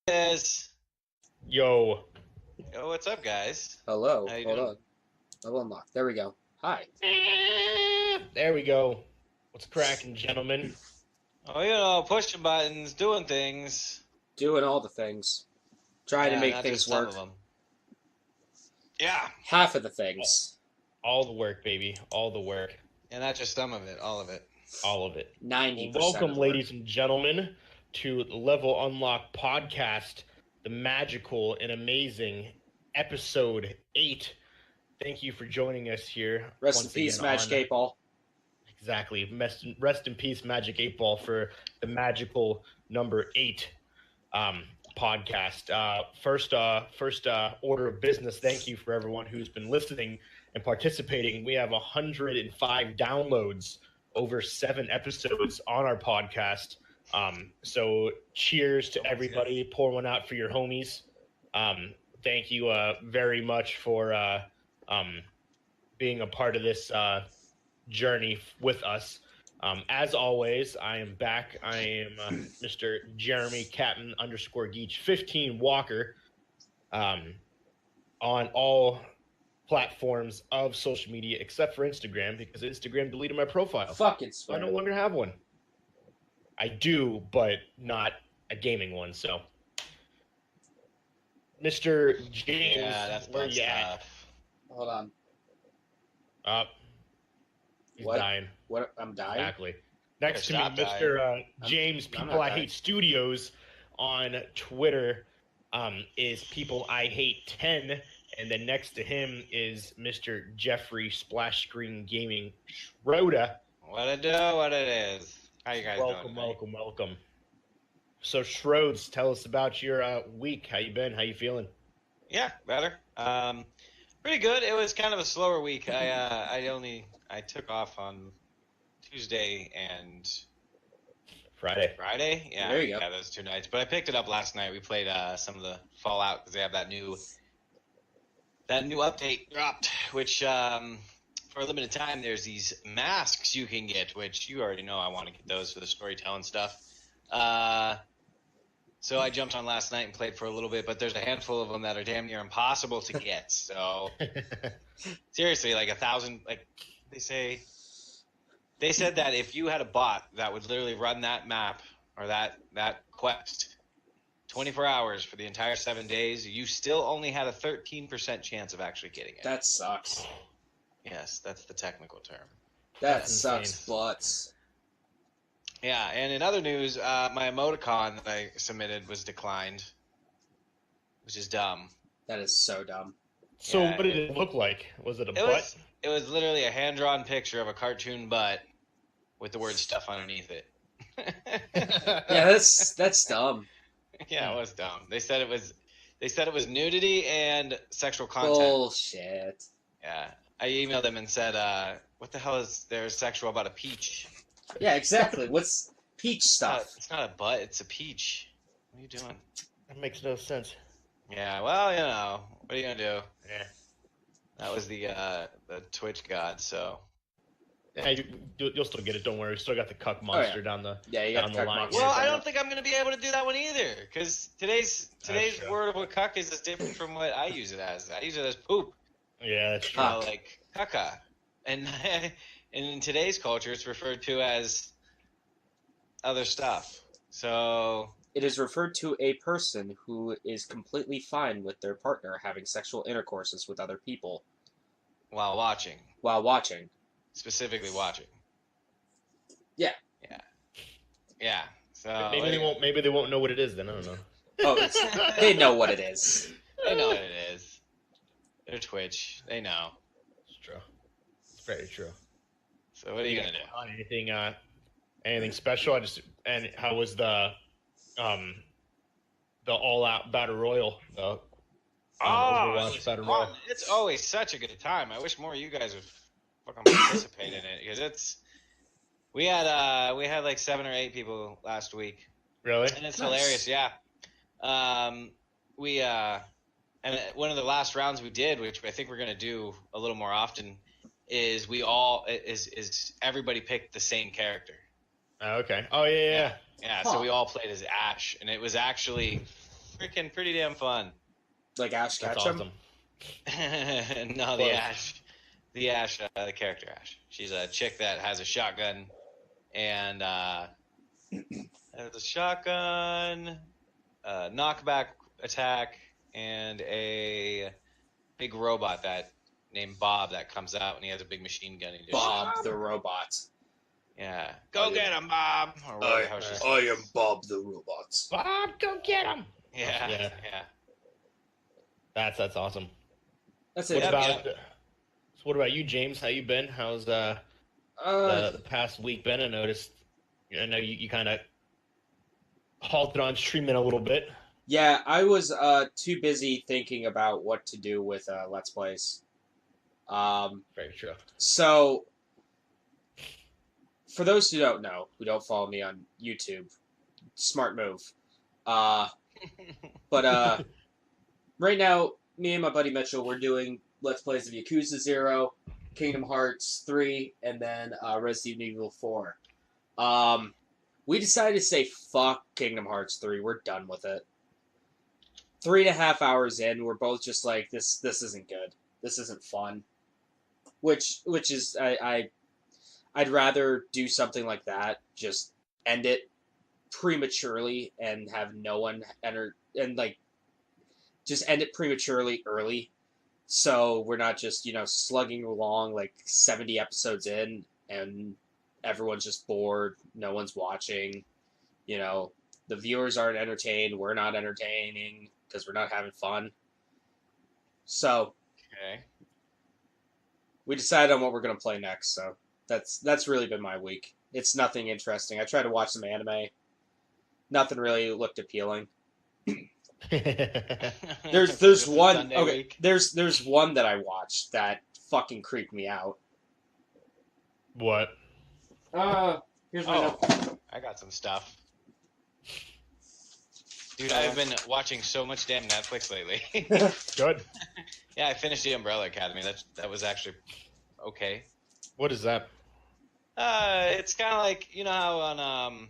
is. Yo. Yo, what's up, guys? Hello. How you Hold doing? on. Level unlocked. There we go. Hi. There we go. What's cracking, gentlemen? Oh, pushing buttons, doing things. Doing all the things. Trying to make not things just some work. of them. Yeah. Half of the things. All the work, baby. All the work. And not just some of it, all of it. All of it. 90%. Welcome, of the ladies and gentlemen, to the Level Unlock podcast, the magical and amazing episode 8. Thank you for joining us here. Rest in peace, Magic 8 Ball. Exactly. Rest in peace, Magic 8 Ball, for the magical number 8 podcast. First order of business, thank you for everyone who's been listening and participating. We have 105 downloads, over 7 episodes on our podcast. So cheers to everybody. Pour one out for your homies. Thank you very much for being a part of this journey with us. As always, I am back. I am Mr. Jeremy Captain _Geach 15 Walker on all platforms of social media except for Instagram, because Instagram deleted my profile. Fucking So I swear. no longer have one. I do, but not a gaming one. So, Mr. James, Yeah, that's where bad you at? stuff. Hold on. He's What? dying. What? I'm dying? Exactly. Next to me, Stop dying. Mr. James, I'm People not I dying. Hate Studios on Twitter is People I Hate 10. And then next to him is Mr. Jeffrey Splash Screen Gaming Rhoda. What it do, what it is. How you guys doing? Welcome. So, Shrodes, tell us about your week. How you been? How you feeling? Yeah, better. Pretty good. It was kind of a slower week. I took off on Tuesday and Friday. Yeah, There you go. Yeah, those 2 nights. But I picked it up last night. We played some of the Fallout because they have that new update dropped, which for a limited time there's these masks you can get, which you already know I want to get those for the storytelling stuff. So I jumped on last night and played for a little bit, but there's a handful of them that are damn near impossible to get. So seriously, like 1,000, like they said that if you had a bot that would literally run that map or that quest 24 hours for the entire 7 days, you still only had a 13% chance of actually getting it. That sucks. Yes, that's the technical term. That That's sucks insane. butts. Yeah, and in other news, my emoticon that I submitted was declined, which is dumb. That is so dumb. So, Yeah, what did it look like? Was it a It butt? was literally a hand-drawn picture of a cartoon butt with the word stuff underneath it. Yeah, that's dumb. Yeah, it was dumb. They said it was nudity and sexual content. Bullshit. Yeah. I emailed them and said, what the hell is there sexual about a peach? Yeah, exactly. What's peach stuff? It's not a butt, it's a peach. What are you doing? That makes no sense. Yeah, well, what are you gonna do? Yeah. That was the Twitch god, so. Hey, you'll still get it. Don't worry. We still got the cuck monster down the Yeah, you got down the the cuck line. monster. Well, I don't think I'm going to be able to do that one either, because today's true. word of what cuck is different from what I use it as. I use it as poop, Yeah, that's true. like caca. And in today's culture, it's referred to as other stuff. So, It is referred to a person who is completely fine with their partner having sexual intercourses with other people while watching, specifically watching. Yeah. Yeah. So Maybe they won't know what it is then. I don't know. Oh, they know what it is. They know what it is. They're Twitch. They know. It's true. It's very true. So what are you gonna do? Anything special? And how was the all-out battle royal? Overwatch battle royal. It's always such a good time. I wish more of you guys would fucking participate in it, because we had like 7 or 8 people last week, Really? and it's Nice. hilarious. Yeah. And one of the last rounds we did, which I think we're gonna do a little more often, is everybody picked the same character. Oh, okay. Oh yeah. Yeah, Huh. so we all played as Ash, and it was actually freaking pretty damn fun. Like Ash That's Ketchum? awesome. No, Close. the character Ash. She's a chick that has a shotgun, and has a shotgun, knockback attack, and a big robot named Bob that comes out, and he has a big machine gun. Bob the robot. Yeah, go get him, Bob. Or whatever how she says. I am Bob the robot. Bob, go get him. Yeah. That's awesome. That's What it. about so what about you, James? How you been? How's the past week been? I know you kind of halted on streaming a little bit. Yeah, I was too busy thinking about what to do with Let's Plays. Very true. So, for those who don't know, who don't follow me on YouTube, smart move. But right now, me and my buddy Mitchell, we're doing Let's Plays of Yakuza 0, Kingdom Hearts 3, and then Resident Evil 4. We decided to say fuck Kingdom Hearts 3. We're done with it. 3.5 hours in, we're both just like, this isn't good. This isn't fun. Which is I'd rather do something like that, just end it prematurely and have no one enter, and like just end it prematurely early, so we're not just slugging along like 70 episodes in and everyone's just bored, no one's watching, the viewers aren't entertained, we're not entertaining because we're not having fun. So Okay. we decided on what we're going to play next, so that's really been my week. It's nothing interesting. I tried to watch some anime. Nothing really looked appealing. There's Just a one Sunday okay. week. There's one that I watched that fucking creeped me out. What? Here's my Oh, note. I got some stuff. Dude, I've been watching so much damn Netflix lately. Good. Yeah, I finished The Umbrella Academy. That was actually okay. What is that? It's kind of like, how on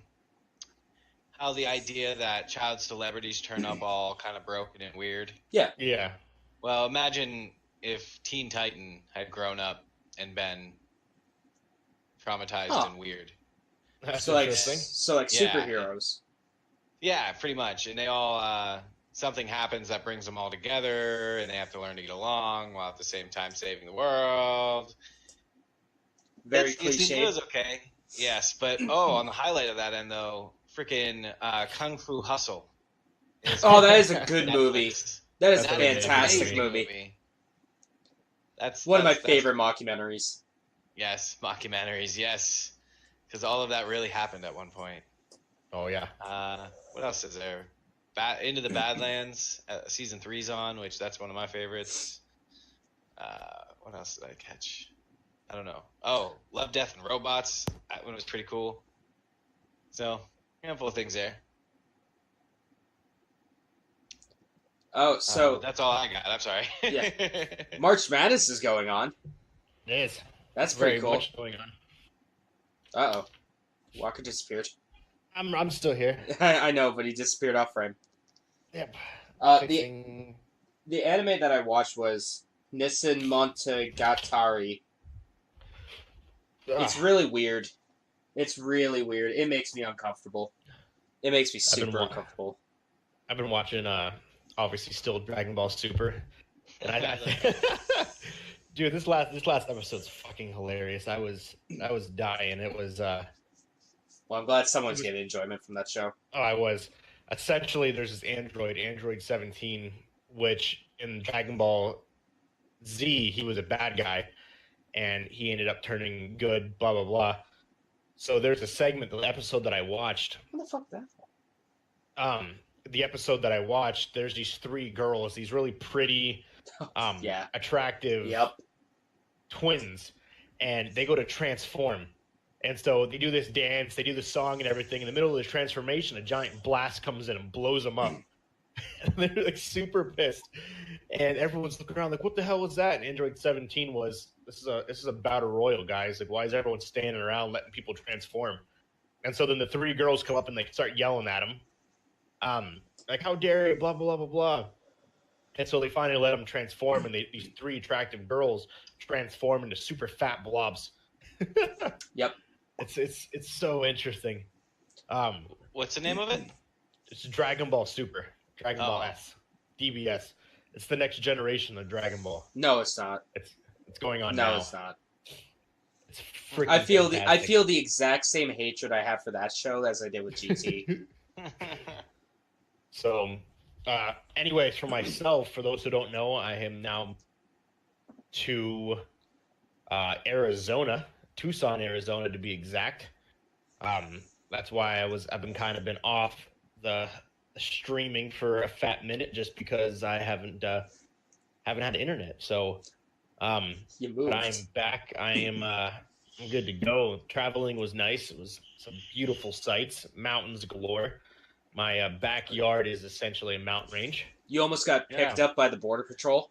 how the idea that child celebrities turn up all kind of broken and weird. Yeah. Well, imagine if Teen Titan had grown up and been traumatized and weird. That's So like interesting. Yeah. superheroes. Yeah, pretty much. And they all something happens that brings them all together, and they have to learn to get along while at the same time saving the world. Very It cliche. was okay. Yes, but on the highlight of that end though, freaking Kung Fu Hustle. Oh, that is a good movie. Netflix. That is a That's an fantastic amazing movie. That's One of my that's- favorite mockumentaries. Yes, mockumentaries. Yes, because all of that really happened at one point. Oh yeah. What else is there? Into the Badlands, season 3's on, which that's one of my favorites. What else did I catch? I don't know. Oh, Love, Death, and Robots. That one was pretty cool. So, handful of things there. Oh, so that's all I got. I'm sorry. Yeah. March Madness is going on. It is. That's Very pretty cool. much going on. Uh-oh. Walker disappeared. I'm still here. I know, but he disappeared off frame. Yep. The Fixing... anime that I watched was Nissan Monogatari. It's really weird. It's really weird. It makes me uncomfortable. It makes me super uncomfortable. I've been watching, obviously, still Dragon Ball Super, and I dude, this last episode's fucking hilarious. I was dying. It was. Well, I'm glad someone's getting enjoyment from that show. Oh, I was. Essentially, there's this Android 17, which in Dragon Ball Z, he was a bad guy, and he ended up turning good. Blah blah blah. So there's a segment, the episode that I watched. What the fuck is that? The episode that I watched, there's these 3 girls, these really pretty, attractive twins, and they go to transform. And so they do this dance, they do the song and everything. In the middle of the transformation, a giant blast comes in and blows them up. And they're like super pissed. And everyone's looking around like, what the hell was that? And Android 17 was, this is a battle royal, guys. Like, why is everyone standing around letting people transform? And so then the 3 girls come up and they start yelling at him. Like, how dare you, blah, blah, blah, blah, blah. And so they finally let them transform, and these 3 attractive girls transform into super fat blobs. Yep. It's so interesting. What's the name of it? It's Dragon Ball Super. Dragon Ball S. DBS. It's the next generation of Dragon Ball. No, it's not. It's going on No, now. it's not. It's freaking I fantastic. feel the exact same hatred I have for that show as I did with GT. So, anyways, for myself, for those who don't know, I am now to Arizona, Tucson, Arizona, to be exact. That's why I've been off the streaming for a fat minute, just because I haven't had internet. So, You moved. but I am back. I'm good to go. Traveling was nice. It was some beautiful sights, mountains galore. My backyard is essentially a mountain range. You almost got picked up by the Border Patrol.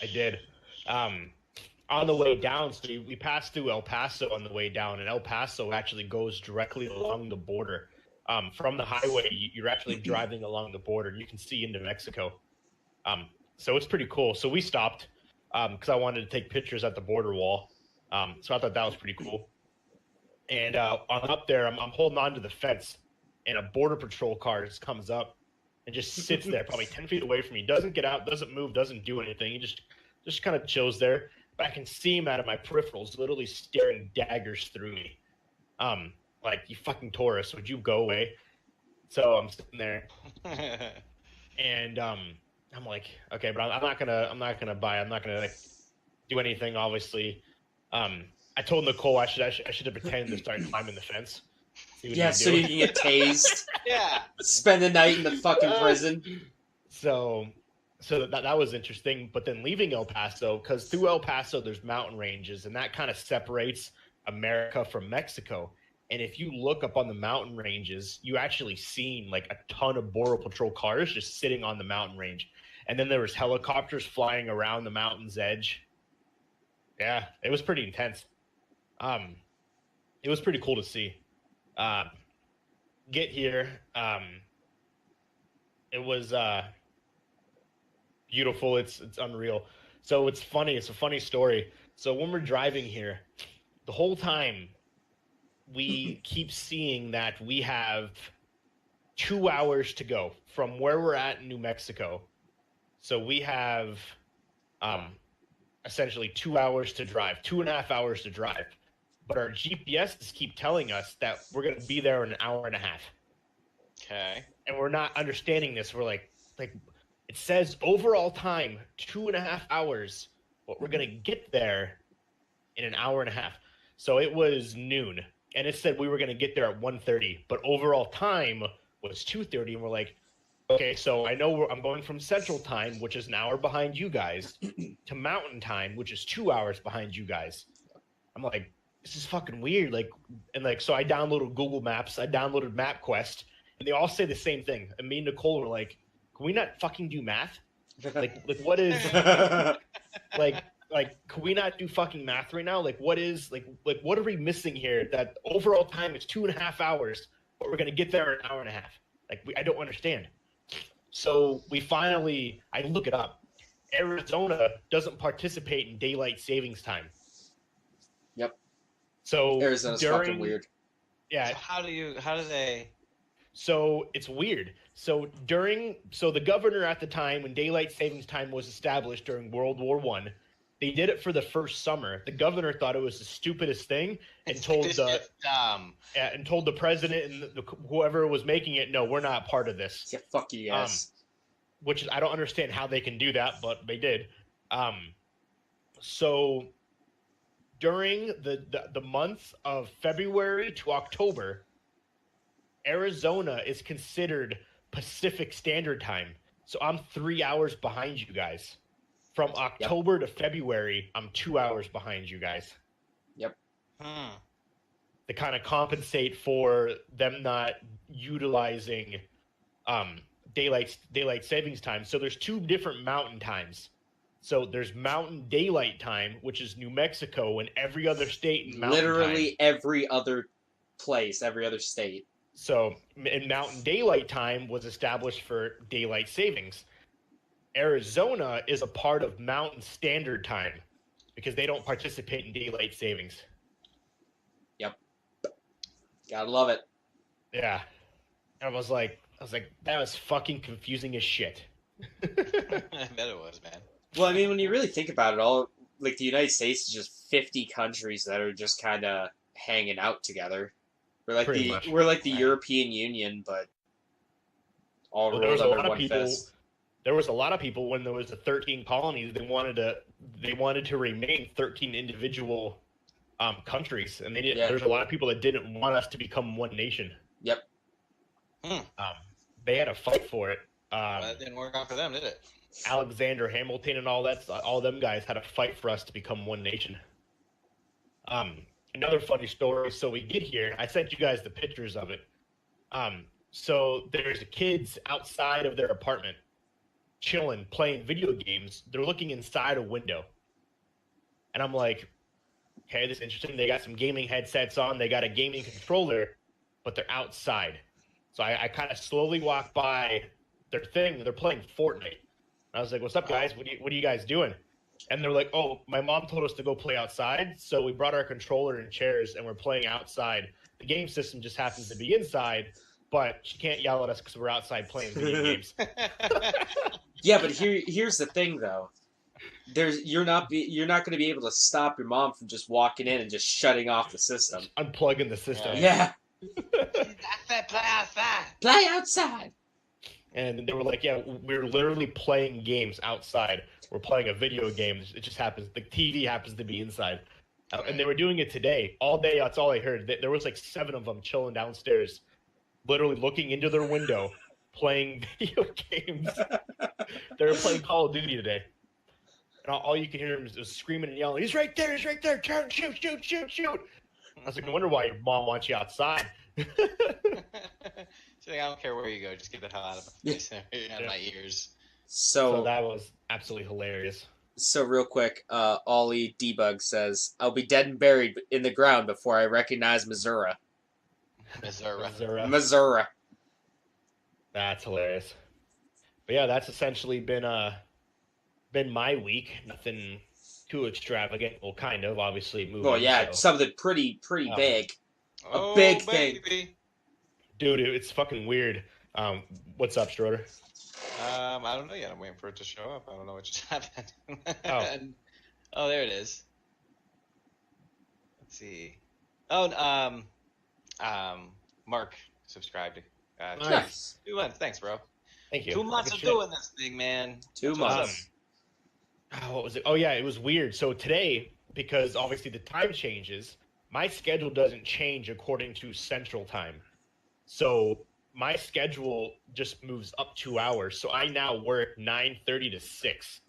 I did. On the way down, so we passed through El Paso on the way down, and El Paso actually goes directly along the border. From the highway, you're actually driving along the border, and you can see into Mexico. So it's pretty cool. So we stopped because I wanted to take pictures at the border wall. So I thought that was pretty cool. And on up there, I'm holding on to the fence, and a Border Patrol car just comes up and just sits there probably 10 feet away from me. Doesn't get out, doesn't move, doesn't do anything. He just kind of chills there. But I can see him out of my peripherals, literally staring daggers through me. Like, you fucking tourist, would you go away? So I'm sitting there, and I'm like, okay, but I'm not gonna like do anything. Obviously, I told Nicole I should have pretended to start climbing the fence. Yeah, so you can get tased. Yeah. Spend the night in the fucking prison. So that was interesting. But then leaving El Paso, because through El Paso there's mountain ranges, and that kind of separates America from Mexico. And if you look up on the mountain ranges, you actually seen like a ton of Border Patrol cars just sitting on the mountain range. And then there was helicopters flying around the mountain's edge. Yeah, it was pretty intense. It was pretty cool to see. Get here. It was beautiful. It's unreal. So it's funny. It's a funny story. So when we're driving here, the whole time we keep seeing that we have 2 hours to go from where we're at in New Mexico. So we have essentially 2 hours to drive, 2.5 hours to drive. But our GPSs keep telling us that we're going to be there in an hour and a half. Okay. And we're not understanding this. We're like it says overall time 2.5 hours, but we're going to get there in an hour and a half. So it was noon, and it said we were going to get there at 1:30, but overall time was 2:30, and we're like, okay, so I know I'm going from Central Time, which is an hour behind you guys, to Mountain Time, which is 2 hours behind you guys. I'm like, this is fucking weird. So I downloaded Google Maps, I downloaded MapQuest, and they all say the same thing. And me and Nicole were like, can we not fucking do math? Like what is like can we not do fucking math right now? Like what are we missing here? That overall time is 2.5 hours, but we're gonna get there in an hour and a half. I don't understand. So I look it up. Arizona doesn't participate in daylight savings time. Yep. So Arizona's fucking weird. Yeah. So how do they? So it's weird. So the governor at the time when daylight savings time was established during World War I, they did it for the first summer. The governor thought it was the stupidest thing and told the president and whoever was making it, no, we're not part of this. Yeah, fuck you guys. Which I don't understand how they can do that, but they did. So during the month of February to October, Arizona is considered Pacific Standard Time. So I'm 3 hours behind you guys. From October to February, I'm 2 hours behind you guys. Yep. To kind of compensate for them not utilizing daylight savings time. So there's 2 different mountain times. So there's Mountain Daylight Time, which is New Mexico, and every other state in Mountain Literally Time. every other place, every other state. So, and Mountain Daylight Time was established for daylight savings. Arizona is a part of Mountain Standard Time because they don't participate in daylight savings. Yep. Gotta love it. Yeah. And I was like, that was fucking confusing as shit. I bet it was, man. Well, I mean, when you really think about it, all like the United States is just 50 countries that are just kind of hanging out together. We're like Pretty much. the European Union, but all rolled under one fist. There was a lot of people when there was the 13 colonies. They wanted to remain 13 individual countries, and they did. Yeah. There's a lot of people that didn't want us to become one nation. Yep. They had a fight for it. That didn't work out for them, did it? Alexander Hamilton and all them guys had a fight for us to become one nation. Another funny story. So we get here. I sent you guys the pictures of it. So there's kids outside of their apartment, chilling, playing video games. They're looking inside a window, and I'm like, okay, this is interesting. They got some gaming headsets on. They got a gaming controller, but they're outside. So I kind of slowly walk by their thing. They're playing Fortnite. I was like, what's up, guys? What are you guys doing? And they're like, oh, my mom told us to go play outside, so we brought our controller and chairs, and we're playing outside. The game system just happens to be inside, but she can't yell at us because we're outside playing video games. Yeah, but here's the thing, though. You're not going to be able to stop your mom from just walking in and just shutting off the system. Unplugging the system. Yeah. Play outside. Play outside. And they were like, yeah, we're literally playing games outside. We're playing a video game. It just happens. The TV happens to be inside. And they were doing it today. All day, that's all I heard. There was like 7 of them chilling downstairs, literally looking into their window, playing video games. They were playing Call of Duty today. And all you can hear them is screaming and yelling, he's right there, turn, shoot. I was like, no wonder why your mom wants you outside. She's like, I don't care where you go, just get the hell out of my face, out of my ears. So that was absolutely hilarious. So real quick, Ollie Debug says, I'll be dead and buried in the ground before I recognize Missouri. Missouri. That's hilarious. But yeah, that's essentially been my week. Nothing too extravagant. Well, kind of, obviously. Moving, well, yeah, so. Something pretty big. Oh, a big baby. thing. Dude, it's fucking weird. What's up, Stroder? I don't know yet. I'm waiting for it to show up. I don't know what just happened. Oh, there it is. Let's see. Oh, Mark subscribed. Nice. 2 months. Thanks, bro. Thank you. 2 months of doing this thing, man. 2 months. What was it? Oh, yeah, it was weird. So today, because obviously the time changes, my schedule doesn't change according to Central Time. So my schedule just moves up 2 hours. So I now work 9:30 to 6,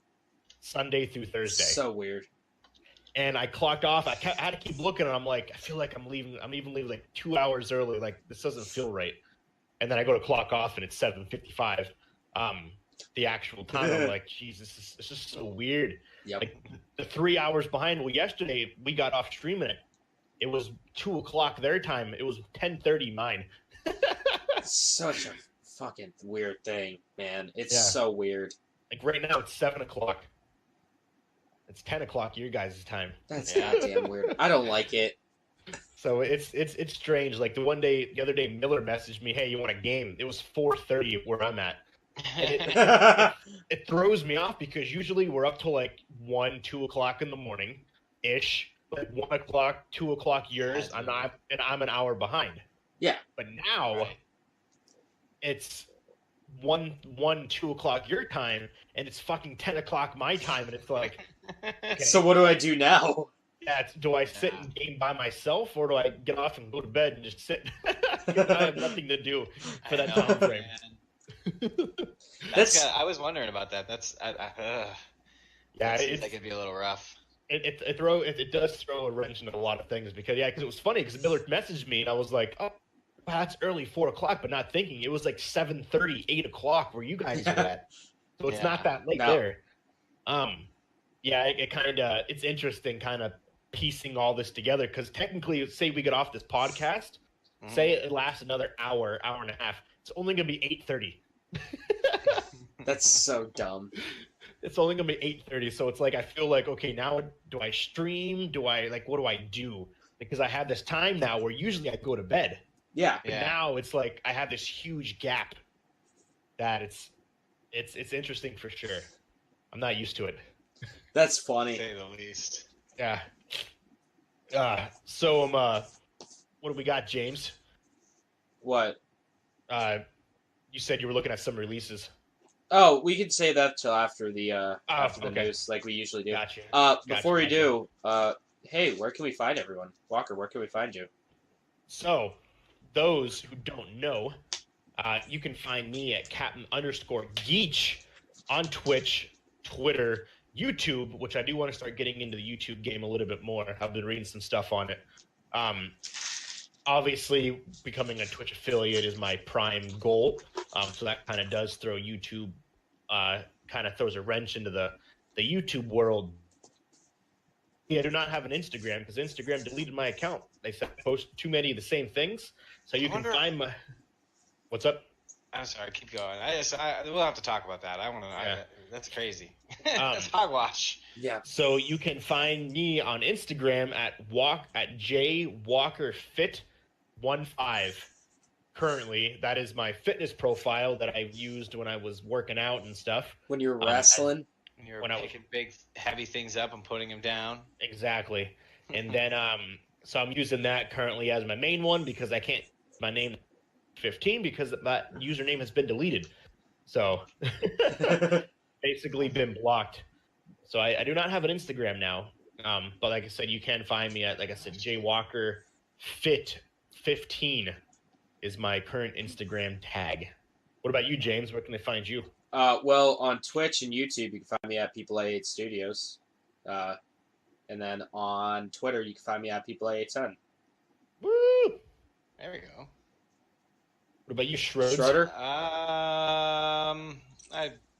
Sunday through Thursday. So weird. And I clocked off. I had to keep looking, and I'm like, I feel like I'm even leaving like 2 hours early. Like, this doesn't feel right. And then I go to clock off, and it's 7:55. The actual time. I'm like, Jesus, this is so weird. Yep. Like the 3 hours behind. Well, yesterday we got off streaming it. It was 2 o'clock their time. It was 10:30 mine. Such a fucking weird thing, man. It's so weird. Like right now, it's 7 o'clock. It's 10 o'clock your guys' time. That's goddamn weird. I don't like it. So it's strange. Like the other day, Miller messaged me, "Hey, you want a game?" It was 4:30 where I'm at. And it throws me off because usually we're up till like 1, 2 o'clock in the morning, ish. Like 1 o'clock, 2 o'clock yours, and I'm an hour behind. Yeah. But now it's 1, 2 o'clock your time, and it's fucking 10 o'clock my time, and it's like, okay. So what do I do now? Yeah, do I sit and game by myself, or do I get off and go to bed and just sit? I have nothing to do for that time frame. I was wondering about that. Yeah, it'd be a little rough. It does throw a wrench into a lot of things because it was funny because Miller messaged me and I was like, oh, that's early 4 o'clock, but not thinking it was like 7:30, 8 o'clock where you guys are at. So it's not that late there. It's interesting kind of piecing all this together because technically, say we get off this podcast, say it lasts another hour and a half, it's only going to be 8:30. That's so dumb. It's only going to be 8:30, so it's like I feel like, okay, now do I stream? What do I do? Because I have this time now where usually I go to bed. Yeah. But now it's like I have this huge gap that it's interesting for sure. I'm not used to it. That's funny. To say the least. Yeah. So what do we got, James? What? You said you were looking at some releases. Oh, we could say that till after the okay. news, like we usually do. Gotcha. Before we do, hey, where can we find everyone? Walker, where can we find you? So, those who don't know, you can find me at Captain_Geech on Twitch, Twitter, YouTube, which I do want to start getting into the YouTube game a little bit more. I've been reading some stuff on it. Obviously, becoming a Twitch affiliate is my prime goal. So that kind of does throw YouTube, kind of throws a wrench into the YouTube world. I do not have an Instagram because Instagram deleted my account. They said I post too many of the same things. So you can find my... What's up? I'm sorry, keep going. We'll have to talk about that. I want to. Yeah. That's crazy. That's hogwash. Yeah. So you can find me on Instagram at jwalkerfit15. Currently, that is my fitness profile that I've used when I was working out and stuff. When you're wrestling. When you're picking big, heavy things up and putting them down. Exactly. And then, so I'm using that currently as my main one because I can't my name 15 because that username has been deleted. So basically been blocked. So I do not have an Instagram now. But like I said, you can find me at, like I said, jwalkerfit15 is my current Instagram tag. What about you, James? Where can they find you? Well, on Twitch and YouTube, you can find me at PeopleA8 Studios. And then on Twitter, you can find me at PeopleA810. Woo! There we go. What about you, Schroeder?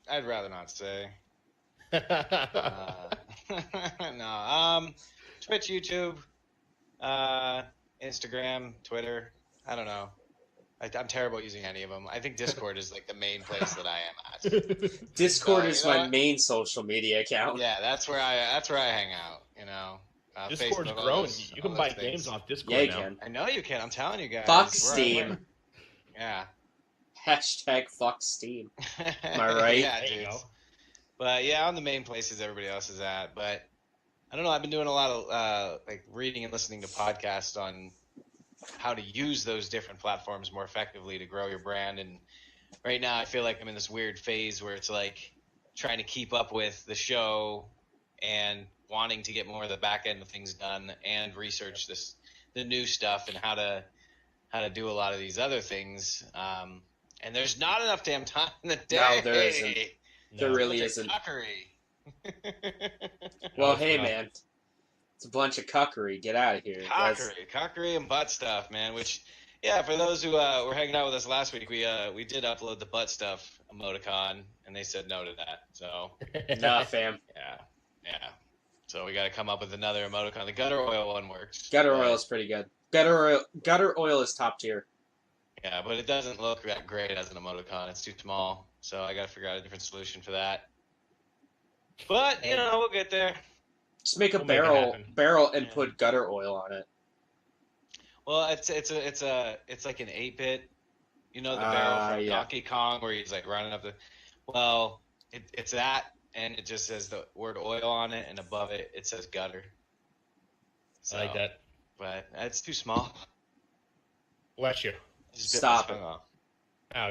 I'd rather not say. No. Twitch, YouTube, Instagram, Twitter. I don't know. I'm terrible at using any of them. I think Discord is like the main place that I am at. Discord is my main social media account. Yeah, that's where I hang out. You know, Discord's Facebook, grown. You can buy games off Discord now. Yeah, you can. I know you can. I'm telling you guys. Fuck Steam. Yeah. Hashtag fuck Steam. Am I right? Yeah, dude. But yeah, I'm the main places everybody else is at. But I don't know. I've been doing a lot of like reading and listening to podcasts on how to use those different platforms more effectively to grow your brand. And right now I feel like I'm in this weird phase where it's like trying to keep up with the show and wanting to get more of the back end of things done and research the new stuff and how to do a lot of these other things. And there's not enough damn time in the day. No, there isn't. There really isn't. Cuckery. Well, hey, man. It's a bunch of cuckery. Get out of here. Cockery and butt stuff, man. Which, yeah, for those who were hanging out with us last week, we did upload the butt stuff emoticon, and they said no to that. So, nah, fam. Yeah. So we got to come up with another emoticon. The gutter oil one works. Gutter oil is pretty good. Gutter oil is top tier. Yeah, but it doesn't look that great as an emoticon. It's too small. So I got to figure out a different solution for that. But you know, we'll get there. Just make a barrel and put gutter oil on it. Well, it's like an 8-bit, you know, the barrel from Donkey Kong where he's like running up the. Well, it's that, and it just says the word oil on it, and above it it says gutter. So, I like that, but it's too small. Bless you. Stop it. Oh,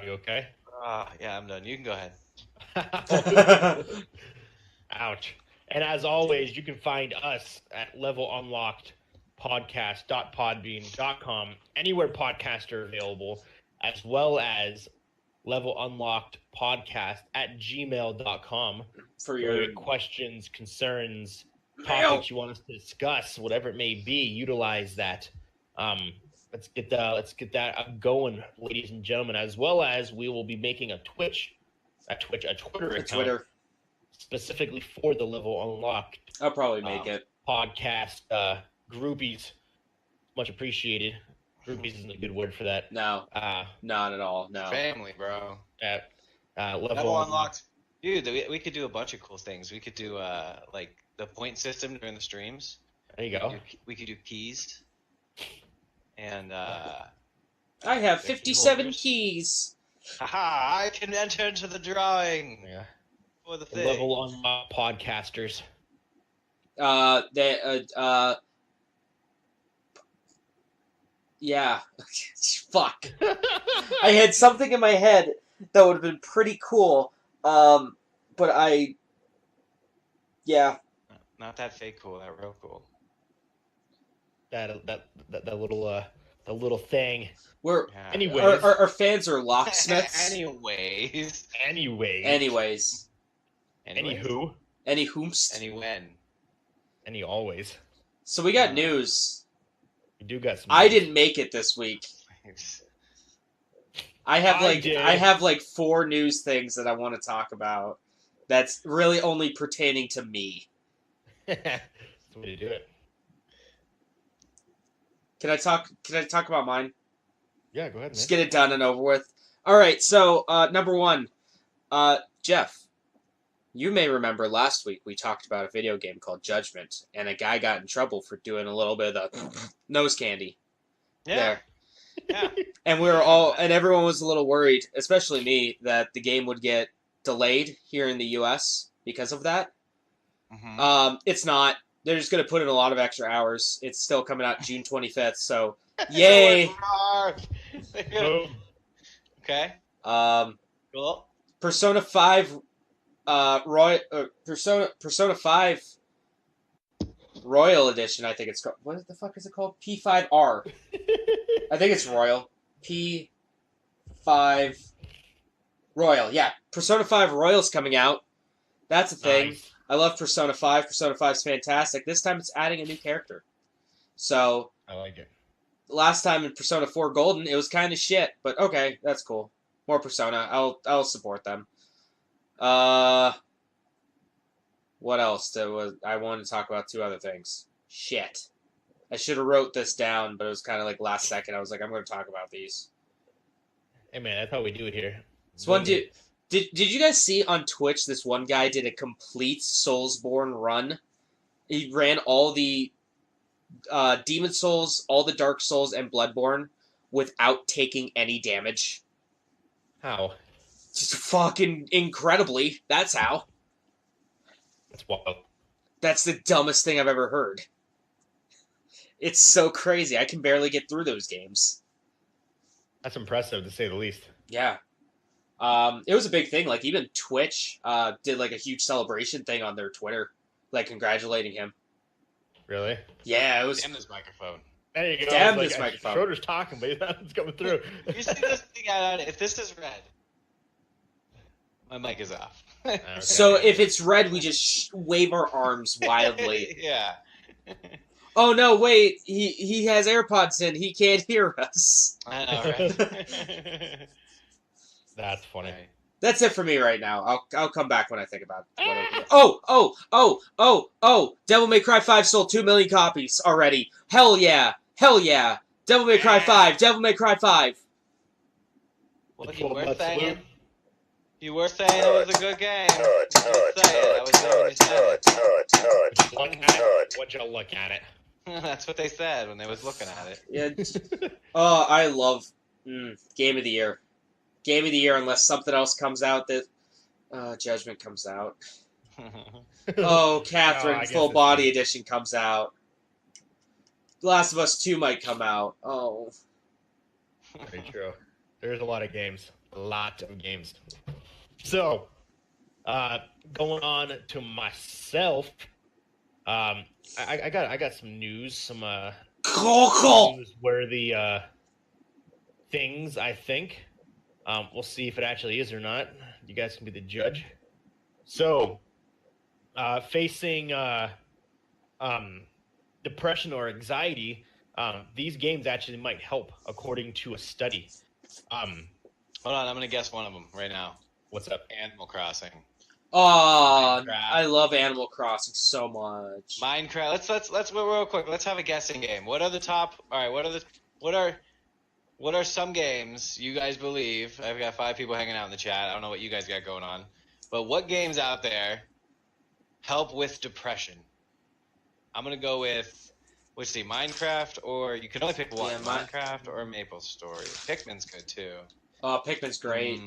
you okay? Yeah, I'm done. You can go ahead. Ouch. And as always, you can find us at levelunlockedpodcast.podbean.com, anywhere podcasts are available, as well as levelunlockedpodcast@gmail.com for your questions, concerns, topics you want us to discuss, whatever it may be. Utilize that. Let's get that going, ladies and gentlemen. As well as we will be making a Twitter account. Specifically for the Level Unlocked. I'll probably make it. Podcast groupies. Much appreciated. Groupies isn't a good word for that. No, not at all. No. Family, bro. Level unlocked. Dude, we could do a bunch of cool things. We could do like the point system during the streams. There you go. We could do keys. And I have the 57 keyholders. keys. haha, I can enter into the drawing Yeah. for the thing. Level unlock podcasters. Yeah. Fuck. I had something in my head that would have been pretty cool. But yeah. Not that fake cool, that real cool. That little thing. We're Yeah. Anyways. our fans are locksmiths. Anyways. Anyways. Anywho. Any whomst. Any when. Any always. So we got news. We do got some. I didn't make it this week. I have like 4 news things that I want to talk about. That's really only pertaining to me. That's the way to do it. Can I talk about mine? Yeah, go ahead, man. Just get it done and over with. All right. So number 1, Jeff, you may remember last week we talked about a video game called Judgment, and a guy got in trouble for doing a little bit of the nose candy. Yeah. There. Yeah. And everyone was a little worried, especially me, that the game would get delayed here in the U.S. because of that. Mm-hmm. It's not. They're just going to put in a lot of extra hours. It's still coming out June 25th, so yay. Boom. Okay. Cool. Persona 5 Persona 5 Royal Edition, I think it's called. What the fuck is it called? P5R. I think it's Royal. P5 Royal. Yeah, Persona 5 Royal's coming out. That's a thing. Nice. I love Persona 5. Persona 5's fantastic. This time it's adding a new character. So, I like it. last time in Persona 4 Golden, it was kind of shit, but okay, that's cool. More Persona. I'll support them. What else? I wanted to talk about 2 other things. Shit. I should have wrote this down, but it was kind of like last second. I was like, I'm going to talk about these. Hey man, that's how we do it here. So did you guys see on Twitch this one guy did a complete Soulsborne run? He ran all the Demon Souls, all the Dark Souls, and Bloodborne without taking any damage. How? Just fucking incredibly. That's how. That's wild. That's the dumbest thing I've ever heard. It's so crazy. I can barely get through those games. That's impressive to say the least. Yeah. It was a big thing. Like, even Twitch did, like, a huge celebration thing on their Twitter, like, congratulating him. Really? Yeah, it was... Damn this microphone. There you go. Damn It's this microphone. Schroeder's talking, but it's coming through. You see this thing out? If this is red, my mic is off. Okay. So, if it's red, we just wave our arms wildly. Yeah. Oh, no, wait. He has AirPods in. He can't hear us. I know, right? That's funny. Okay. That's it for me right now. I'll come back when I think about it. Oh! Devil May Cry 5 sold 2 million copies already. Hell yeah! Devil May Cry 5! Devil May Cry 5! Well, You were saying it was a good game. I was there when you said it. Would you look at it? That's what they said when they was looking at it. Yeah. Oh, I love Game of the Year. Game of the Year, unless something else comes out that Judgment comes out. Oh, Catherine I guess Full it's Body true. Edition comes out. The Last of Us 2 might come out. Oh. Very true. There's a lot of games. A lot of games. So, going on to myself, I got some news, some newsworthy things, I think. We'll see if it actually is or not. You guys can be the judge. So, facing depression or anxiety, these games actually might help, according to a study. Hold on, I'm gonna guess one of them right now. What's up? Animal Crossing. Oh, Minecraft. I love Animal Crossing so much. Minecraft. Let's real quick. Let's have a guessing game. What are the top? All right. What are what are some games you guys believe? I've got 5 people hanging out in the chat. I don't know what you guys got going on, but what games out there help with depression? I'm gonna go with, let's see, Minecraft, or you can only pick one. Yeah, Minecraft or Maple Story. Pikmin's good too. Oh, Pikmin's great.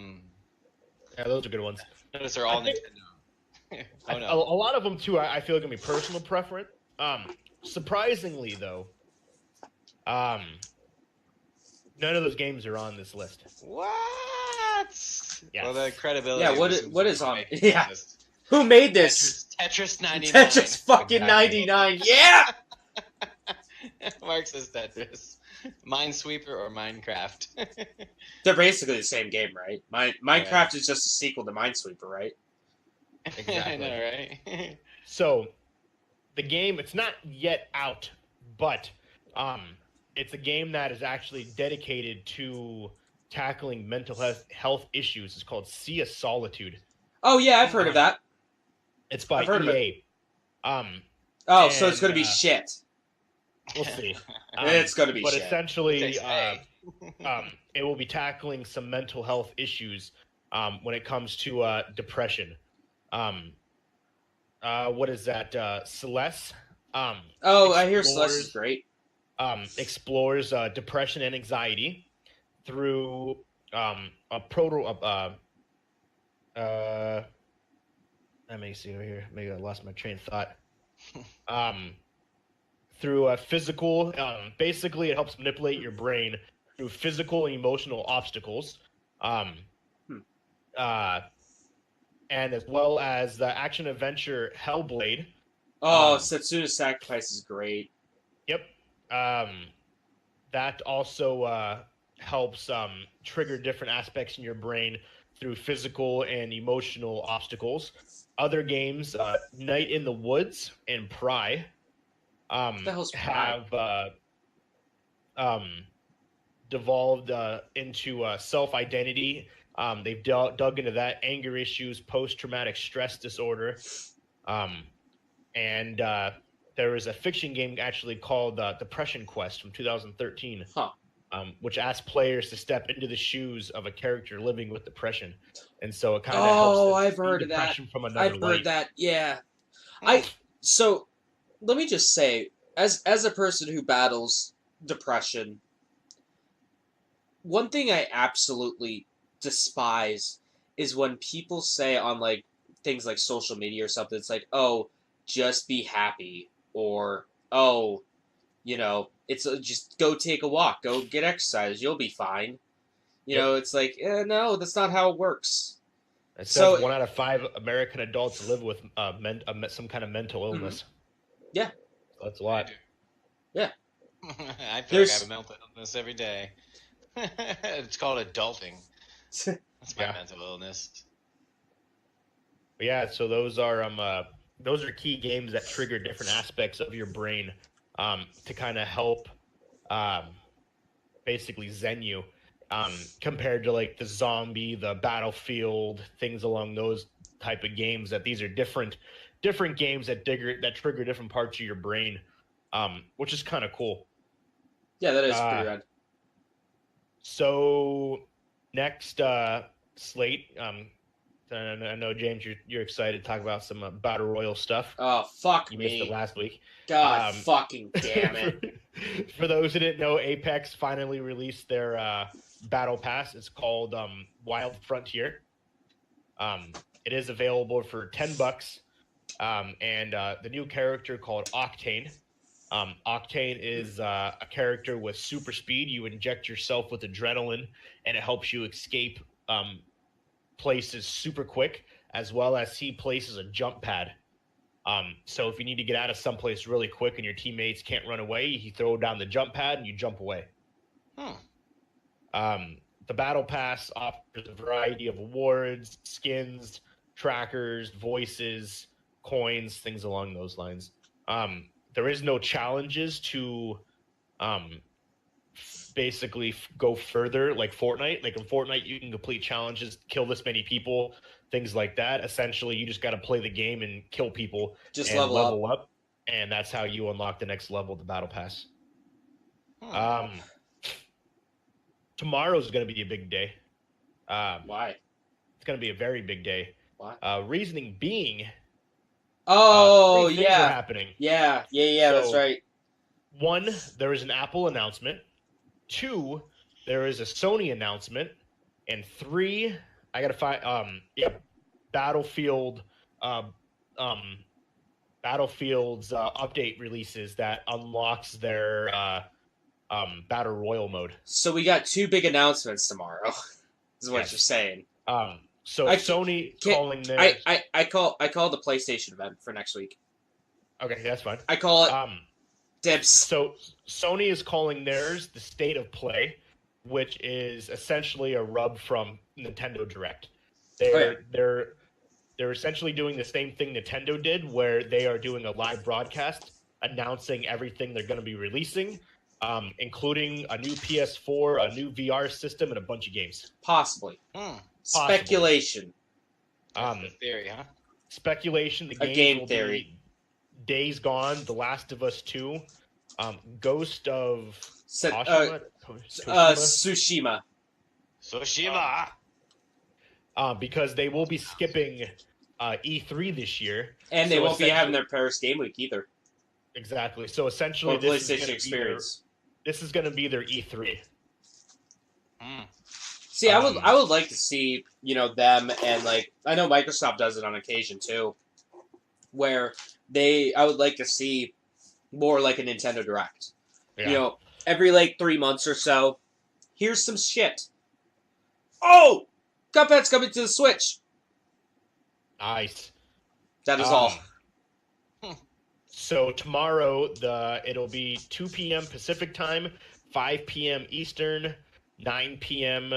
Yeah, those are good ones. Notice they're all Nintendo. Oh no. A lot of them too. I feel like gonna be personal preference. Surprisingly though, none of those games are on this list. What? Yes. Well, the credibility. Yeah, what is on? Yeah. List. Who made this? Tetris 99. Tetris fucking 99. Yeah. Mark says Tetris. Minesweeper or Minecraft? They're basically the same game, right? Minecraft is just a sequel to Minesweeper, right? Exactly. I know, right? So, the game, it's not yet out, but it's a game that is actually dedicated to tackling mental health issues. It's called Sea of Solitude. Oh yeah, I've heard of that. It's by I've heard of EA. So it's gonna be shit. We'll see. It's gonna be but shit. But essentially, it will be tackling some mental health issues when it comes to depression. What is that? Celeste. I hear Celeste is great. Explores depression and anxiety through a proto. Let me see over here. Maybe I lost my train of thought. Through a physical, basically, it helps manipulate your brain through physical and emotional obstacles. And as well as the action adventure Hellblade. Setsuna's Sacrifice is great. Yep. That also helps trigger different aspects in your brain through physical and emotional obstacles. Other games, Night in the Woods and Pry, have devolved into self-identity. They've dug into that, anger issues, post-traumatic stress disorder. And there is a fiction game actually called Depression Quest from 2013, which asks players to step into the shoes of a character living with depression. And so it kind of helps I've heard of that. From another light. Heard that, yeah. So, let me just say, as a person who battles depression, one thing I absolutely despise is when people say on like things like social media or something, it's like, oh, just be happy, or oh, it's just go take a walk, go get exercise, you'll be fine. You know, it's like, no, that's not how it works. It says 1 out of 5 American adults live with some kind of mental illness. Yeah, that's a lot. Yeah, I feel like I have a mental illness every day. It's called adulting. That's my mental illness. But yeah, so those are key games that trigger different aspects of your brain to kind of help basically zen you, compared to like the Zombie, the Battlefield, things along those type of games. That these are different games that trigger different parts of your brain, which is kind of cool. Yeah, that is pretty rad. So next slate, I know, James, you're excited to talk about some Battle Royale stuff. Oh, fuck you me. You missed it last week. God fucking damn it. For those who didn't know, Apex finally released their Battle Pass. It's called Wild Frontier. It is available for $10. And the new character called Octane. Octane is a character with super speed. You inject yourself with adrenaline, and it helps you escape places super quick, as well as he places a jump pad. So if you need to get out of someplace really quick and your teammates can't run away, you throw down the jump pad and you jump away. The Battle Pass offers a variety of awards, skins, trackers, voices, coins, things along those lines. There is no challenges to basically go further like Fortnite. Like in Fortnite, you can complete challenges, kill this many people, things like that. Essentially, you just got to play the game and kill people. Just and level up. And that's how you unlock the next level of the Battle Pass. tomorrow's going to be a big day. Why? It's going to be a very big day. Why? Reasoning being, Oh, three things are happening. Yeah, So, that's right. 1, there is an Apple announcement. 2, there is a Sony announcement. And 3, I got to find, Battlefield, Battlefield's update releases that unlocks their Battle Royale mode. So we got 2 big announcements tomorrow, is what Yes. you're saying. So Sony calling their... I call the PlayStation event for next week. Okay, that's fine. I call it dibs. So Sony is calling theirs the State of Play, which is essentially a rub from Nintendo Direct. They're essentially doing the same thing Nintendo did, where they are doing a live broadcast announcing everything they're going to be releasing, including a new PS4, a new VR system, and a bunch of games. Possibly. Speculation. That's the theory, huh? Speculation. The game will theory. Be Days Gone, The Last of Us 2, Ghost of Tsushima. Tsushima. Because they will be skipping E3 this year. And they won't be having their Paris Game Week either. Exactly. So essentially, or PlayStation Experience. This is going to be their E3. See, I would like to see, them and I know Microsoft does it on occasion too, where I would like to see more like a Nintendo Direct. Yeah. Every 3 months or so, here's some shit. Oh, Cuphead's coming to the Switch. Nice. That is all. So tomorrow, it'll be 2 p.m. Pacific time, 5 p.m. Eastern, 9 p.m.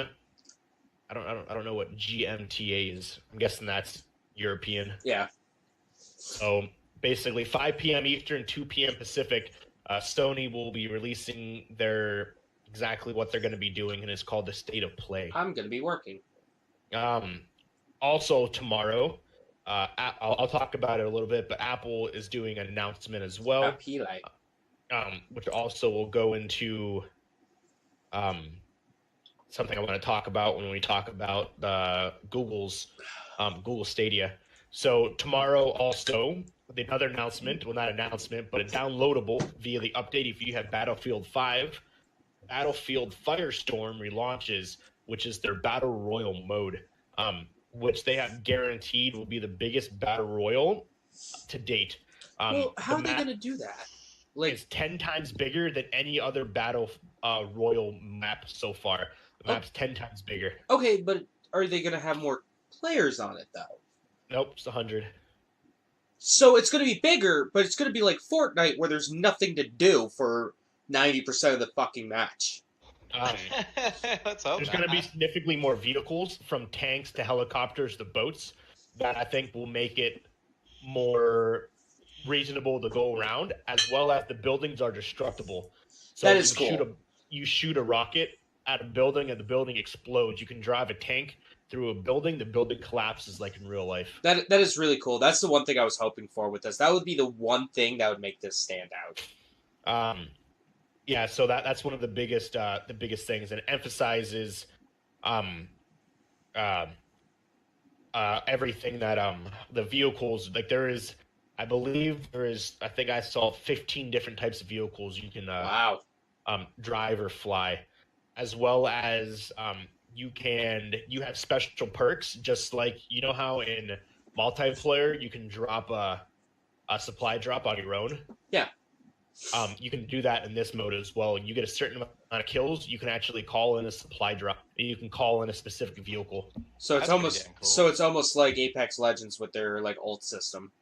I don't know what GMTA is. I'm guessing that's European. Yeah. So basically, 5 p.m. Eastern, 2 p.m. Pacific. Sony will be releasing exactly what they're going to be doing, and it's called the State of Play. I'm going to be working. Also tomorrow, I'll talk about it a little bit, but Apple is doing an announcement as well, which also will go into something I want to talk about when we talk about Google's Google Stadia. So tomorrow also, another announcement, well, not announcement, but a downloadable via the update. If you have Battlefield 5, Battlefield Firestorm relaunches, which is their Battle Royale mode, which they have guaranteed will be the biggest Battle Royale to date. Well, how are they going to do that? It's 10 times bigger than any other Battle Royale map so far. The map's 10 times bigger. Okay, but are they going to have more players on it, though? Nope, it's 100. So it's going to be bigger, but it's going to be like Fortnite, where there's nothing to do for 90% of the fucking match. Let's hope there's going to be significantly more vehicles, from tanks to helicopters to boats, that I think will make it more reasonable to go around, as well as the buildings are destructible. So that is cool. You shoot a rocket at a building and the building explodes. You can drive a tank through a building, the building collapses like in real life. That is really cool. That's the one thing I was hoping for with this. That would be the one thing that would make this stand out. Yeah, so that's one of the biggest things, and it emphasizes everything that the vehicles, like I think I saw 15 different types of vehicles you can drive or fly, as well as you have special perks, just like how in multiplayer you can drop a supply drop on your own. Yeah. You can do that in this mode as well. You get a certain amount of kills, you can actually call in a supply drop, and you can call in a specific vehicle. So it's almost like Apex Legends with their ult system.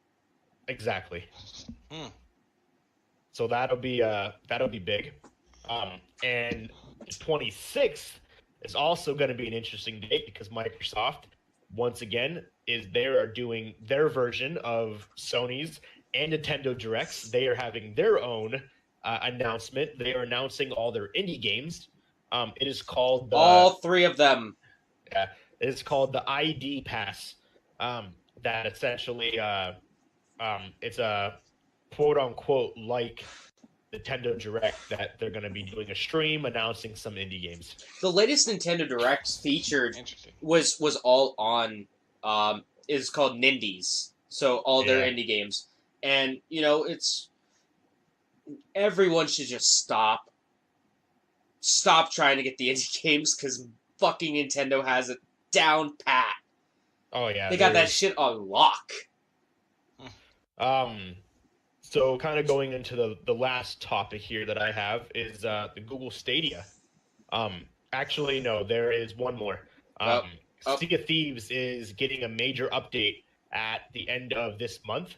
Exactly. So that'll be big. And the 26th is also going to be an interesting date, because Microsoft, once again, they are doing their version of Sony's and Nintendo Directs. They are having their own announcement. They are announcing all their indie games. It is called all 3 of them. Yeah, it's called the ID Pass. That essentially it's a quote unquote like Nintendo Direct that they're going to be doing a stream announcing some indie games. The latest Nintendo Direct featured was all on is called Nindies. So all their indie games. And it's everyone should just stop trying to get the indie games because fucking Nintendo has it down pat. Oh yeah. They got that shit on lock. So kind of going into the last topic here that I have is the Google Stadia. Actually, no, there is one more. Sea of Thieves is getting a major update at the end of this month.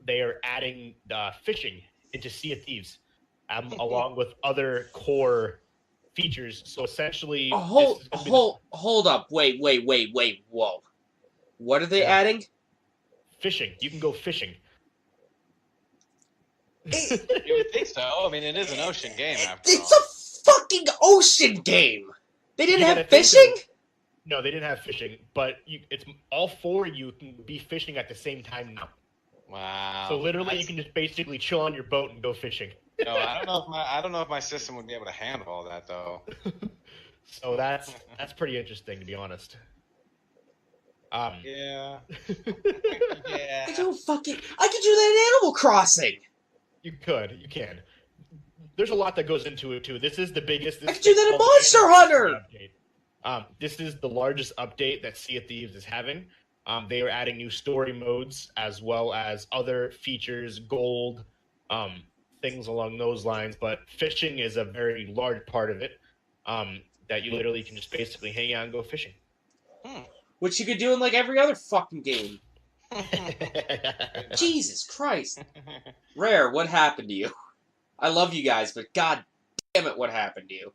They are adding fishing into Sea of Thieves, along with other core features. So essentially, hold up, wait, whoa, what are they adding? Fishing. You can go fishing. You would think so. I mean, it is an ocean game after all. It's a fucking ocean game. They didn't have fishing? No, they didn't have fishing, but it's all four of you can be fishing at the same time now. Wow. So literally, you can just basically chill on your boat and go fishing. No, I don't know if my system would be able to handle all that though. So that's pretty interesting, to be honest. Yeah. Yeah. I could do that in Animal Crossing. You can. There's a lot that goes into it too. This is the biggest. I could do that in Monster Hunter. Update. This is the largest update that Sea of Thieves is having. They are adding new story modes as well as other features, gold, things along those lines. But fishing is a very large part of it. That you literally can just basically hang out and go fishing. Which you could do in like every other fucking game. Jesus Christ. Rare, what happened to you? I love you guys, but god damn it, what happened to you?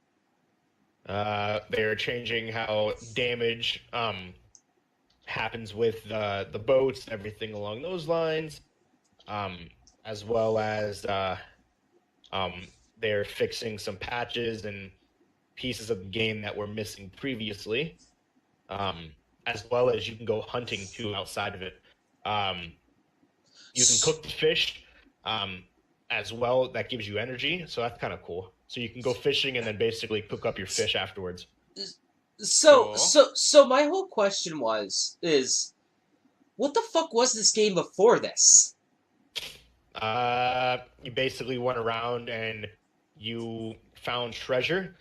They're changing how damage happens with the boats, everything along those lines, as well as they're fixing some patches and pieces of the game that were missing previously, as well as you can go hunting too outside of it. You can cook the fish as well. That gives you energy, so that's kind of cool. So you can go fishing and then basically cook up your fish afterwards. So my whole question is, what the fuck was this game before this? You basically went around and you found treasure.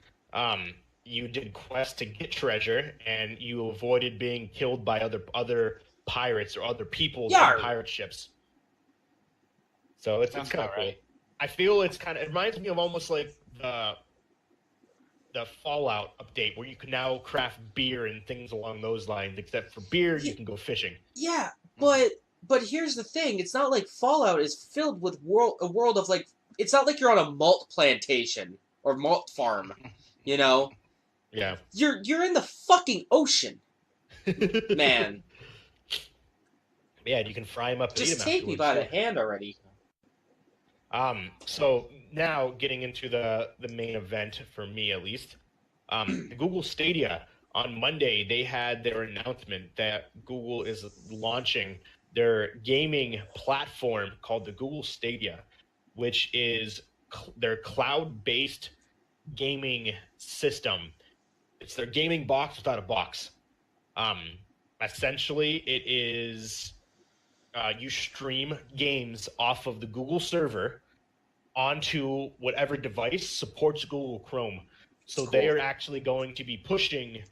You did quests to get treasure, and you avoided being killed by other pirates or other people on pirate ships. So it's kind of cool. Right. I feel it reminds me of almost like the Fallout update where you can now craft beer and things along those lines. Except for beer, you can go fishing. Yeah, but here's the thing: it's not like Fallout is filled with a world of like. It's not like you're on a malt plantation or malt farm, you know. Yeah. You're in the fucking ocean, man. Yeah, you can fry them up. And just take me by the hand already. So now getting into the main event for me at least, the Google Stadia on Monday they had their announcement that Google is launching their gaming platform called the Google Stadia, which is their cloud-based gaming system. It's their gaming box without a box. Essentially, it is you stream games off of the Google server onto whatever device supports Google Chrome. So cool. They are actually going to be pushing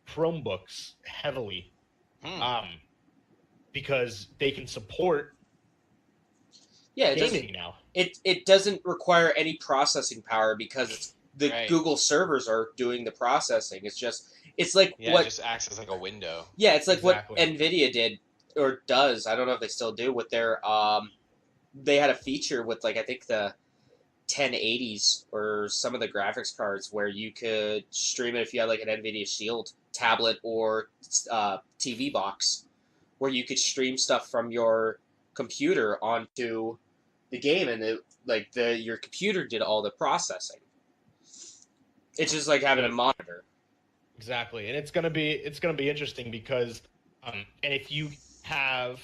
Chromebooks heavily because they can support gaming now. It doesn't require any processing power because Google servers are doing the processing. It's like it just acts as like a window. Yeah, it's like what NVIDIA did or does. I don't know if they still do with their they had a feature with like I think the 1080s or some of the graphics cards where you could stream it if you had like an NVIDIA Shield tablet or TV box where you could stream stuff from your computer onto the game and your computer did all the processing. It's just like having a monitor. Exactly, and it's gonna be interesting because, and if you have,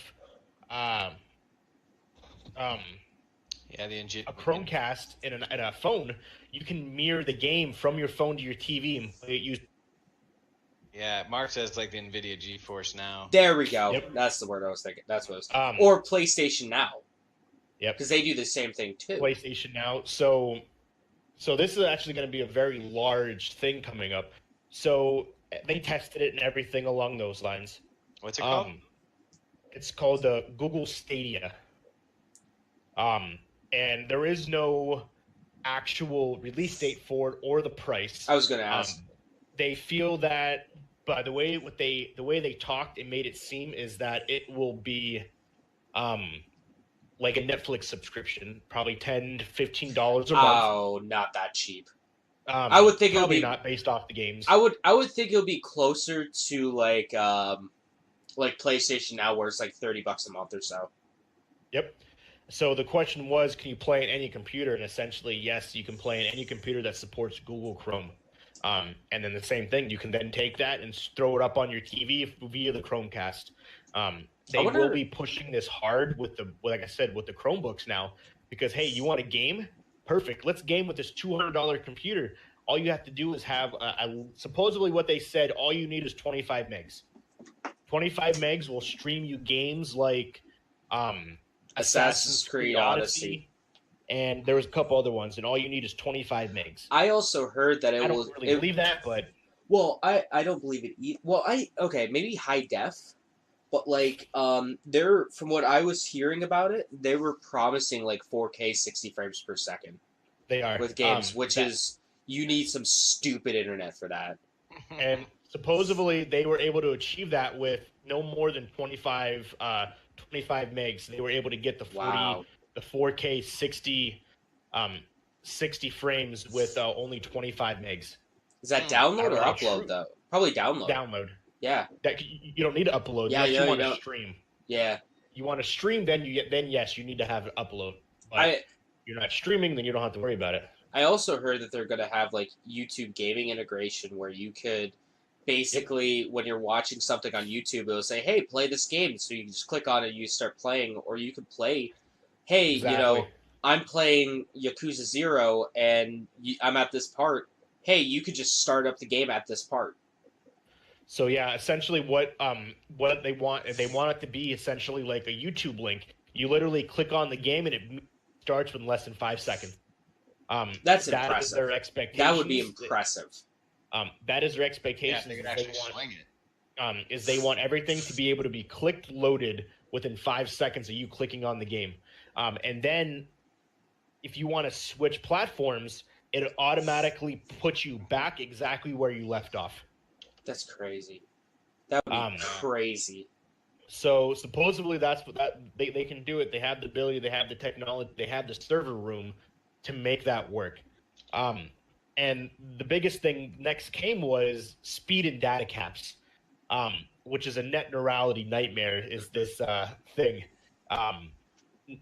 Yeah, a Chromecast in a phone, you can mirror the game from your phone to your TV and play it using. Yeah, Mark says like the NVIDIA GeForce Now. There we go. Yep. That's the word I was thinking. That's what I was. Um, Or PlayStation Now. Yep. Because they do the same thing too. PlayStation Now. So this is actually going to be a very large thing coming up. So they tested it and everything along those lines. What's it called? It's called Google Stadia. And there is no actual release date for it or the price. I was going to ask. They feel that by the way they talked and made it seem is that it will be like a Netflix subscription, probably $10 to $15 a month. Oh, not that cheap. I would think probably it'll be not based off the games. I would think it'll be closer to like PlayStation Now, where it's like $30 a month or so. Yep. So the question was, can you play on any computer? And essentially, yes, you can play on any computer that supports Google Chrome. And then the same thing, you can then take that and throw it up on your TV via the Chromecast. They will be pushing this hard with like I said, with the Chromebooks now, because hey, you want a game? Perfect. Let's game with this $200 computer. All you have to do is have supposedly what they said. All you need is 25 megs. 25 megs will stream you games like Assassin's Creed Odyssey. And there was a couple other ones, and all you need is 25 megs. I also heard that I don't really believe that, but I don't believe it either. Well, maybe high def, but like they're, from what I was hearing about it, they were promising like 4K 60 frames per second. They are with games, which is you need some stupid internet for that. And supposedly they were able to achieve that with no more than 25 megs. They were able to get the 4K 60 frames with only 25 megs. Is that download or upload though? Probably download. Download. Yeah. That you don't need to upload. Yeah, you want to stream. Yeah. You want to stream, then yes, you need to have it upload. But you're not streaming, then you don't have to worry about it. I also heard that they're going to have like YouTube gaming integration where you could basically, when you're watching something on YouTube, it'll say, "Hey, play this game." So you can just click on it, and you start playing, or you could play. Hey, Exactly. I'm playing Yakuza 0, and I'm at this part. Hey, you could just start up the game at this part. So yeah, essentially what they want it to be essentially like a YouTube link. You literally click on the game and it starts within less than 5 seconds. That's that impressive. Is their expectation. That would be impressive. That is their expectation. Yeah, they could actually swing it. Is they want everything to be able to be clicked loaded within 5 seconds of you clicking on the game. And then if you want to switch platforms, it automatically puts you back exactly where you left off. That's crazy. That would be crazy. So supposedly that's what they can do it. They have the ability, they have the technology, they have the server room to make that work. And the biggest thing next came was speed and data caps, which is a net neutrality nightmare. Is this thing?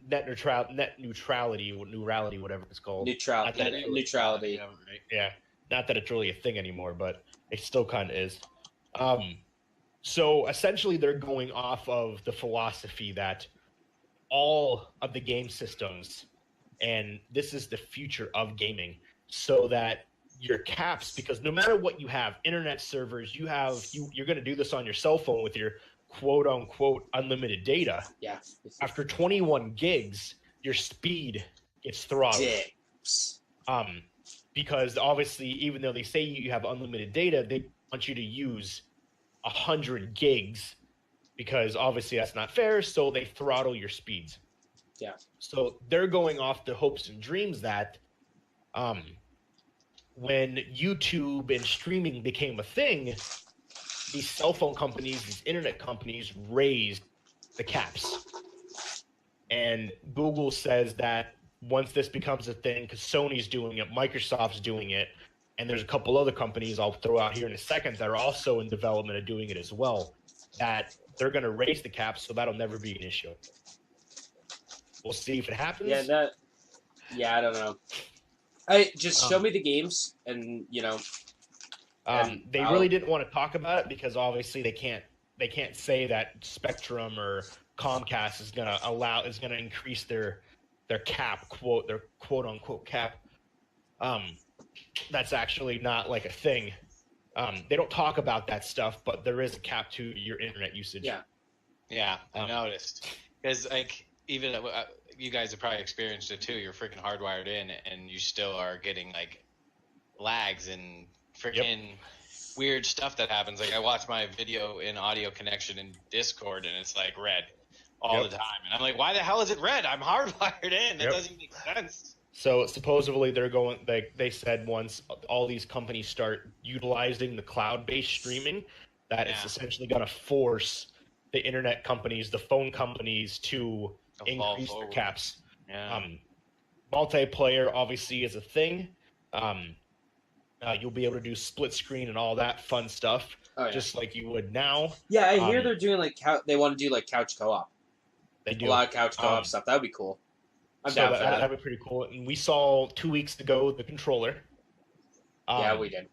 Net neutrality, whatever it's called. Neutrality. Yeah, not that it's really a thing anymore, but it still kind of is. So essentially, they're going off of the philosophy that all of the game systems, and this is the future of gaming, so that your caps, because no matter what you have, internet servers, you're going to do this on your cell phone with your quote unquote unlimited data. Yeah. After 21 gigs, your speed gets throttled. Dips. Because obviously, even though they say you have unlimited data, they want you to use 100 gigs because obviously that's not fair. So they throttle your speeds. Yeah. So they're going off the hopes and dreams that when YouTube and streaming became a thing, these cell phone companies, these internet companies raised the caps. And Google says that once this becomes a thing, because Sony's doing it, Microsoft's doing it, and there's a couple other companies I'll throw out here in a second that are also in development of doing it as well, that they're going to raise the caps, so that'll never be an issue. We'll see if it happens. I don't know. Show me the games, and they really didn't want to talk about it because obviously they can't say that Spectrum or Comcast is going to increase their their quote unquote cap. That's actually not like a thing. They don't talk about that stuff, but there is a cap to your internet usage. Yeah, I noticed. Because like even you guys have probably experienced it too. You're freaking hardwired in, and you still are getting like lags and freaking weird stuff that happens. Like I watch my video in audio connection in Discord, and it's like red all the time, and I'm like, why the hell is it red? I'm hardwired in. That doesn't make sense. So supposedly they're going. They said once all these companies start utilizing the cloud-based streaming, that it's essentially going to force the internet companies, the phone companies, to increase their caps. Multiplayer obviously is a thing. You'll be able to do split screen and all that fun stuff, just like you would now. Yeah, I hear they're doing like they want to do like couch co-op. They do a lot of couch co-op stuff. That would be cool. I'm down for that. That'd be pretty cool. And we saw 2 weeks ago the controller. Yeah, we did.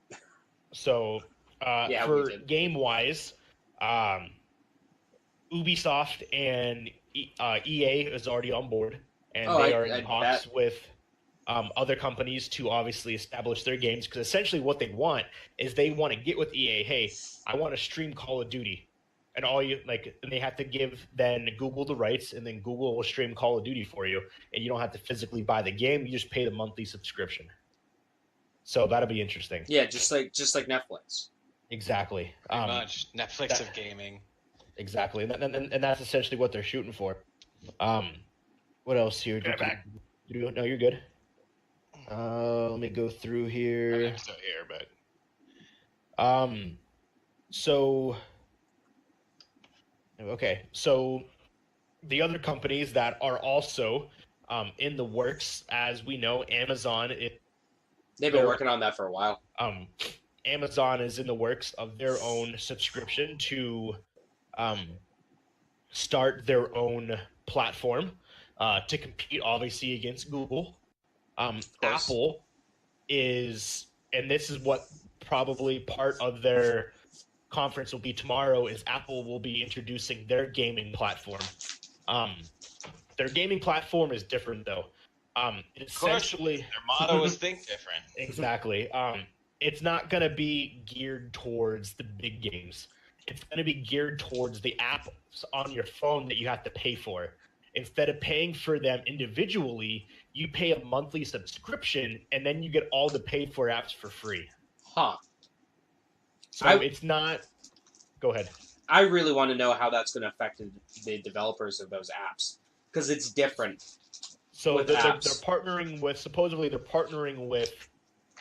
So for game wise, Ubisoft and EA is already on board, and they are in talks with other companies to obviously establish their games, because essentially what they want is they want to get with EA. Hey, I want to stream Call of Duty, and they have to give then Google the rights, and then Google will stream Call of Duty for you, and you don't have to physically buy the game. You just pay the monthly subscription. So that'll be interesting. Yeah, just like Netflix. Exactly. Pretty much Netflix of gaming. Exactly, and that's essentially what they're shooting for. What else here? No, you're good. Let me go through here. I'm still here, but so the other companies that are also in the works, as we know, Amazon. They've been working on that for a while. Amazon is in the works of their own subscription to start their own platform to compete, obviously, against Google. Apple is, and this is what probably part of their conference will be tomorrow, is Apple will be introducing their gaming platform. Their gaming platform is different, though. Essentially, their motto is think different. Exactly. It's not going to be geared towards the big games. It's going to be geared towards the apps on your phone that you have to pay for. Instead of paying for them individually, you pay a monthly subscription, and then you get all the paid-for apps for free. Huh. So it's not... Go ahead. I really want to know how that's going to affect the developers of those apps, because it's different. So they're partnering with... Supposedly, they're partnering with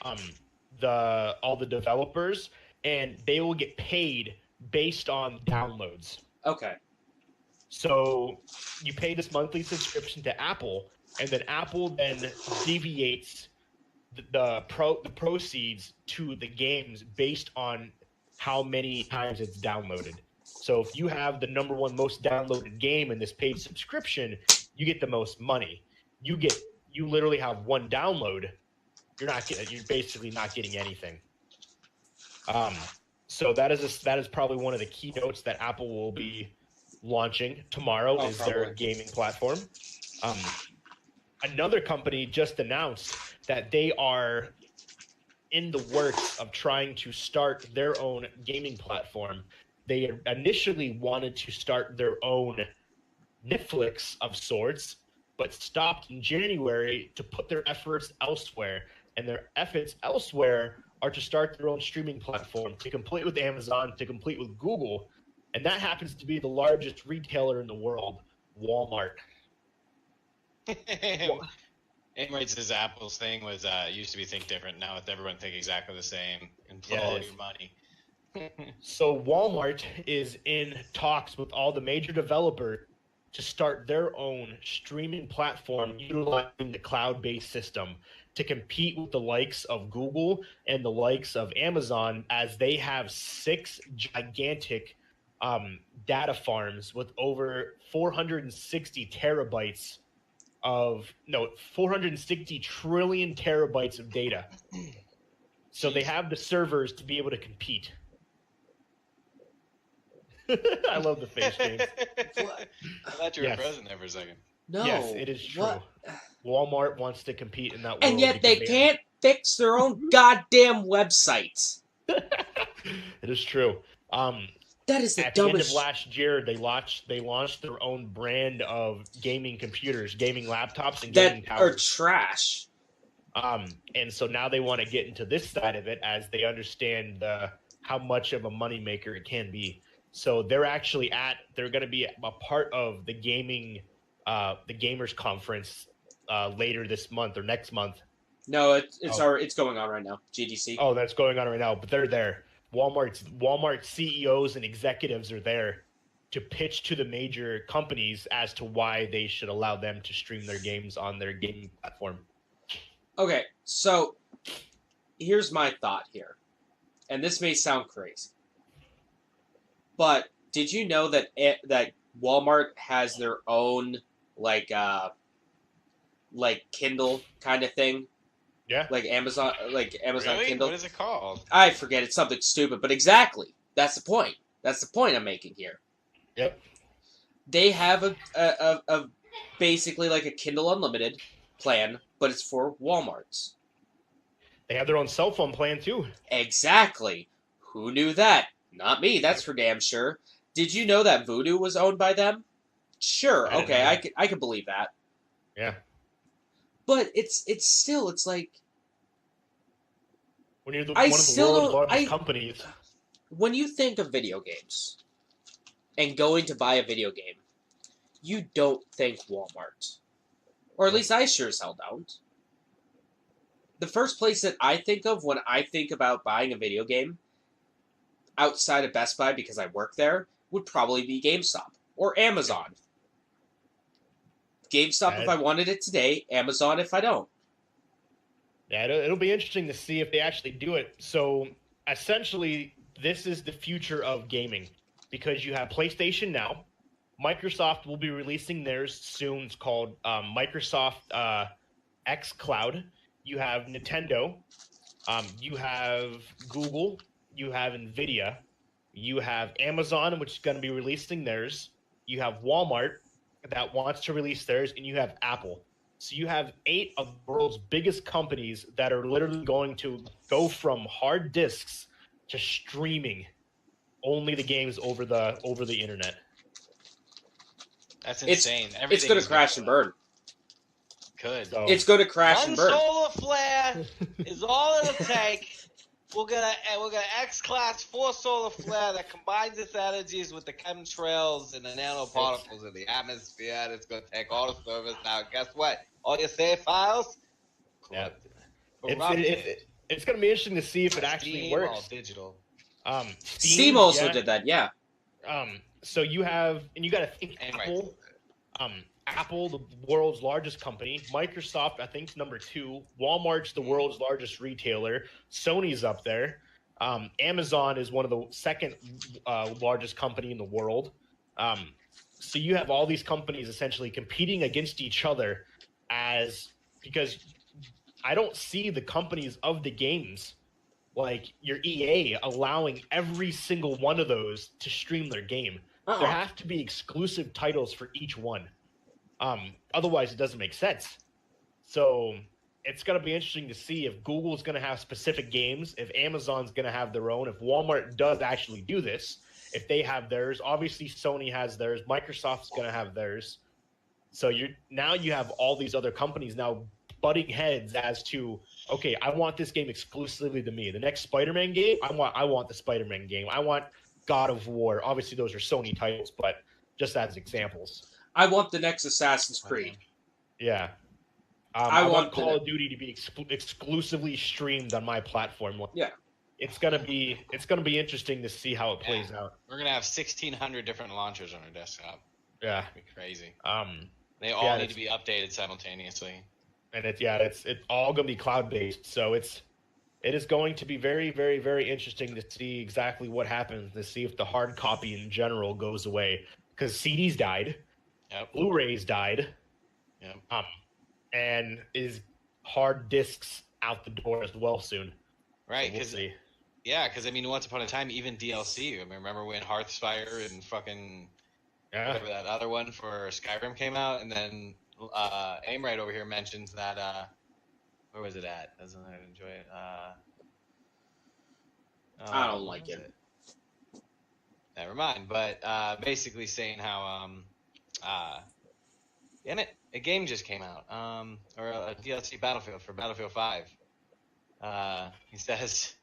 all the developers, and they will get paid based on downloads. Okay. So you pay this monthly subscription to Apple, and then Apple then deviates the proceeds to the games based on how many times it's downloaded. So if you have the number one most downloaded game in this paid subscription, you get the most money. You literally have one download. You're basically not getting anything. So that is probably one of the keynotes that Apple will be launching tomorrow, is their gaming platform. Another company just announced that they are in the works of trying to start their own gaming platform. They initially wanted to start their own Netflix of sorts, but stopped in January to put their efforts elsewhere. And their efforts elsewhere are to start their own streaming platform, to compete with Amazon, to compete with Google. And that happens to be the largest retailer in the world, Walmart. Emirates' Apple's thing was used to be think different. Now it's everyone think exactly the same and put all your money. So Walmart is in talks with all the major developers to start their own streaming platform utilizing the cloud-based system to compete with the likes of Google and the likes of Amazon, as they have 6 gigantic data farms with over 460 trillion terabytes of data. So they have the servers to be able to compete. I love the face, James. I thought you were frozen there for a second. No. Yes, it is true. What? Walmart wants to compete in that world. And yet they can't fix their own goddamn websites. It is true. That is the At the end of dumbest. last year, they launched their own brand of gaming computers, gaming laptops, and That gaming are towers. trash. And so now they want to get into this side of it as they understand how much of a moneymaker it can be. So they're going to be a part of the the gamers conference later this month or next month. No, it's going on right now. GDC. Oh, that's going on right now, but they're there. Walmart CEOs and executives are there to pitch to the major companies as to why they should allow them to stream their games on their gaming platform. Okay, so here's my thought here, and this may sound crazy, but did you know that that Walmart has their own like Kindle kind of thing? Yeah. Like Amazon Really? Kindle. What is it called? I forget. It's something stupid, but exactly. That's the point. That's the point I'm making here. Yep. They have a basically like a Kindle Unlimited plan, but it's for Walmarts. They have their own cell phone plan too. Exactly. Who knew that? Not me. That's for damn sure. Did you know that Voodoo was owned by them? Sure. Okay, I could believe that. Yeah. But it's like When you're one of I the still world's don't- largest companies. when you think of video games and going to buy a video game, you don't think Walmart. Or at least I sure as hell don't. The first place that I think of when I think about buying a video game outside of Best Buy because I work there would probably be GameStop or Amazon. GameStop if I wanted it today, Amazon if I don't. Yeah, it'll be interesting to see if they actually do it. So essentially, this is the future of gaming because you have PlayStation now. Microsoft will be releasing theirs soon. It's called Microsoft X Cloud. You have Nintendo. You have Google. You have Nvidia. You have Amazon, which is going to be releasing theirs. You have Walmart that wants to release theirs, and you have Apple. So you have 8 of the world's biggest companies that are literally going to go from hard disks to streaming only the games over the internet. That's insane. It's going to crash and burn. Could. So, It's going to crash and burn. One solar flare is all it'll take. We're gonna X-class 4 solar flare that combines its energies with the chemtrails and the nanoparticles in the atmosphere, and it's gonna take all the servers. Now, guess what? All your save files. Yeah. Corrupted. It's going to be interesting to see if it actually Steam, works. all digital. Steam also did that, yeah. So you got to think Anyway. Apple, the world's largest company. Microsoft, I think, number 2. Walmart's the world's largest retailer. Sony's up there. Amazon is one of the second largest company in the world. So you have all these companies essentially competing against each other because I don't see the companies of the games like your EA allowing every single one of those to stream their game. There have to be exclusive titles for each one. Otherwise, it doesn't make sense. So it's going to be interesting to see if Google's going to have specific games, if Amazon's going to have their own, if Walmart does actually do this, if they have theirs. Obviously, Sony has theirs. Microsoft's going to have theirs. So you have all these other companies now butting heads as to, okay, I want this game exclusively to me. The next Spider-Man game, I want the Spider-Man game. I want God of War. Obviously, those are Sony titles, but just as examples. I want the next Assassin's Creed. Yeah. I want Call of Duty to be exclusively streamed on my platform. Yeah. It's gonna be interesting to see how it plays out. We're gonna have 1,600 different launchers on our desktop. Yeah. It'd be crazy. They all need to be updated simultaneously. And it's all gonna be cloud based. So it is going to be very, very, very interesting to see exactly what happens, to see if the hard copy in general goes away. Because CDs died. Yep. Blu-rays died. Yep. And is hard discs out the door as well soon. Right, because I mean, once upon a time, even DLC. I mean, remember when Hearthfire and fucking Yeah. whatever that other one for Skyrim came out, and then Aim right over here mentions that where was it at? Doesn't I enjoy it? I don't What like was it. Never mind. But basically saying how damn it, a game just came out, or a DLC Battlefield for Battlefield 5. He says,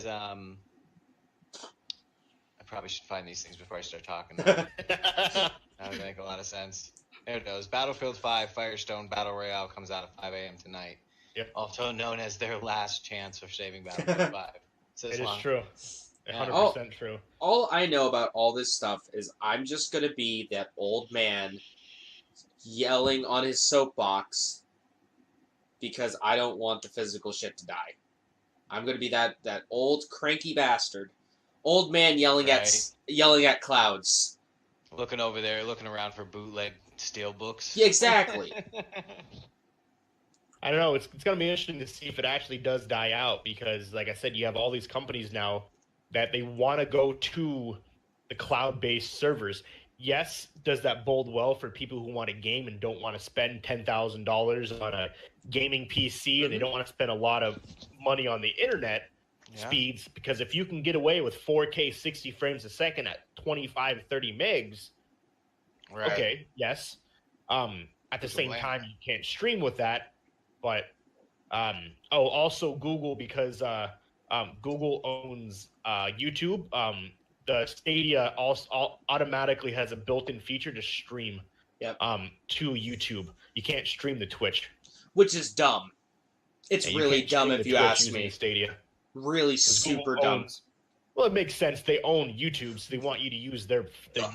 I probably should find these things before I start talking. That would make a lot of sense. There it goes. Battlefield 5 Firestone Battle Royale comes out at 5 a.m. tonight. Yep. Also known as their last chance of saving Battlefield 5. It is true. 100% Yeah. true. All I know about all this stuff is I'm just gonna be that old man yelling on his soapbox because I don't want the physical shit to die. I'm gonna be that old cranky bastard, old man yelling at clouds. Looking over there, looking around for bootleg steel books. Yeah, exactly. I don't know. It's going to be interesting to see if it actually does die out because, like I said, you have all these companies now that they want to go to the cloud-based servers. Yes, does that bode well for people who want to game and don't want to spend $10,000 on a gaming PC and they don't want to spend a lot of money on the internet speeds? Because if you can get away with 4K 60 frames a second at 25, 30 megs, okay, yes. At the same time, you can't stream with that. But also Google, because Google owns YouTube. The Stadia also automatically has a built-in feature to stream to YouTube. You can't stream to Twitch, which is dumb. It's really dumb if you ask me. Stadia. Really super dumb. Well, it makes sense. They own YouTube, so they want you to use their thing.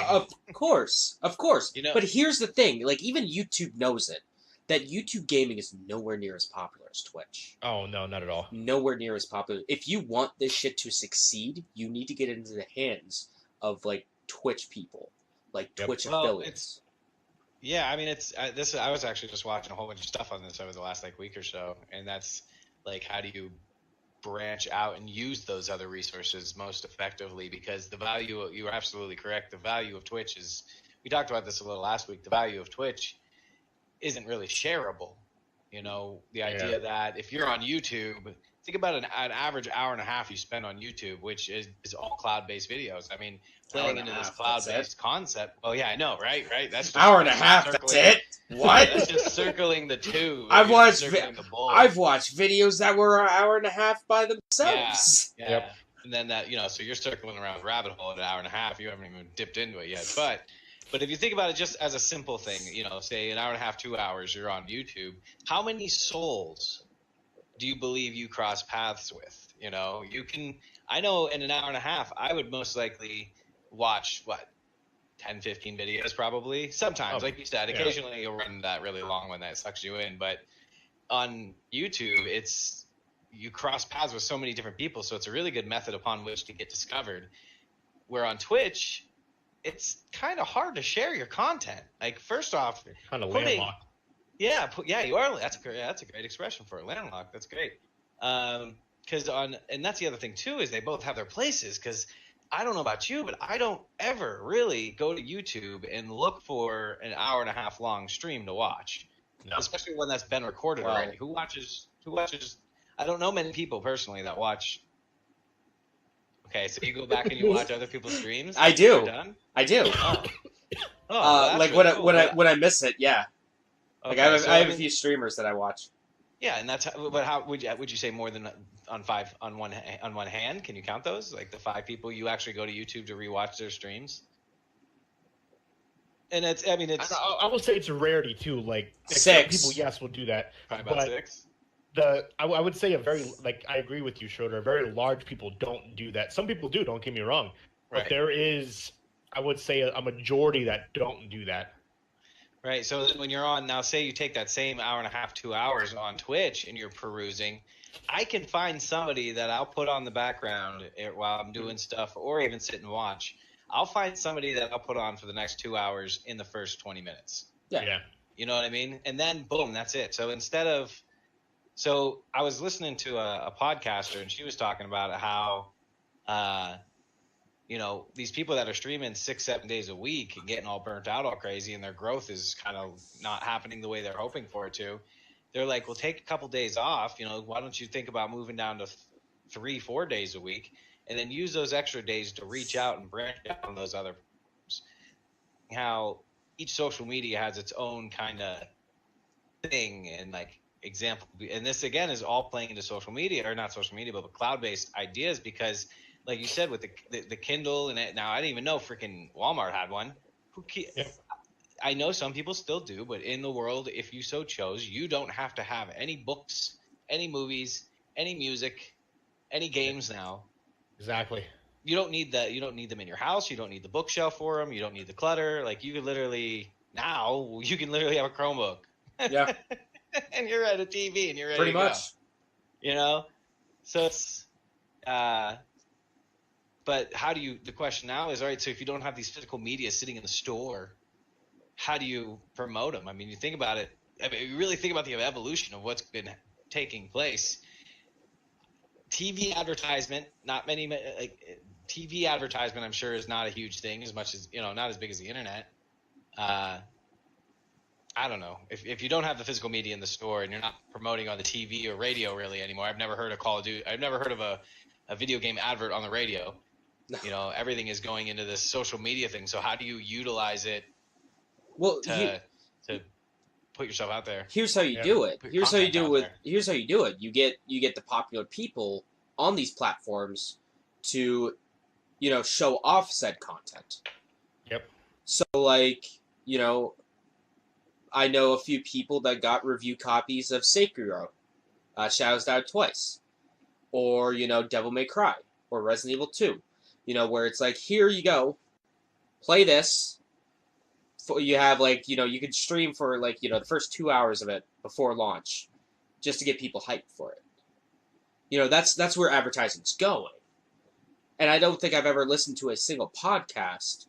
Of course. But here's the thing: like even YouTube knows it. That YouTube gaming is nowhere near as popular as Twitch. Oh, no, not at all. Nowhere near as popular. If you want this shit to succeed, you need to get it into the hands of, like, Twitch people. Like, Twitch affiliates. Yeah, I mean, it's this. I was actually just watching a whole bunch of stuff on this over the last, like, week or so. And that's, like, how do you branch out and use those other resources most effectively? Because the value, you are absolutely correct, the value of Twitch is, we talked about this a little last week, the value of Twitch isn't really shareable. You know, the idea that if you're on YouTube, think about an average hour and a half you spend on YouTube, which is all cloud-based videos. I mean, playing into this cloud-based concept. Oh yeah, I know, right? That's just hour and a half. That's it. What? That's just circling the two. I've watched videos that were an hour and a half by themselves. Yeah. Yep. And then that, you know, so you're circling around the rabbit hole at an hour and a half. You haven't even dipped into it yet, But if you think about it just as a simple thing, you know, say an hour and a half, 2 hours, you're on YouTube. How many souls do you believe you cross paths with? You know, I know in an hour and a half, I would most likely watch, 10, 15 videos probably. Sometimes, like you said, occasionally you'll run that really long one that sucks you in. But on YouTube, you cross paths with so many different people, so it's a really good method upon which to get discovered. Where on Twitch, it's kind of hard to share your content. Like, first off, kind of landlocked. Yeah, you are. That's a great expression for it. Landlocked. That's great. And that's the other thing too, is they both have their places. Because I don't know about you, but I don't ever really go to YouTube and look for an hour and a half long stream to watch, especially one that's been recorded already. Who watches? I don't know many people personally that watch. Okay, so you go back and you watch other people's streams? I do. I do. Like when I miss it, yeah. Like Okay, I have a few streamers that I watch. Yeah, and that's how would you say more than on one hand? Can you count those? Like the 5 people you actually go to YouTube to rewatch their streams? And I will say it's a rarity too. Like 6 people, yes, will do that. Probably about 6. I would say I agree with you, Schroeder. Very large people don't do that. Some people do. Don't get me wrong, but there is, I would say, a majority that don't do that. Right. So when you're on now, say you take that same hour and a half, 2 hours on Twitch, and you're perusing, I can find somebody that I'll put on the background while I'm doing stuff, or even sit and watch. I'll find somebody that I'll put on for the next 2 hours in the first 20 minutes. Yeah. You know what I mean? And then boom, that's it. So I was listening to a podcaster, and she was talking about how these people that are streaming 6-7 days a week and getting all burnt out all crazy, and their growth is kind of not happening the way they're hoping for it to. They're like, well, take a couple days off. Why don't you think about moving down to 3-4 days a week, and then use those extra days to reach out and branch out on those other platforms. How each social media has its own kind of thing and like example, and this again is all playing into social media, or not social media, but cloud-based ideas, because like you said with the Kindle, and now I didn't even know freaking Walmart had one. Yep. I know some people still do, but in the world, if you so chose, you don't have to have any books, any movies, any music, any games now. Exactly. You don't need that. You don't need them in your house. You don't need the bookshelf for them. You don't need the clutter. Like you can literally have a Chromebook. Yeah. And you're at a TV and you're ready Pretty to much. go. So it's but the question now is, all right, so if you don't have these physical media sitting in the store, how do you promote them? I mean, you think about it. I mean, you really think about the evolution of what's been taking place. TV advertisement, not many, like TV advertisement, I'm sure is not a huge thing as much as, not as big as the internet. I don't know. If you don't have the physical media in the store and you're not promoting on the TV or radio really anymore, I've never heard of Call of Duty. I've never heard of a video game advert on the radio. No. Everything is going into this social media thing. So how do you utilize it to put yourself out there? Here's how you do it. Here's how you do it. You get the popular people on these platforms to, show off said content. Yep. So like, I know a few people that got review copies of Sekiro, Shadows Die Twice, or Devil May Cry, or Resident Evil 2. Where it's like, here you go, play this. You have you could stream for the first 2 hours of it before launch, just to get people hyped for it. That's where advertising's going. And I don't think I've ever listened to a single podcast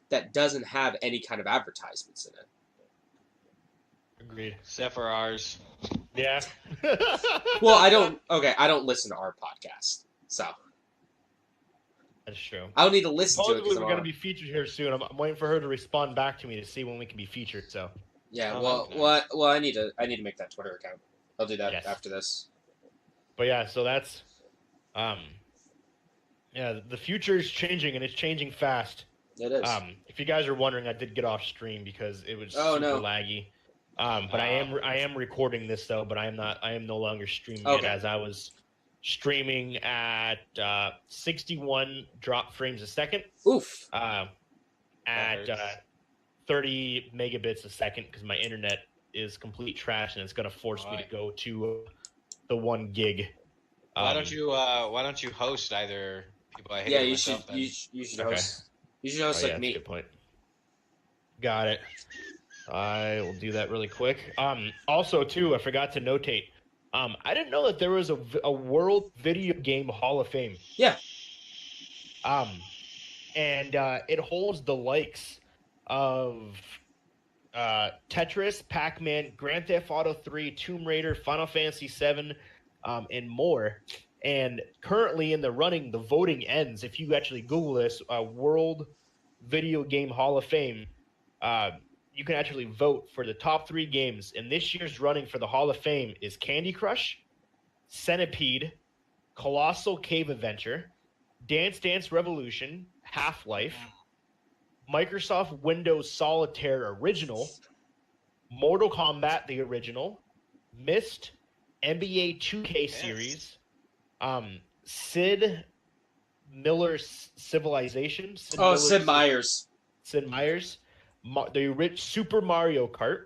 that doesn't have any kind of advertisements in it. Agreed. Except for ours. Yeah. Well, I don't listen to our podcast, so. That's true. I don't need to listen to it. We're going to be featured here soon. I'm waiting for her to respond back to me to see when we can be featured. So. Yeah. Well, I need to make that Twitter account. I'll do that after this. But yeah, so that's, the future is changing, and it's changing fast. It is. If you guys are wondering, I did get off stream because it was super laggy. But I am recording this though. But I am no longer streaming it, as I was streaming at 61 drop frames a second. Oof. At 30 megabits a second, because my internet is complete trash, and it's going to force me to go to the 1 gig. Why don't you host either people? I hate yeah, you should. You should host. You should host like me. Good point. Got it. I will do that really quick. Also, too, I forgot to notate. I didn't know that there was a World Video Game Hall of Fame. Yeah. And it holds the likes of Tetris, Pac-Man, Grand Theft Auto 3, Tomb Raider, Final Fantasy 7, and more. And currently in the running, the voting ends. If you actually Google this, World Video Game Hall of Fame, you can actually vote for the top 3 games. And this year's running for the Hall of Fame is Candy Crush, Centipede, Colossal Cave Adventure, Dance Dance Revolution, Half-Life, Microsoft Windows Solitaire Original, Mortal Kombat the Original, Myst, NBA 2K Series, Sid Meier's Civilization. Sid Meier's. Sid Meier's. The Super Mario Kart,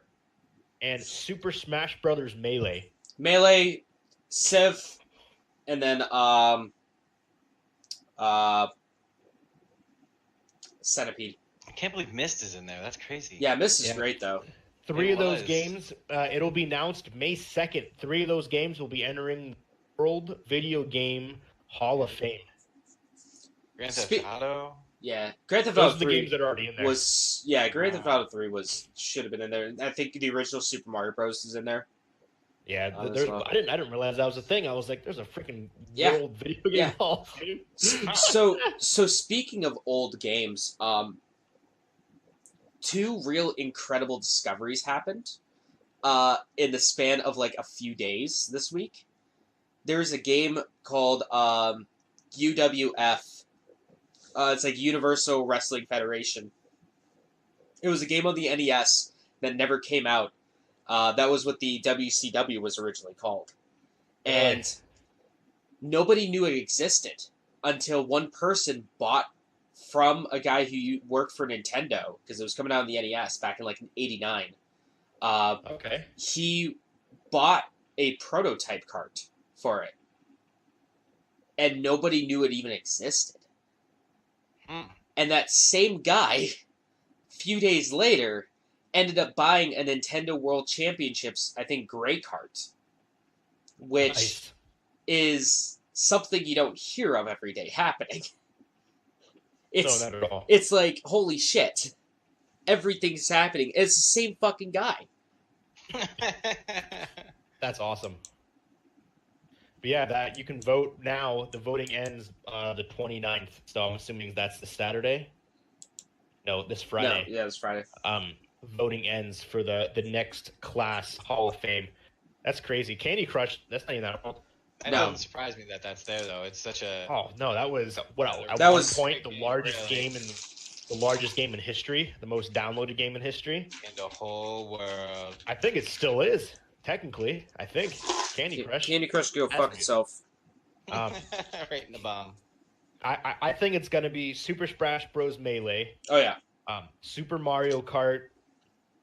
and Super Smash Brothers Melee. Melee, Civ, and then Centipede. I can't believe Myst is in there. That's crazy. Yeah, Myst is great though. 3 of those games, it'll be announced May 2nd. 3 of those games will be entering World Video Game Hall of Fame. Grand Theft Auto. Yeah, Grand Theft Auto 3 the games that are already in there. Grand Theft Auto 3 should have been in there. I think the original Super Mario Bros. Is in there. Yeah, Well. I didn't realize that was a thing. I was like, there's a freaking old video game Yeah. Hall of Fame. So speaking of old games, two real incredible discoveries happened in the span of like a few days this week. There's a game called UWF. It's like Universal Wrestling Federation. It was a game on the NES that never came out. That was what the WCW was originally called. And nobody knew it existed until one person bought from a guy who worked for Nintendo, because it was coming out on the NES back in like '89. Okay. He bought a prototype cart for it. And nobody knew it even existed. And that same guy, a few days later, ended up buying a Nintendo World Championships, I think, Gray Kart, which is something you don't hear of every day happening. No, not at all. It's like, holy shit. Everything's happening. It's the same fucking guy. That's awesome. But yeah, that you can vote now. The voting ends the 29th, so I'm assuming that's the Saturday. No, this Friday. No, yeah, this Friday. Voting ends for the next class Hall of Fame. That's crazy. Candy Crush. That's not even that old. I know. It surprised me that that's there though. It's such a. Oh no, that was at one point the largest game in history, the most downloaded game in history in the whole world. I think it still is. Technically, I think Candy Crush. Candy Crush go fuck itself. Right in the bomb. I think it's gonna be Super Smash Bros. Melee. Oh yeah. Super Mario Kart.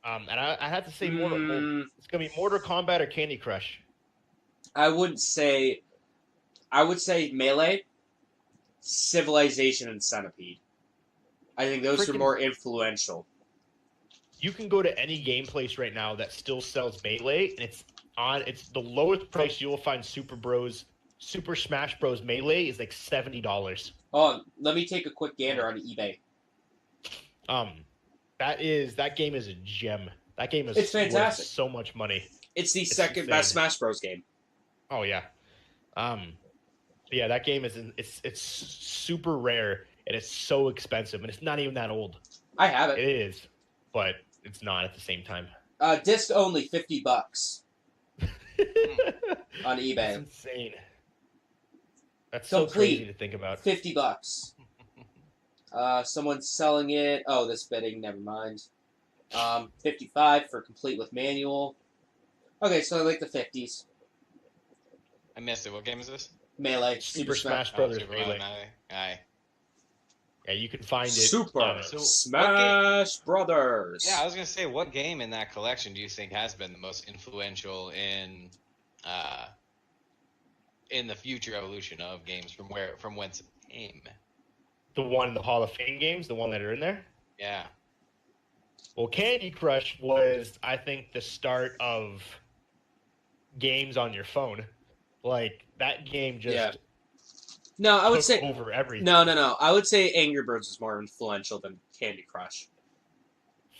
And I have to say it's gonna be Mortal Kombat or Candy Crush. I would say Melee, Civilization, and Centipede. I think those are more influential. You can go to any game place right now that still sells Melee, and it's the lowest price you will find Super Smash Bros. Melee is like $70. Oh, let me take a quick gander on eBay. That game is a gem. That game is fantastic. Worth so much money. It's the second best Smash Bros. Game. Oh yeah. Yeah, that game it's super rare and it's so expensive and it's not even that old. I have it. It is, but it's not at the same time. Disc only $50 on eBay. That's insane. That's so crazy to think about. $50. Someone's selling it. Oh, this bidding. Never mind. 55 for complete with manual. Okay, so I like the 50s. I missed it. What game is this? Melee. Super Smash Brothers Melee. Aye. Yeah, you can find it. Super Smash Brothers. Yeah, I was gonna say, what game in that collection do you think has been the most influential in the future evolution of games from whence it came? The one in the Hall of Fame games, the one that are in there? Yeah. Well, Candy Crush was, I think, the start of games on your phone. Like, that game just No, I would say over everything. No. I would say Angry Birds was more influential than Candy Crush.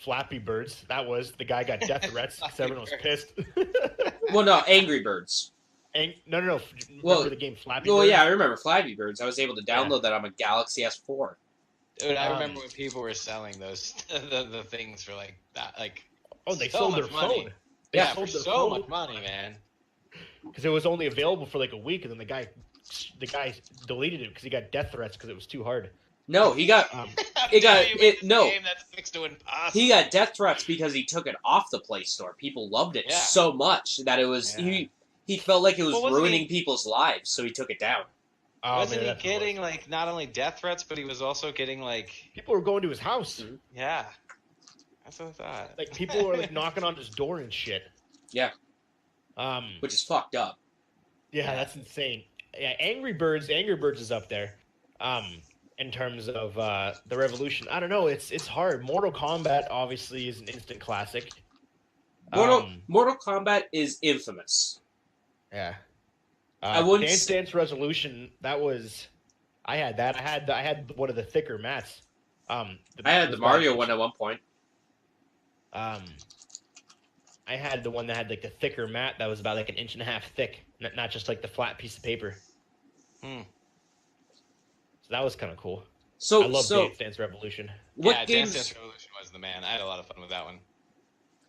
Flappy Birds. That was the guy got death threats because everyone was pissed. Well, no, Angry Birds. No. Remember the game Flappy Birds? Well, yeah, I remember Flappy Birds. I was able to download that on my Galaxy S4. Dude, I remember when people were selling those the things for like that, like they sold their phone. Yeah, for so much money, man. Because it was only available for like a week, and then the guy deleted it because he got death threats because it was too hard. No, he got He got death threats because he took it off the Play Store. People loved it so much that it was he felt like it was ruining people's lives, so he took it down. Wasn't he getting like not only death threats, but he was also getting like people were going to his house? Mm-hmm. Yeah, that's what I thought. Like people were like knocking on his door and shit. Yeah. Which is fucked up. Yeah, that's insane. Yeah, Angry Birds is up there. In terms of the revolution, I don't know. It's hard. Mortal Kombat obviously is an instant classic. Mortal Kombat is infamous. Yeah. I wouldn't Dance Resolution. That was. I had that. I had one of the thicker mats. I had the Mario one at one point. I had the one that had like the thicker mat that was about like 1.5 inches thick, not just like the flat piece of paper. Hmm. So that was kind of cool. So, I love Dance Dance Revolution. what Yeah, games? Dance Dance Revolution was the man. I had a lot of fun with that one.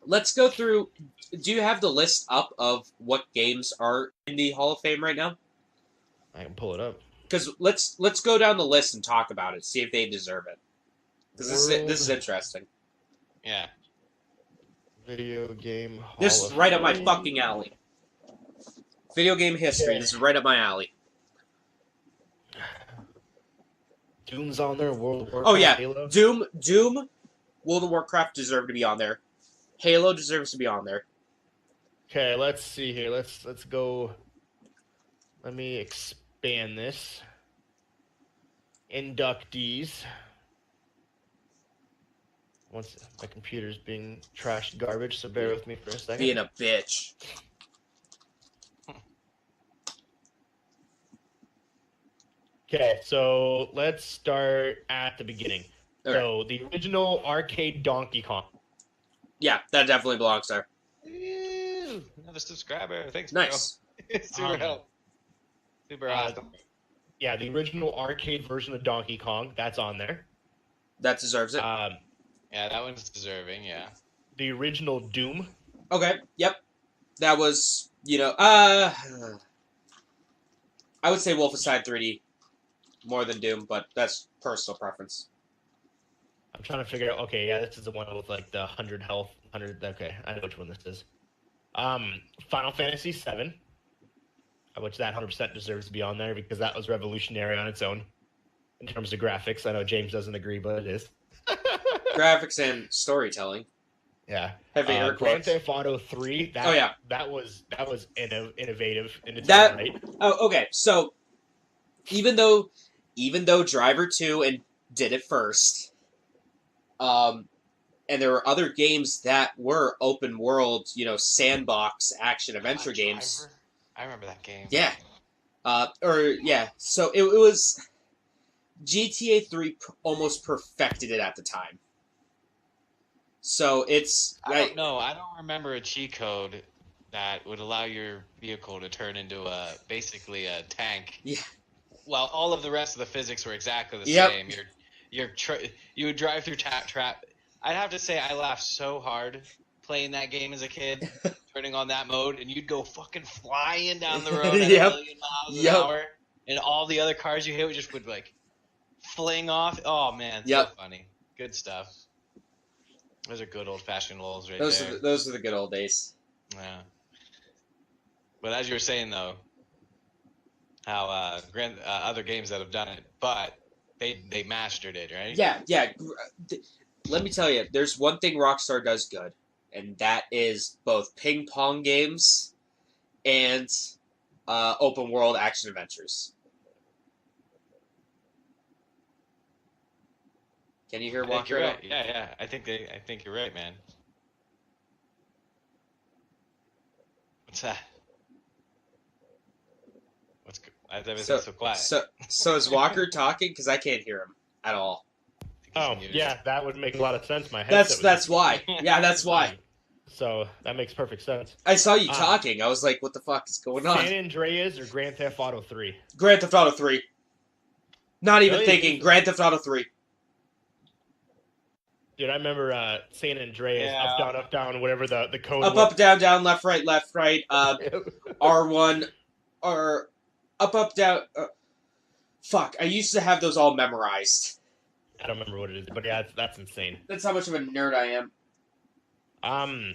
Let's go through. Do you have the list up of what games are in the Hall of Fame right now? I can pull it up. Because let's go down the list and talk about it. See if they deserve it. Because this is interesting. Yeah. Video game. This is right up my fucking alley. Video game history. Yeah. This is right up my alley. Doom's on there. World of Warcraft. Oh yeah, Halo. Doom, World of Warcraft deserve to be on there. Halo deserves to be on there. Okay, let's see here. Let's go. Let me expand this. Inductees. Once my computer's being trashed garbage, so bear with me for a second. Being a bitch. Okay, so let's start at the beginning. Okay. So the original arcade Donkey Kong. Yeah, that definitely belongs there. Ew, another subscriber. Thanks, Nice. bro. Super help. Super awesome. Yeah, the original arcade version of Donkey Kong. That's on there. That deserves it. Yeah, that one's deserving. Yeah. The original Doom. Okay. Yep. That was, I would say Wolfenstein 3D more than Doom, but that's personal preference. I'm trying to figure out. Okay, yeah, this is the one with like the 100 health. 100. Okay, I know which one this is. Final Fantasy VII, which that 100% deserves to be on there because that was revolutionary on its own in terms of graphics. I know James doesn't agree, but it is. Graphics and storytelling. Yeah. Heavy air Grand quotes. Theft Auto 3. Oh yeah. That was innovative in its That- own right. Oh, okay. So, even though Driver 2 and did it first, and there were other games that were open world, sandbox action adventure games. Driver? I remember that game. Yeah. So it was GTA 3 almost perfected it at the time. So it's I don't know. I don't remember a cheat code that would allow your vehicle to turn into basically a tank. Yeah. Well, all of the rest of the physics were exactly the Yep. same. You would drive through trap. I'd have to say I laughed so hard playing that game as a kid, turning on that mode, and you'd go fucking flying down the road at Yep. 1 million miles Yep. an hour, and all the other cars you hit would like fling off. Oh man, Yep. so funny. Good stuff. Those are good old fashioned lulls right those there. are the good old days. Yeah. But as you were saying though, how other games that have done it, but they mastered it, right? Yeah. Let me tell you, there's one thing Rockstar does good, and that is both ping pong games and open world action adventures. Can you hear I think Walker? you're right. Yeah. I think you're right, man. What's that? Everything's so quiet. So is Walker talking? Because I can't hear him at all. Oh, yeah, that would make a lot of sense. My headset That's why. Yeah, that's why. So that makes perfect sense. I saw you talking. I was like, what the fuck is going on? San Andreas or Grand Theft Auto 3? Grand Theft Auto 3. Not even Really? thinking. Grand Theft Auto 3. Dude, I remember San Andreas, Yeah. up, down, whatever the code Up, was. up, down, down, left, right, R1, or up, down. Fuck, I used to have those all memorized. I don't remember what it is, but yeah, that's insane. That's how much of a nerd I am.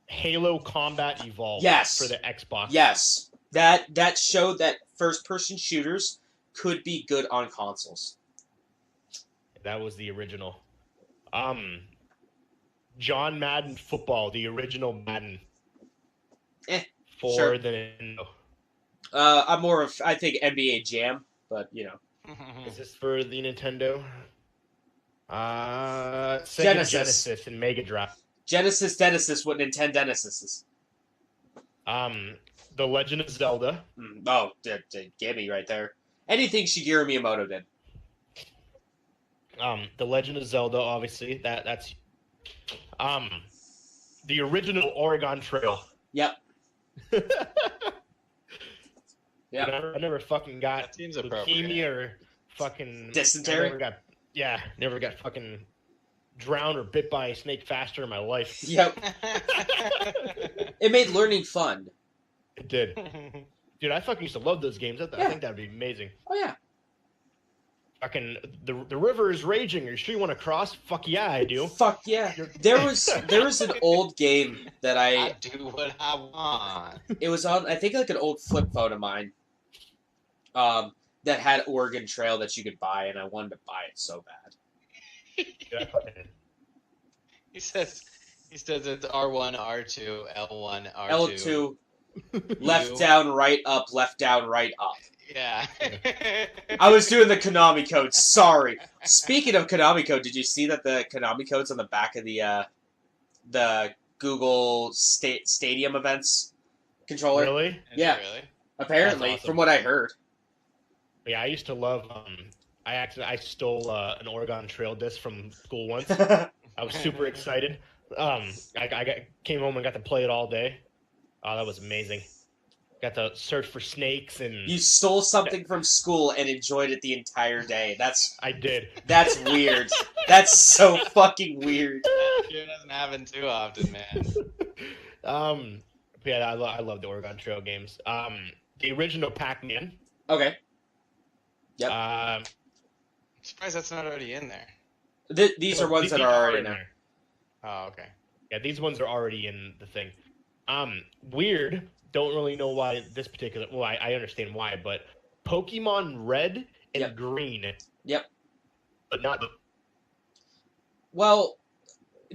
Halo Combat Evolved Yes. for the Xbox. Yes. That showed that first-person shooters could be good on consoles. That was the original. John Madden Football, the original Madden. For sure. the Nintendo. I'm more of, I think, NBA Jam, but, Is this for the Nintendo? Sega Genesis and Mega Drive. Genesis, what Nintendo Genesis is. The Legend of Zelda. Oh, gimme right there. Anything Shigeru Miyamoto did. The Legend of Zelda, obviously. That's The original Oregon Trail. Yep. Yeah. I never fucking got That seems leukemia or fucking dysentery. Never got fucking drowned or bit by a snake faster in my life. Yep. It made learning fun. It did. Dude, I fucking used to love those games. I think that'd be amazing. Oh yeah. Fucking the river is raging. Are you sure you want to cross? Fuck yeah, I do. Fuck yeah. There was an old game that I do what I want. It was on, I think, like an old flip phone of mine. That had Oregon Trail that you could buy, and I wanted to buy it so bad. He says it's R1, R2, L1, R2. L2, left down, right up, left down, right up. Yeah. I was doing the Konami code. Sorry. Speaking of Konami code, did you see that the Konami code's on the back of the Google Stadium events controller? Really? Yeah. Really? Apparently, That's awesome. from what I heard. Yeah, I used to love. I stole an Oregon Trail disc from school once. I was super excited. Came home and got to play it all day. Oh, that was amazing. Got to search for snakes and. You stole something from school and enjoyed it the entire day. I did. That's weird. That's so fucking weird. It doesn't happen too often, man. Yeah, I love the Oregon Trail games. The original Pac-Man. Okay. Yep. I'm surprised that's not already in there. These are ones that are already in there. Oh, okay. Yeah, these ones are already in the thing. Weird. Don't really know why this particular. Well, I understand why, but Pokemon Red and Green. Yep. But not. Well,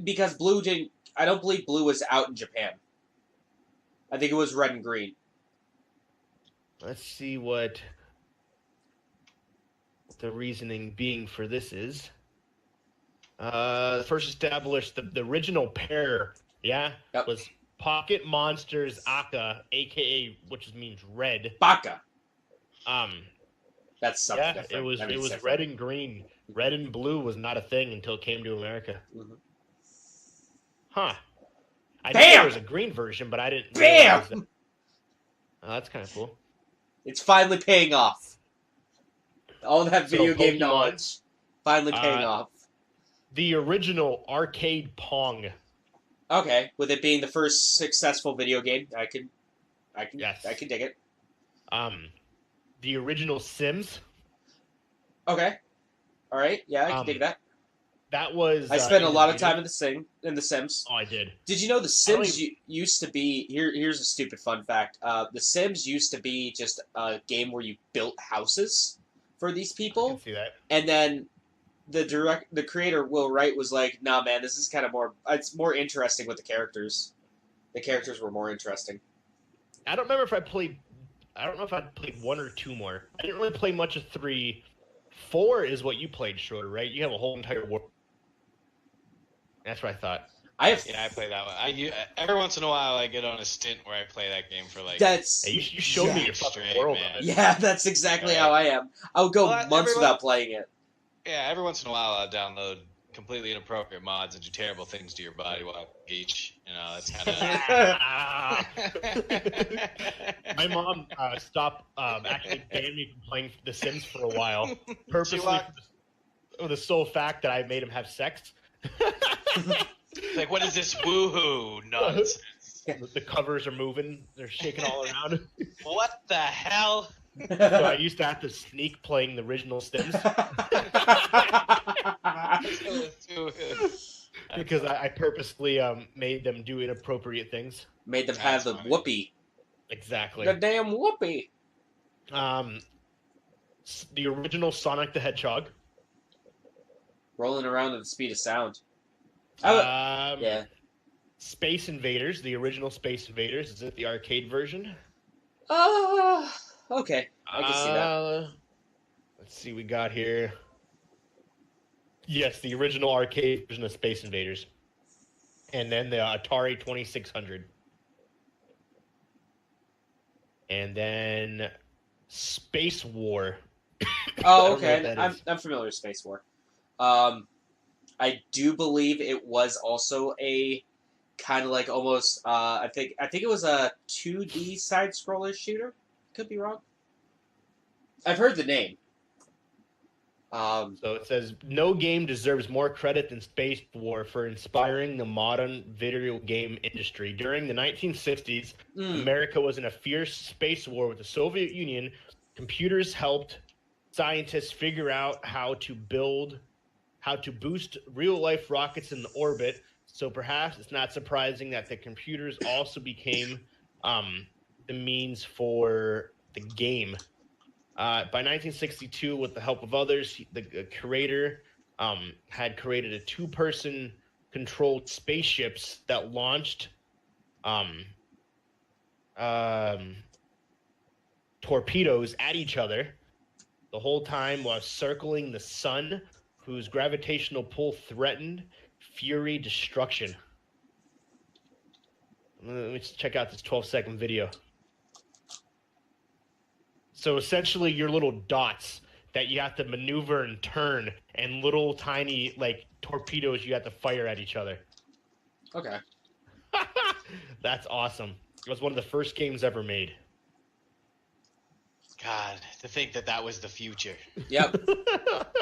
because Blue didn't. I don't believe Blue was out in Japan. I think it was Red and Green. Let's see what the reasoning being for this is. First established the original pair. Yeah, was Pocket Monsters Aka, aka which means red. Baka. That's something different. It was different. red and green. Red and blue was not a thing until it came to America. Mm-hmm. Huh. I knew there was a green version, but I didn't realize that. Oh, that's kind of cool. It's finally paying off. All that video game Pokemon, knowledge finally paying off. The original arcade Pong. Okay, with it being the first successful video game, I can dig it. The original Sims. Okay. All right. Yeah, I can dig that. That was. I spent a lot of time in the Sims. Oh, I did. Did you know the Sims used to be? Here's a stupid fun fact. The Sims used to be just a game where you built houses for these people. I can see that. And then the creator Will Wright was like, "Nah, man, this is kind of more. It's more interesting with the characters. The characters were more interesting." I don't remember if I played. I don't know if I played 1 or 2 more. I didn't really play much of 3. 4 is what you played, Schroeder, right? You have a whole entire world. That's what I thought. I play that one. Every once in a while, I get on a stint where I play that game for like. That's. Hey, you showed me your fucking world of it. Yeah, that's exactly how I am. I would go months without playing it. Yeah, every once in a while, I'll download completely inappropriate mods and do terrible things to your body while I beach. You know, that's kind of. My mom stopped actually banned me from playing The Sims for a while, purposely for the sole fact that I made him have sex. Like, what is this woohoo nonsense? The covers are moving; they're shaking all around. What the hell? So I used to have to sneak playing the original Sims because I purposely made them do inappropriate things. Made them have the whoopee. Exactly. The damn whoopee. The original Sonic the Hedgehog. Rolling around at the speed of sound. Yeah. Space Invaders, the original Space Invaders. Is it the arcade version? Okay. I can see that. Let's see, we got here. Yes, the original arcade version of Space Invaders. And then the Atari 2600. And then Space War. Oh, okay. I'm familiar with Space War. I do believe it was also a kind of like almost. I think it was a 2D side scroller shooter. Could be wrong. I've heard the name. So it says, no game deserves more credit than Space War for inspiring the modern video game industry. During the 1960s, America was in a fierce space war with the Soviet Union. Computers helped scientists figure out how to boost real-life rockets in the orbit. So perhaps it's not surprising that the computers also became the means for the game. By 1962, with the help of others, the creator had created a two-person controlled spaceships that launched torpedoes at each other the whole time while circling the sun, whose gravitational pull threatened Fury destruction. Let me check out this 12-second video. So essentially, your little dots that you have to maneuver and turn, and little tiny like torpedoes you have to fire at each other. Okay. That's awesome. It was one of the first games ever made. God, to think that was the future. Yep.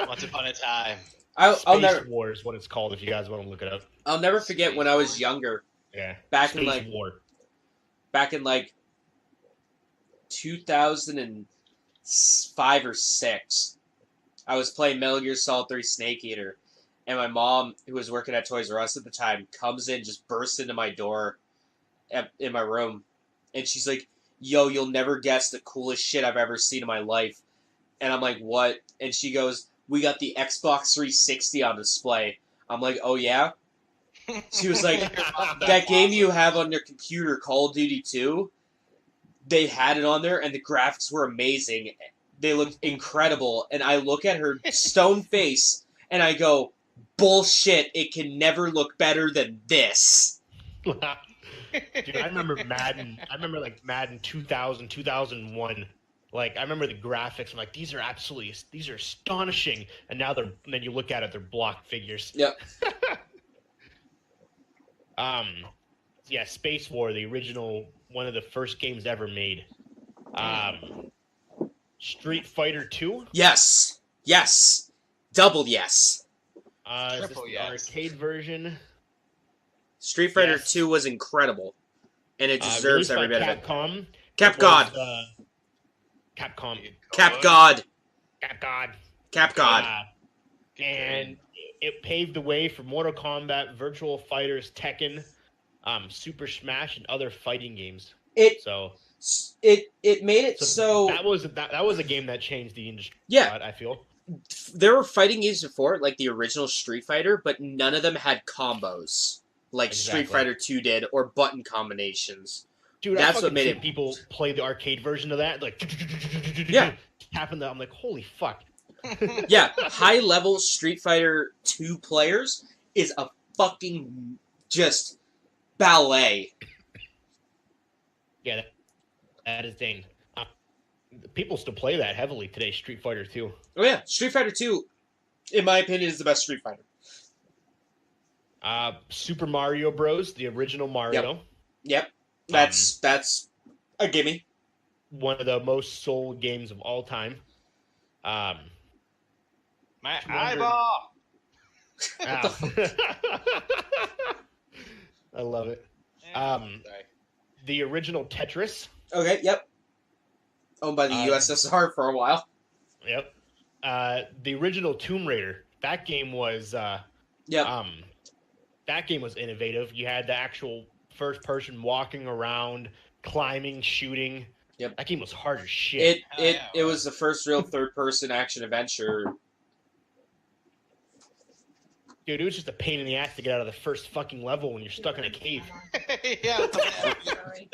Once upon a time. I'll never. War is what it's called if you guys want to look it up. I'll never forget when I was younger. Yeah. Back Space in like War. Back in like 2005 or 6, I was playing Metal Gear Solid 3 Snake Eater, and my mom, who was working at Toys R Us at the time, comes in, just bursts into my door in my room, and she's like, "Yo, you'll never guess the coolest shit I've ever seen in my life." And I'm like, "What?" And she goes, "We got the Xbox 360 on display." I'm like, "Oh yeah?" She was like, "That game you have on your computer, Call of Duty 2, they had it on there, and the graphics were amazing. They looked incredible." And I look at her stone face, and I go, "Bullshit, it can never look better than this." Dude, I remember Madden. I remember like Madden 2000, 2001. Like, I remember the graphics. I'm like, these are astonishing. And now then you look at it, they're block figures. Yep. Yeah, Space War, the original, one of the first games ever made. Street Fighter 2. Yes. Yes. Double yes. Is this the arcade version? Street Fighter Yes. 2 was incredible, and it deserves every bit of it. Capcom. Capcom. Capcom. Capcom. Capcom. Capcom. And it paved the way for Mortal Kombat, Virtual Fighters, Tekken, Super Smash, and other fighting games. It made it so that was a game that changed the industry. Yeah, I feel there were fighting games before, like the original Street Fighter, but none of them had combos like Street Fighter 2 did, or button combinations. Dude, that's what made it. People play the arcade version of that, like tapping that. I'm like, holy fuck. Yeah, high level Street Fighter 2 players is a fucking just ballet. Yeah, that is thing. People still play that heavily today. Street Fighter 2. Oh yeah, Street Fighter 2, in my opinion, is the best Street Fighter. Super Mario Bros, the original Mario. Yep. That's a gimme. One of the most sold games of all time. My eyeball. I love it. The original Tetris. Okay, yep. Owned by the USSR for a while. Yep. The original Tomb Raider. That game was that game was innovative. You had the actual first person walking around, climbing, shooting. Yep. That game was hard as shit. It was the first real third person action adventure. Dude, it was just a pain in the ass to get out of the first fucking level when you're stuck in a cave. Yeah,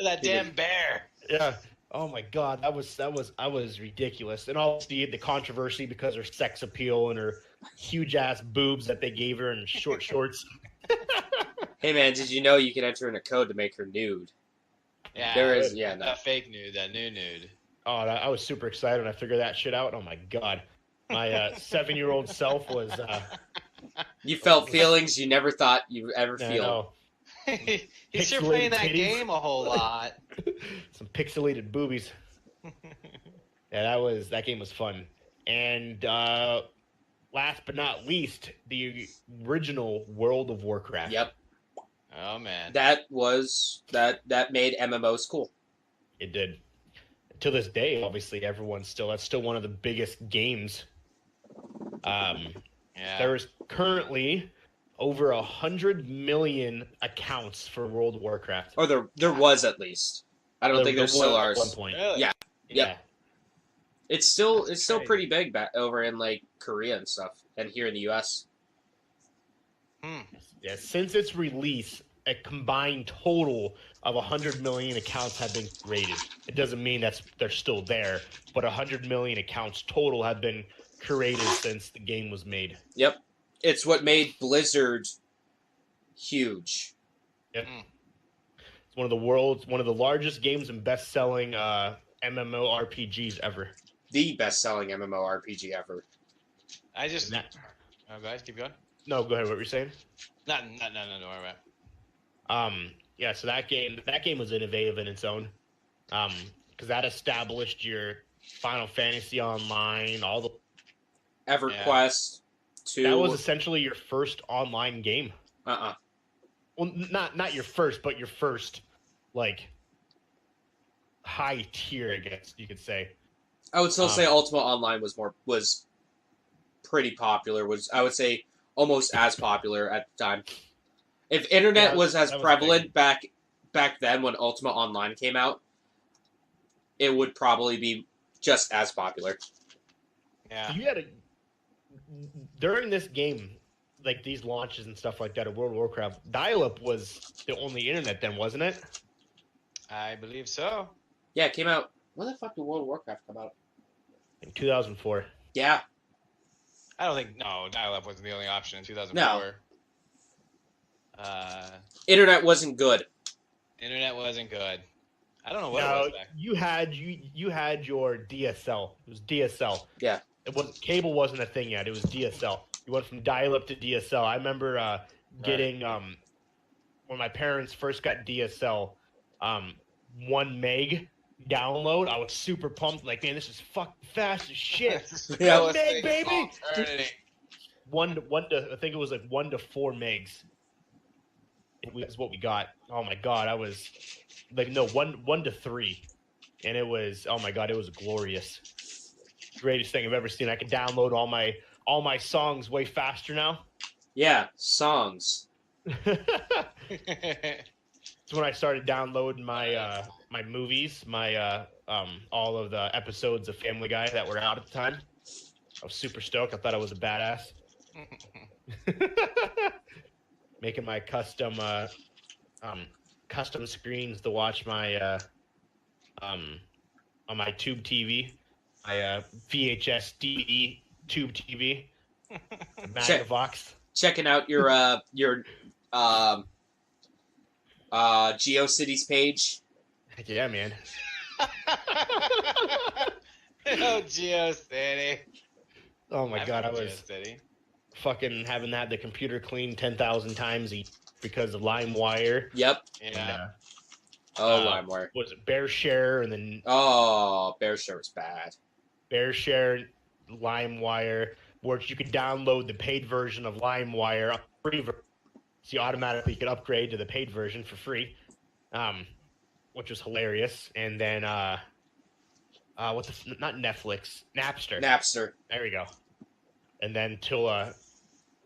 that damn bear. Yeah. Oh my god, that was ridiculous. And all the controversy because her sex appeal and her huge ass boobs that they gave her and short shorts. Hey man, did you know you can enter in a code to make her nude? Yeah, there is. That fake nude, that new nude. Oh, I was super excited when I figured that shit out. Oh my god, my 7-year-old self was. You felt feelings you never thought you'd ever feel. He's sure playing that titties. game a whole lot. Some pixelated boobies. Yeah, that game was fun. And last but not least, the original World of Warcraft. Yep. Oh man. That made MMOs cool. It did. To this day, obviously, that's still one of the biggest games. Yeah. There's currently over 100 million accounts for World of Warcraft. Or there was at least. I don't think there still are. At one point. Really? Yeah. Yeah. It's still That's still crazy. pretty big back over in like Korea and stuff, and here in the U.S. Yeah. Since its release, a combined total of 100 million accounts have been created. It doesn't mean they're still there, but 100 million accounts total have been created since the game was made. Yep, it's what made Blizzard huge. Yep. It's one of the largest games and best-selling MMORPGs ever. The best-selling MMORPG ever. I just. Oh, guys, keep going. No, go ahead. What were you saying? No, don't worry about it. Yeah. So that game was innovative in its own, because that established your Final Fantasy Online, all the. EverQuest. That was essentially your first online game. Well, not your first, but your first, like, high tier, I guess you could say. I would still say Ultima Online was pretty popular. I would say almost as popular at the time. If internet was as prevalent back then when Ultima Online came out, it would probably be just as popular. Yeah. During this game, like these launches and stuff like that of World of Warcraft, dial-up was the only internet then, wasn't it? I believe so. Yeah, it came out. When the fuck did World of Warcraft come out? In 2004. Yeah. I don't think dial-up wasn't the only option in 2004. No. Internet wasn't good. Internet wasn't good. I don't know what it was back. You had your DSL. It was DSL. Yeah. Cable wasn't a thing yet. It was DSL. You went from dial-up to DSL. I remember getting when my parents first got DSL, 1 meg download. I was super pumped. Like, man, this is fucking fast as shit. Yeah. 1 meg, baby. Eternity. I think it was like 1 to 4 megs. It was what we got. Oh my god, I was like, no, 1 to 3, and it was, oh my god, it was glorious. Greatest thing I've ever seen. I can download all my songs way faster now. Yeah, songs. It's when I started downloading my my movies, my all of the episodes of Family Guy that were out at the time. I was super stoked. I thought I was a badass. Making my custom screens to watch my on my tube TV, my VHS DVD tube TV, Magnavox. Checking out your GeoCities page. Heck yeah, man. Oh, GeoCity. Oh my god, I was GeoCity. fucking having that the computer cleaned 10,000 times because of LimeWire. Yep. Yeah. LimeWire. Was it BearShare and then BearShare was bad. BearShare, LimeWire, where you could download the paid version of LimeWire, free so you automatically could upgrade to the paid version for free, which was hilarious. And then not Netflix, Napster. There we go. And then till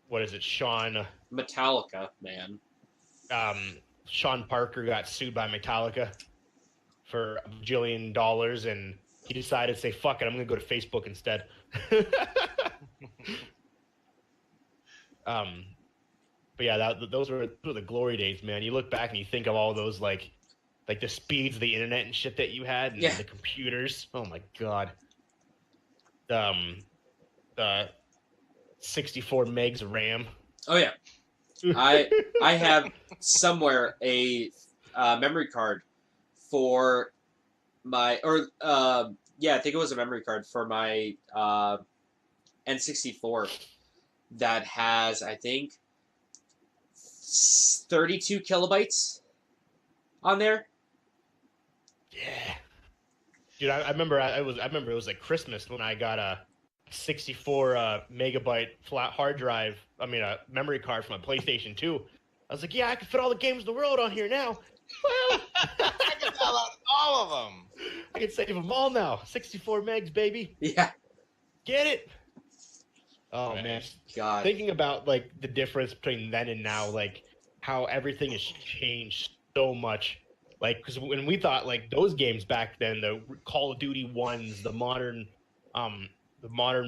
what is it, Sean Metallica, man. Sean Parker got sued by Metallica for $1 billion, and he decided to say, fuck it, I'm going to go to Facebook instead. But yeah, those were the glory days, man. You look back and you think of all those, like the speeds of the internet and shit that you had, and the computers. Oh my god. The 64 megs of RAM. Oh yeah. I have somewhere a memory card for my I think it was a memory card for my N64 that has, I think, 32 kilobytes on there. Yeah. Dude, I remember I remember it was like Christmas when I got a 64 megabyte flat hard drive. I mean, a memory card for my PlayStation 2. I was like, yeah, I can fit all the games in the world on here now. Well, I can download all of them. I can save them all now. 64 megs, baby. Yeah. Get it? Oh Right. man, God. thinking about like the difference between then and now, like how everything has changed so much. Like, because when we thought like those games back then, the Call of Duty ones, the modern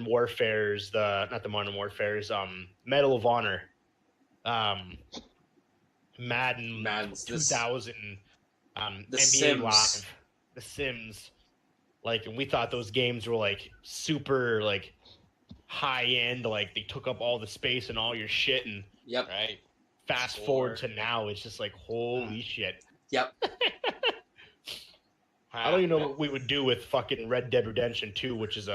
warfares, not the modern warfares, Medal of Honor, Madden's 2000, The NBA Sims. Live, The Sims. Like, and we thought those games were like super like high end, like they took up all the space and all your shit. And Yep. Right. fast forward to now, it's just like holy shit. Yep. I don't even know what we would do with fucking Red Dead Redemption 2, which is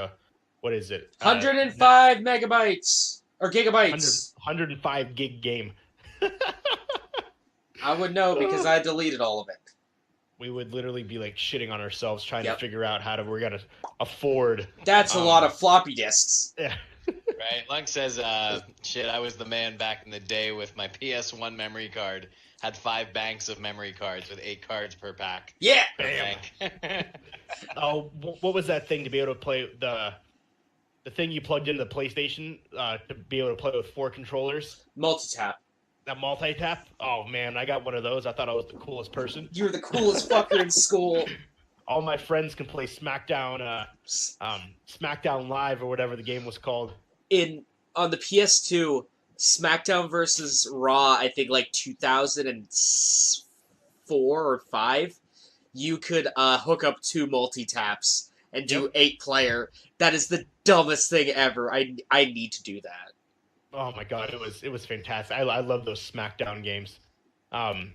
what is it? 105 megabytes or gigabytes. 105 gig game. I would know because I deleted all of it. We would literally be like shitting on ourselves trying Yep. to figure out we're gonna afford. That's a lot of floppy disks. Yeah. Right. Lunk says, shit, I was the man back in the day with my PS1 memory card. Had 5 banks of memory cards with 8 cards per pack. Yeah. Per Damn. bank. Oh, what was that thing to be able to play the thing you plugged into the PlayStation to be able to play with 4 controllers? Multi-tap. That multi-tap? Oh man, I got one of those. I thought I was the coolest person. You're the coolest fucker in school. All my friends can play SmackDown, SmackDown Live or whatever the game was called. On the PS2, SmackDown versus Raw, I think like 2004 or 5, you could hook up 2 multi-taps and do 8-player. That is the dumbest thing ever. I need to do that. Oh my god, it was fantastic. I love those SmackDown games.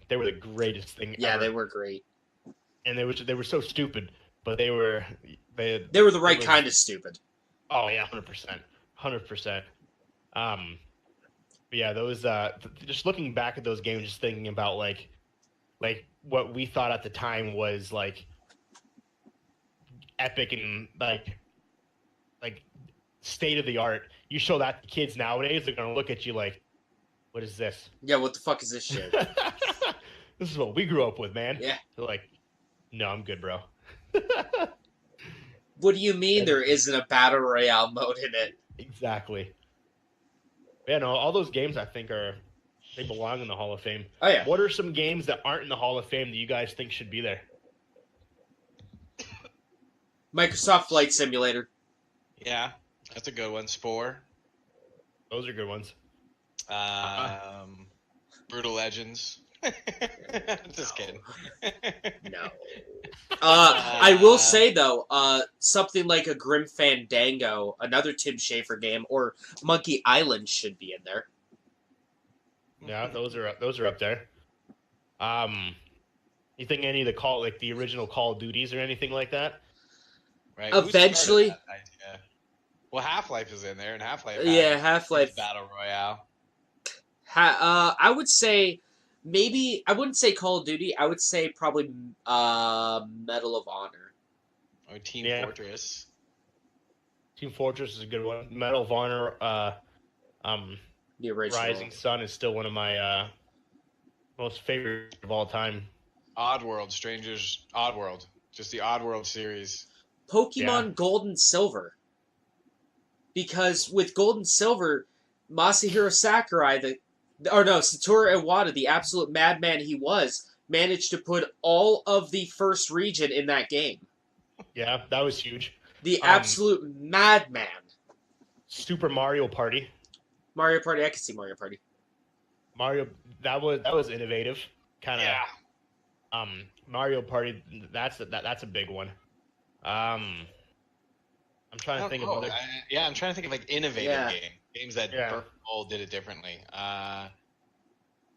They were the greatest thing Yeah, ever. they were great. And they were so stupid, but they were the right kind of stupid. Oh yeah, 100%. But yeah, those just looking back at those games, just thinking about like what we thought at the time was like epic and like state of the art. You show that to kids nowadays, they're gonna look at you like, what is this? Yeah, what the fuck is this shit? This is what we grew up with, man. Yeah. They're like, no, I'm good, bro. What do you mean there isn't a battle royale mode in it? Exactly. Yeah, no, all those games I think they belong in the Hall of Fame. Oh yeah. What are some games that aren't in the Hall of Fame that you guys think should be there? Microsoft Flight Simulator. Yeah, that's a good one. Spore. Those are good ones. Brutal Legends. Just kidding. No. I will say though, something like a Grim Fandango, another Tim Schafer game, or Monkey Island should be in there. Yeah, those are up there. You think any of the original Call of Duties or anything like that? Right. Eventually. Who started that idea? Well, Half-Life is in there, and Half-Life. Yeah, Half-Life. Battle Royale. I would say maybe I wouldn't say Call of Duty. I would say probably Medal of Honor or Team Fortress. Team Fortress is a good one. Medal of Honor. The original. Rising Sun is still one of my most favorite of all time. Oddworld, Oddworld, just the Oddworld series. Pokemon Gold and Silver. Because with Gold and Silver, Masahiro Sakurai, Satoru Iwata, the absolute madman he was, managed to put all of the first region in that game. Yeah, that was huge. The absolute madman. Super Mario Party. Mario Party, I can see Mario Party. That was innovative. Kind of. Yeah. Mario Party, that's a big one. I'm trying to think of other. I'm trying to think of like innovative games that all did it differently.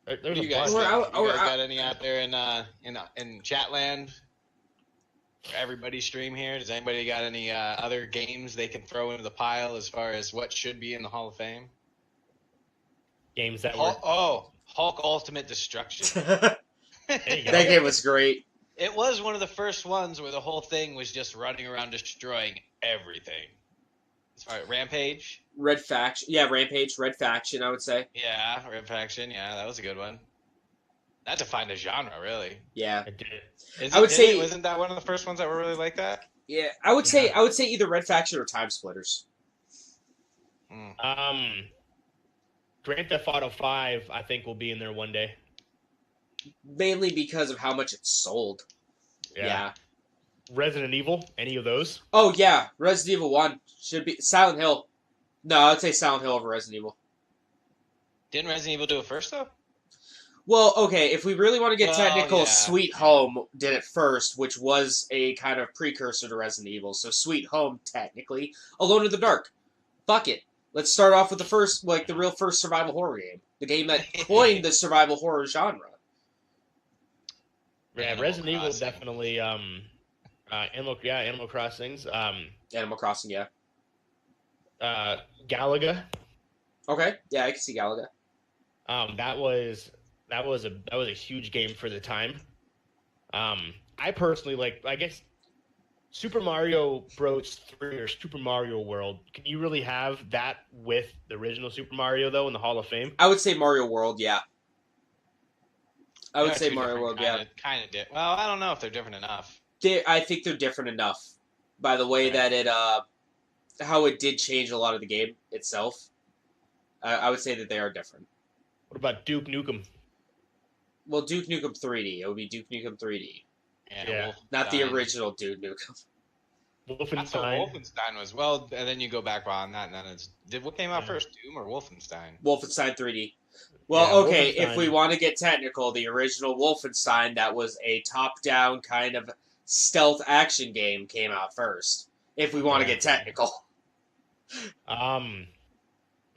There's you guys got any out there in Chatland? For everybody's stream here. Does anybody got any other games they can throw into the pile as far as what should be in the Hall of Fame? Games that Hulk Ultimate Destruction. That There you go. game was great. It was one of the first ones where the whole thing was just running around destroying everything. Sorry, Rampage? Red Faction. Yeah, Rampage. Red Faction, I would say. Yeah, Red Faction. Yeah, that was a good one. That defined a genre, really. Yeah. I did. I would say- wasn't that one of the first ones that were really like that? Yeah, I would say either Red Faction or Time Splitters. Grand Theft Auto 5, I think, will be in there one day. Mainly because of how much it sold. Yeah. Resident Evil, any of those? Oh, yeah. Resident Evil 1 should be... Silent Hill. No, I would say Silent Hill over Resident Evil. Didn't Resident Evil do it first, though? Well, okay, if we really want to get Well, technical, yeah. Sweet Home did it first, which was a kind of precursor to Resident Evil. So Sweet Home, technically. Alone in the Dark. Fuck it. Let's start off with the first, like, the real first survival horror game. The game that coined the survival horror genre. Yeah, Animal Resident Evil Crossing. definitely. Animal Crossings. Animal Crossing, yeah. Galaga. Okay, yeah, I can see Galaga. That was a huge game for the time. I personally like. I guess Super Mario Bros. 3 or Super Mario World. Can you really have that with the original Super Mario though in the Hall of Fame? I would say Mario World, yeah. I would They're say two Mario different World, yeah. Kind of did. Well, I don't know if they're different enough. I think they're different enough by the way that it, how it did change a lot of the game itself. I would say that they are different. What about Duke Nukem? Well, Duke Nukem 3D. It would be Duke Nukem 3D. Yeah. Not the Wolfenstein. original Duke Nukem. That's what Wolfenstein. Wolfenstein was. Well, and then you go back on that, and then it's what came out Yeah. first, Doom or Wolfenstein? Wolfenstein 3D. Well, Yeah, okay, if Wolfenstein. we want to get technical, the original Wolfenstein, that was a top-down kind of stealth action game, came out first. If we want to Yeah. get technical. I'm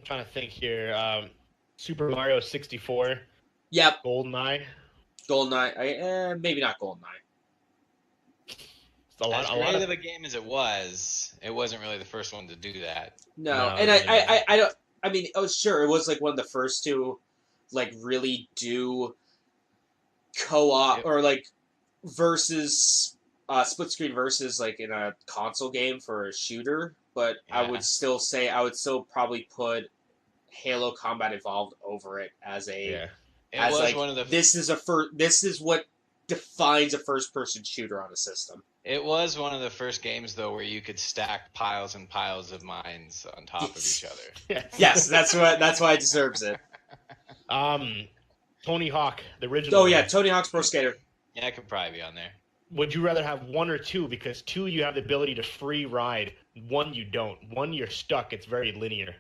trying to think here. Super Mario 64, Yep, GoldenEye. GoldenEye. Maybe not GoldenEye. It's a lot, As a lot great of of a game as it wasn't really the first one to do that. No, No, and yeah. I don't. I mean, oh sure, it was like one of the first to, like, really do co-op Yep. or like versus split screen versus like in a console game for a shooter. But I Yeah. would still say I would still probably put Halo Combat Evolved over it as a yeah. It as was like one of the. this is what defines a first person shooter on a system. It was one of the first games though where you could stack piles and piles of mines on top of each other. Yes, that's why it deserves it. Tony Hawk, the original. Oh yeah, one. Tony Hawk's Pro Skater. Yeah, it could probably be on there. Would you rather have one or two? Because two, you have the ability to free ride. One, you don't. One, you're stuck. It's very linear.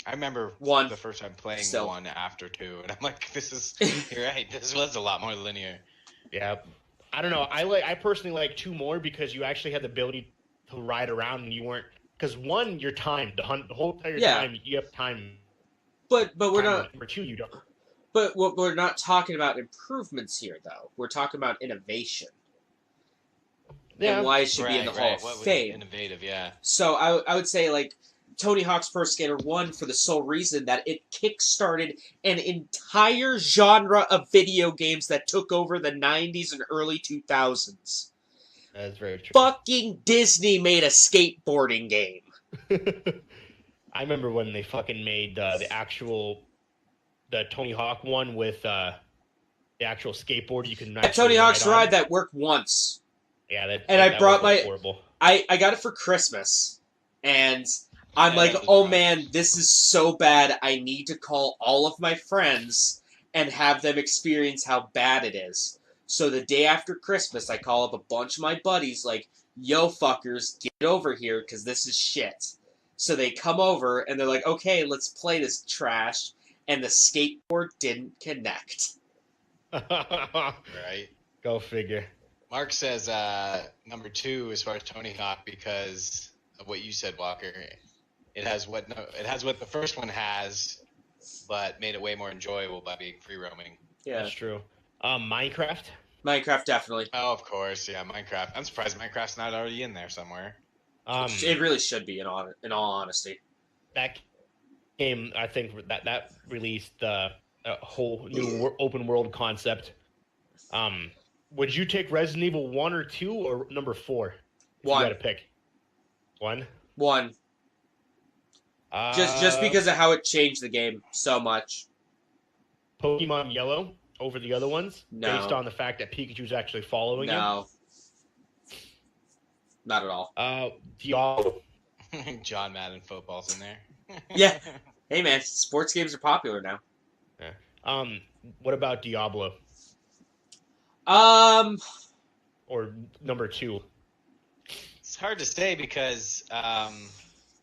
I remember One. the first time playing Still. one after two, and I'm like, this is. You're right. This was a lot more linear. Yeah. I don't know. I personally like two more because you actually had the ability to ride around and you weren't. Because one, you're timed. The whole entire Yeah. time you have time. But we're time not. limit. For two, you don't. But we're not talking about improvements here, though. We're talking about innovation and why it should be in the Hall What of was Fame. innovative? Yeah. So I would say like Tony Hawk's Pro Skater 1 for the sole reason that it kickstarted an entire genre of video games that took over the 90s and early 2000s. That's very true. Fucking Disney made a skateboarding game. I remember when they fucking made the Tony Hawk one with the actual skateboard you can. That Tony Hawk's on. ride that worked once. Yeah, I brought was my- horrible. I got it for Christmas, and I'm Yeah, like, that was oh rough. man, this is so bad. I need to call all of my friends and have them experience how bad it is. So the day after Christmas, I call up a bunch of my buddies, like, yo fuckers, get over here, because this is shit. So they come over, and they're like, okay, let's play this trash, and the skateboard didn't connect. Right. Go figure. Mark says number 2 as far as Tony Hawk because of what you said, Walker. It has what the first one has, but made it way more enjoyable by being free roaming. Yeah, That's true. Minecraft. Minecraft definitely. Oh, of course, yeah, Minecraft. I'm surprised Minecraft's not already in there somewhere. It really should be, in all honesty. That game, I think that released a whole new open world concept. Would you take Resident Evil 1 or 2 or number 4? If you got to pick. 1? 1. Just because of how it changed the game so much. Pokemon Yellow over the other ones? No. Based on the fact that Pikachu's actually following him? No. Not at all. Diablo. John Madden football's in there. Yeah. Hey, man, sports games are popular now. Yeah. What about Diablo? Or number 2? It's hard to say because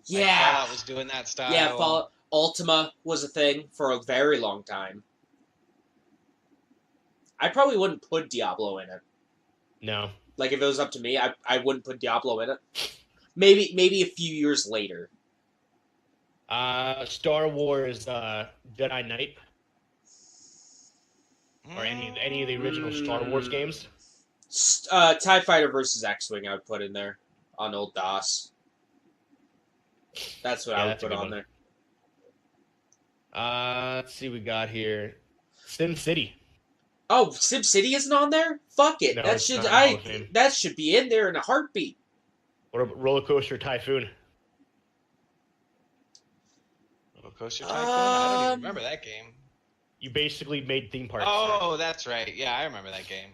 yeah, Fallout was doing that style. Yeah, Fallout Ultima was a thing for a very long time. I probably wouldn't put Diablo in it. No. Like if it was up to me, I wouldn't put Diablo in it. Maybe a few years later. Star Wars Jedi Knight. Or any of the original Star Wars games? TIE Fighter versus X-Wing I would put in there on old DOS. That's what I would put on there. Let's see what we got here. SimCity. Oh, SimCity isn't on there? Fuck it. No, that should be in there in a heartbeat. What about Roller Coaster Typhoon? Roller Coaster Tycoon? I don't even remember that game. You basically made theme parks. Oh, that's right. Yeah, I remember that game.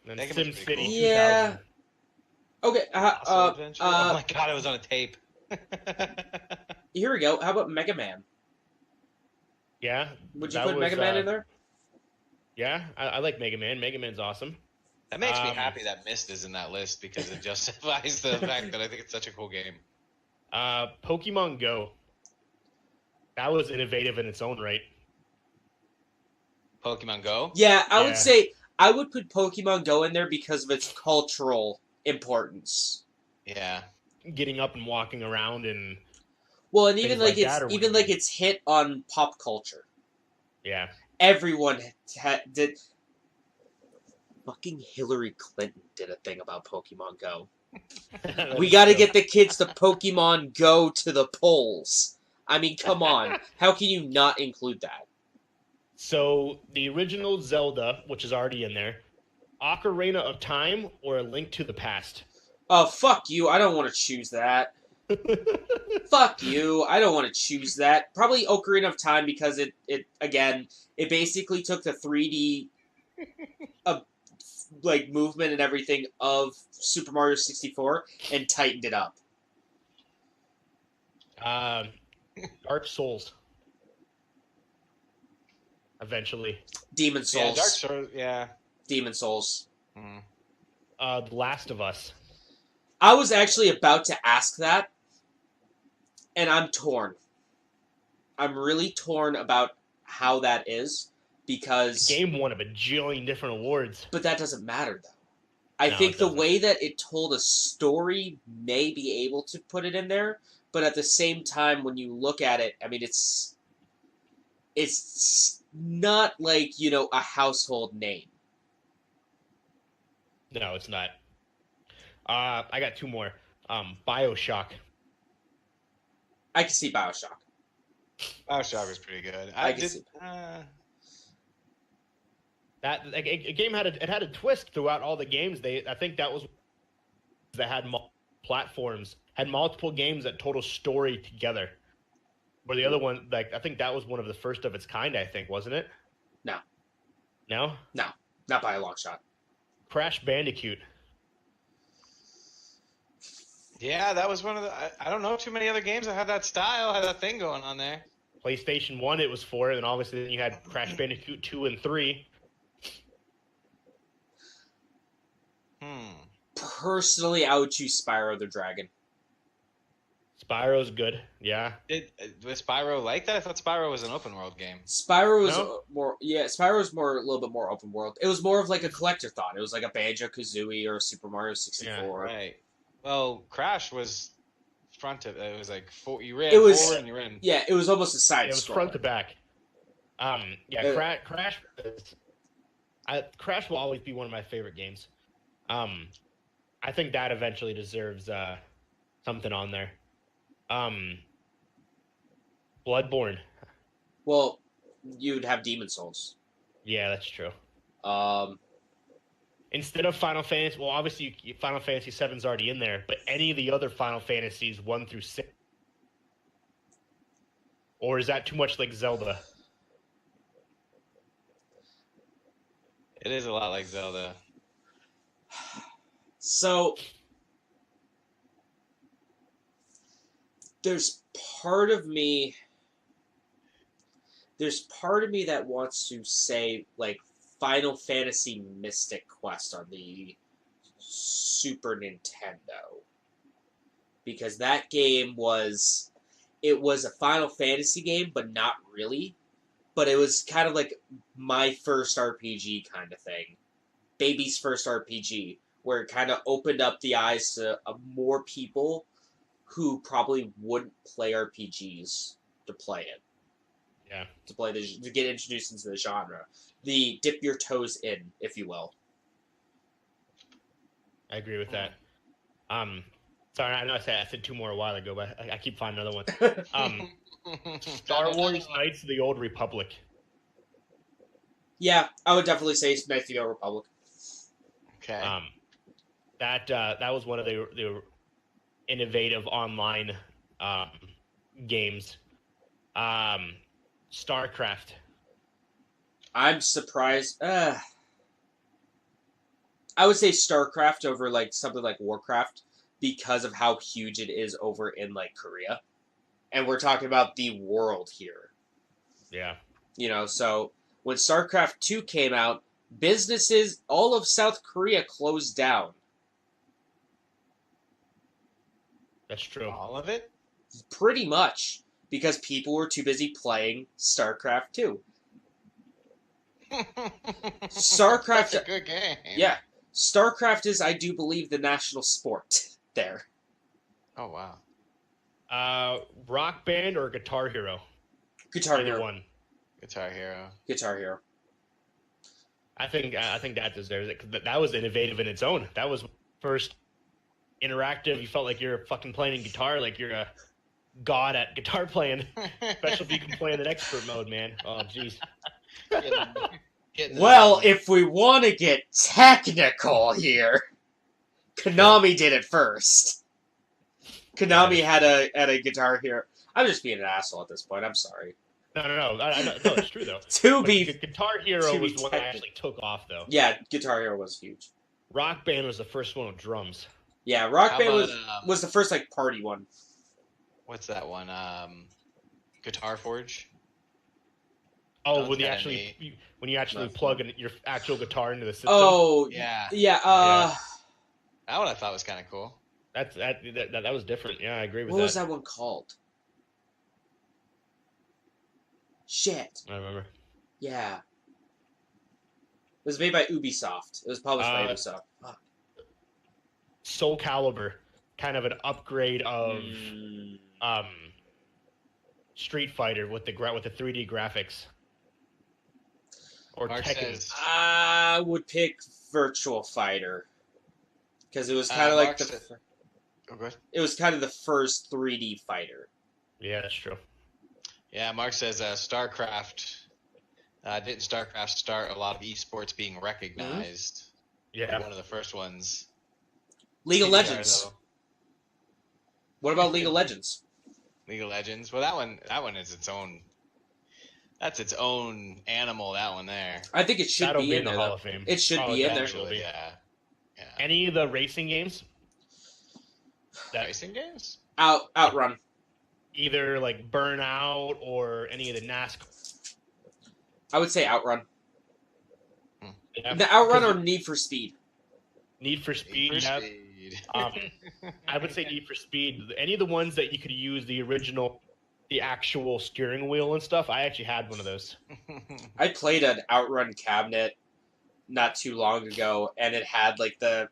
And then SimCity cool. 2000. Yeah. Okay. Oh my god, it was on a tape. Here we go. How about Mega Man? Yeah. Would you put Mega Man in there? Yeah, I like Mega Man. Mega Man's awesome. That makes me happy that Myst is in that list because it justifies the fact that I think it's such a cool game. Pokemon Go. That was innovative in its own right. Pokemon Go? Yeah, I would say I would put Pokemon Go in there because of its cultural importance. Yeah. Getting up and walking around and and even like its hit on pop culture. Yeah. Everyone did. Fucking Hillary Clinton did a thing about Pokemon Go. We got to get the kids to Pokemon Go to the polls. I mean, come on. How can you not include that? So, the original Zelda, which is already in there, Ocarina of Time or A Link to the Past? Oh, fuck you. I don't want to choose that. Fuck you. I don't want to choose that. Probably Ocarina of Time because it basically took the 3D movement and everything of Super Mario 64 and tightened it up. Dark Souls. Eventually. Demon Souls. Yeah, Dark Souls, yeah. Demon Souls. The Last of Us. I was actually about to ask that, and I'm torn. I'm really torn about how that is, because... The game won a bajillion different awards. But that doesn't matter, though. I think the way that it told a story may be able to put it in there, but at the same time, when you look at it, I mean, it's not like, a household name. No, it's not. I got 2 more. BioShock. I can see BioShock. BioShock was pretty good. A game had a twist throughout all the games. I think that was that had platforms, had multiple games that told a story together. Where the other one, I think that was one of the first of its kind. I think, wasn't it? No. No. No, not by a long shot. Crash Bandicoot. Yeah, that was one of the... I don't know too many other games that had that style, had that thing going on there. PlayStation 1 it was for, and then obviously then you had Crash Bandicoot 2 and 3. Personally, I would choose Spyro the Dragon. Spyro's good, yeah. Was Spyro like that? I thought Spyro was an open world game. Spyro was more... Yeah, Spyro was a little bit more open world. It was more of like a collector thought. It was like a Banjo-Kazooie or a Super Mario 64. Yeah, right. Well, Crash was it was like you ran forward and you ran. Yeah, it was almost a side. It was front to back. Crash. Crash will always be one of my favorite games. I think that eventually deserves something on there. Bloodborne. Well, you'd have Demon Souls. Yeah, that's true. Um, Instead of Final Fantasy, well, obviously Final Fantasy VII's already in there, but any of the other Final Fantasies 1 through 6, or is that too much like Zelda? It is a lot like Zelda. so there's part of me that wants to say like Final Fantasy Mystic Quest on the Super Nintendo, because that game was a Final Fantasy game, but not really. But it was kind of like my first RPG kind of thing, baby's first RPG, where it kind of opened up the eyes to more people who probably wouldn't play RPGs to play it. Yeah. To get introduced into the genre. The dip your toes in, if you will. I agree with that. Sorry, I know I said 2 more a while ago, but I keep finding another one. Star Wars Knights of the Old Republic. Yeah, I would definitely say Knights of the Old Republic. Okay. That was one of the innovative online games. StarCraft. I'm surprised. I would say StarCraft over like something like Warcraft because of how huge it is over in like Korea, and we're talking about the world here. Yeah. So when StarCraft 2 came out, businesses all of South Korea closed down. That's true. All of it? Pretty much because people were too busy playing StarCraft 2. StarCraft. That's a good game. Yeah. StarCraft is, I do believe, the national sport there. Oh, wow. Rock Band or Guitar Hero? Guitar Either Hero. one. Guitar Hero. Guitar Hero. I think that deserves it, because that was innovative in its own. That was first interactive. You felt like you're fucking playing guitar, like you're a god at guitar playing. Especially if you can play in an expert mode, man. Oh, jeez. Well, if we want to get technical here, Konami did it first. Konami had a Guitar Hero. I'm just being an asshole at this point. I'm sorry. No. No, it's true though. Guitar Hero was the one that actually took off, though. Yeah, Guitar Hero was huge. Rock Band was the first one with drums. Yeah, Rock Band was the first like party one. What's that one? Guitar Forge. Oh, when you actually plug in your actual guitar into the system. Oh, yeah. That one I thought was kind of cool. That was different. Yeah, I agree with that. What was that one called? Shit. I remember. Yeah. It was made by Ubisoft. It was published by Ubisoft. Fuck. Soul Calibur, kind of an upgrade of Street Fighter with the 3D graphics. Or Mark Tekken. says, I would pick Virtual Fighter because it was kind of like it was kind of the first 3D fighter. Yeah, that's true. Yeah, Mark says StarCraft. Didn't StarCraft start a lot of esports being recognized? Yeah, one of the first ones. League of Legends. What about League of Legends? League of Legends. Well, that one is its own. That's its own animal. That one there. I think it should be in the Hall of Fame. It should be in there. Yeah. Any of the racing games? Racing games? Outrun. Either like Burnout or any of the NASCAR. I would say Outrun. Yeah, the Outrun or Need for Speed? Need for Speed. I would say Need for Speed. Any of the ones that you could use the actual steering wheel and stuff. I actually had one of those. I played an Outrun cabinet not too long ago, and it had like the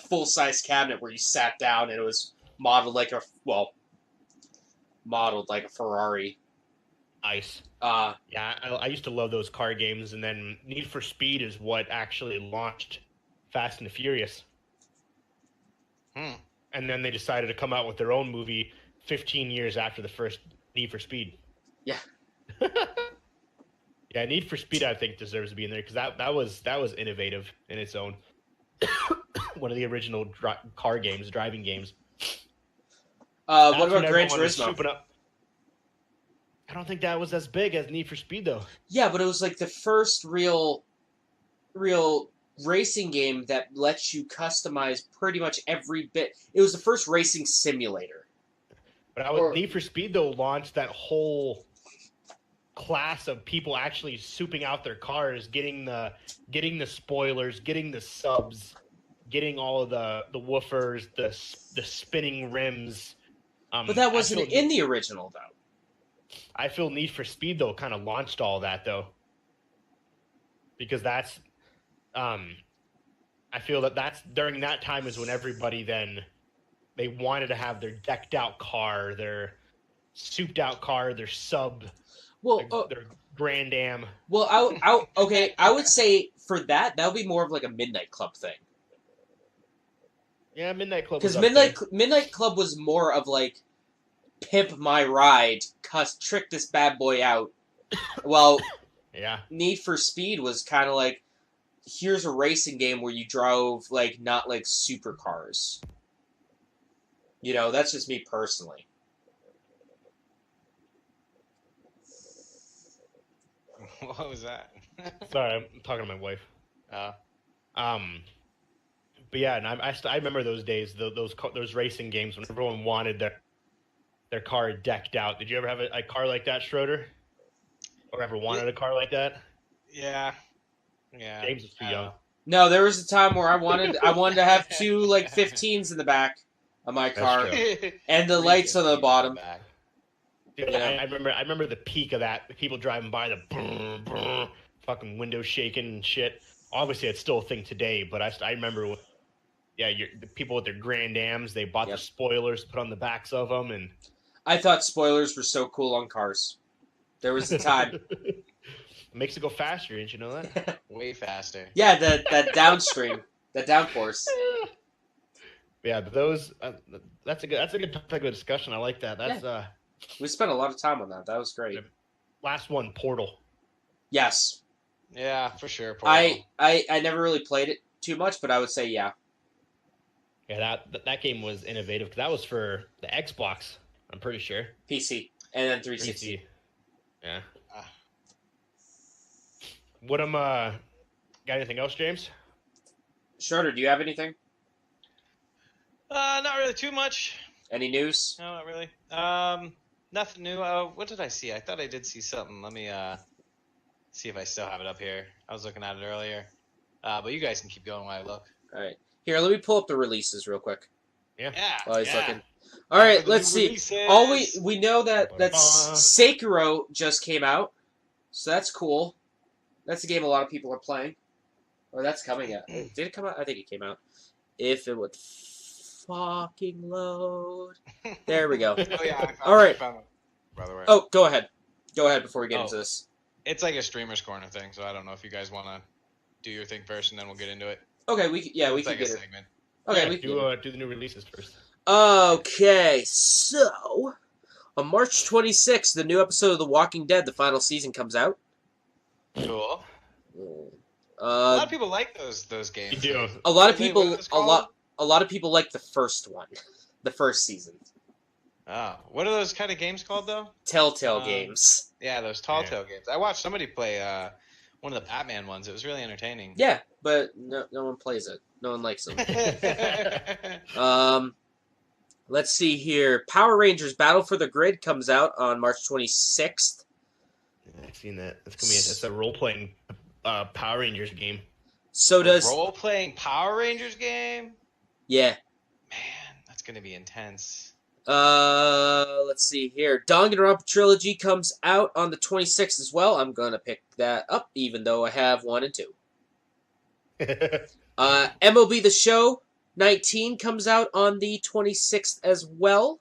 full-size cabinet where you sat down, and it was modeled like a Ferrari. Nice. Yeah, I used to love those car games, and then Need for Speed is what actually launched Fast and the Furious. And then they decided to come out with their own movie 15 years after the first Need for Speed. Yeah. Yeah, Need for Speed I think deserves to be in there because that was innovative in its own. One of the original car games, driving games. What That's when about Gran everyone was Turismo? souping up. I don't think that was as big as Need for Speed though. Yeah, but it was like the first real racing game that lets you customize pretty much every bit. It was the first racing simulator. But Need for Speed though launched that whole class of people actually souping out their cars, getting the spoilers, getting the subs, getting all of the woofers, the spinning rims. But that wasn't in the original though. I feel Need for Speed though kind of launched all that though, because that's I feel that's during that time is when everybody then they wanted to have their decked out car, their souped out car, their sub, their Grand Am. Well, I would say for that would be more of like a Midnight Club thing. Yeah, Midnight Club. Because Midnight Club was more of like pimp my ride, trick this bad boy out. Well, yeah. Need for Speed was kind of like, here's a racing game where you drove like not like supercars. You know, that's just me personally. What was that? Sorry, I'm talking to my wife. But yeah, and I remember those days, those racing games when everyone wanted their car decked out. Did you ever have a car like that, Schroeder? Or ever wanted a car like that? Yeah. James is too young. No, there was a time where I wanted to have two like 15s in the back of my car and the lights on the bottom. Dude, yeah. I remember the peak of that. The people driving by, the brr, brr, fucking windows shaking and shit. Obviously, it's still a thing today, but I remember, the people with their Grand Ams, they bought the spoilers, put on the backs of them, and I thought spoilers were so cool on cars. There was a time. It makes it go faster, didn't you know that? Way faster. Yeah, that downstream, that downforce. Yeah, but those that's a good topic of discussion. I like that. That's we spent a lot of time on that. That was great. Last one, Portal. Yes. Yeah, for sure. Portal. I never really played it too much, but I would say yeah. Yeah, that game was innovative because that was for the Xbox. I'm pretty sure. PC and then 360. PC. Yeah. What got anything else, James? Schroeder, do you have anything? Not really too much. Any news? No, not really. Nothing new. What did I see? I thought I did see something. Let me see if I still have it up here. I was looking at it earlier. But you guys can keep going while I look. All right. Here, let me pull up the releases real quick. Yeah. While he's looking. All right, let's see. Releases. All we know that Sekiro just came out, so that's cool. That's a game a lot of people are playing, or that's coming out. Did it come out? I think it came out. If it would fucking load. There we go. Oh yeah. All right. By the way. Oh, go ahead. Go ahead before we get into this. It's like a streamer's corner thing, so I don't know if you guys want to do your thing first, and then we'll get into it. Okay, we can like get a it. segment. Okay, yeah, we can do the new releases first. Okay, so on March 26th, the new episode of The Walking Dead, the final season, comes out. Cool. A A lot of people like those games. You do. A lot of What people, are those called? a lot of people like the first one, the first season. Oh, what are those kind of games called though? Telltale games. Yeah, those Telltale games. I watched somebody play one of the Batman ones. It was really entertaining. Yeah, but no one plays it. No one likes them. Let's see here. Power Rangers Battle for the Grid comes out on March 26th. Yeah, I've seen that. It's a role-playing Power Rangers game. So does role-playing Power Rangers game? Yeah. Man, that's gonna be intense. Let's see here. Danganronpa Trilogy comes out on the 26th as well. I'm gonna pick that up, even though I have 1 and 2. MLB The Show 19 comes out on the 26th as well.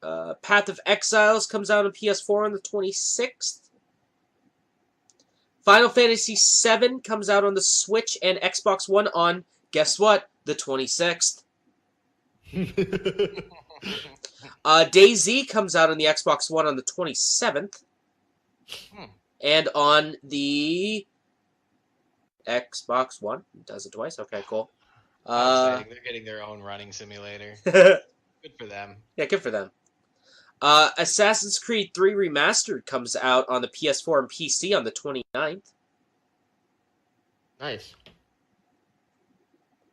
Path of Exiles comes out on PS4 on the 26th. Final Fantasy VII comes out on the Switch and Xbox One on, guess what, the 26th. DayZ comes out on the Xbox One on the 27th. And on the Xbox One. Does it twice? Okay, cool. How exciting. They're getting their own running simulator. Good for them. Yeah, good for them. Assassin's Creed 3 Remastered comes out on the PS4 and PC on the 29th. Nice.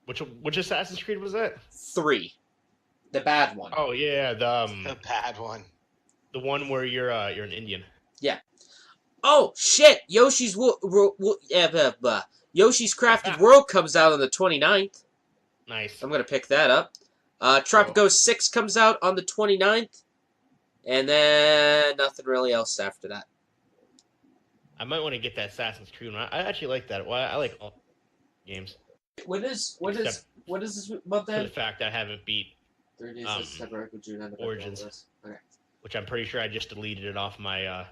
Which Assassin's Creed was that? 3. The bad one. Oh yeah, the bad one. The one where you're an Indian. Yeah. Oh shit! Yoshi's Crafted World comes out on the 29th. Nice. I'm gonna pick that up. Tropico 6 comes out on the 29th. And then nothing really else after that. I might want to get that Assassin's Creed one. I actually like that. Well, I like all games. What is this month for end? the fact that I haven't beat 3 days February, June, and Origins. Okay. Which I'm pretty sure I just deleted it off my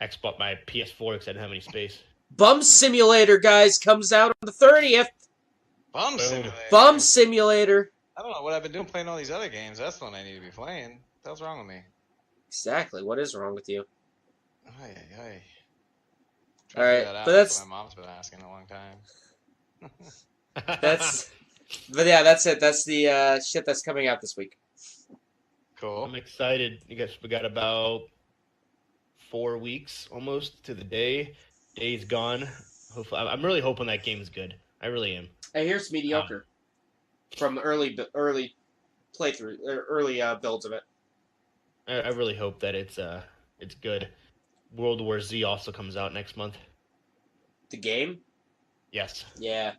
Xbox, my PS4 because I didn't have any space. Bum Simulator, guys, comes out on the 30th. Bum Simulator. Bum Simulator. I don't know what I've been doing playing all these other games. That's the one I need to be playing. What the hell's wrong with me? Exactly. What is wrong with you? All right, but that's what my mom's been asking a long time. But yeah, that's it. That's the shit that's coming out this week. Cool. I'm excited. I guess we got about 4 weeks almost to the day. Day's gone. Hopefully, I'm really hoping that game's good. I really am. I hear it's mediocre from early playthrough, early builds of it. I really hope that it's good. World War Z also comes out next month. The game? Yes. Yeah.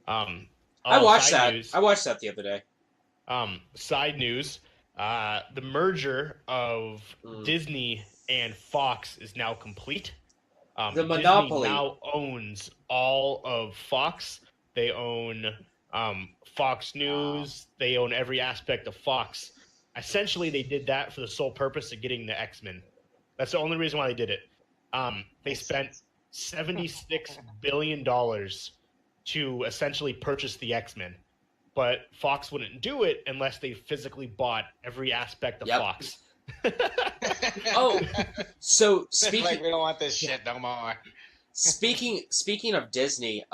I watched that. I watched that the other day. Side news: the merger of Disney and Fox is now complete. The monopoly Disney now owns all of Fox. They own Fox News. They own every aspect of Fox. Essentially, they did that for the sole purpose of getting the X-Men. That's the only reason why they did it. They spent $76 billion to essentially purchase the X-Men. But Fox wouldn't do it unless they physically bought every aspect of Fox. Oh, so speaking, like we don't want this shit no more. Speaking of Disney,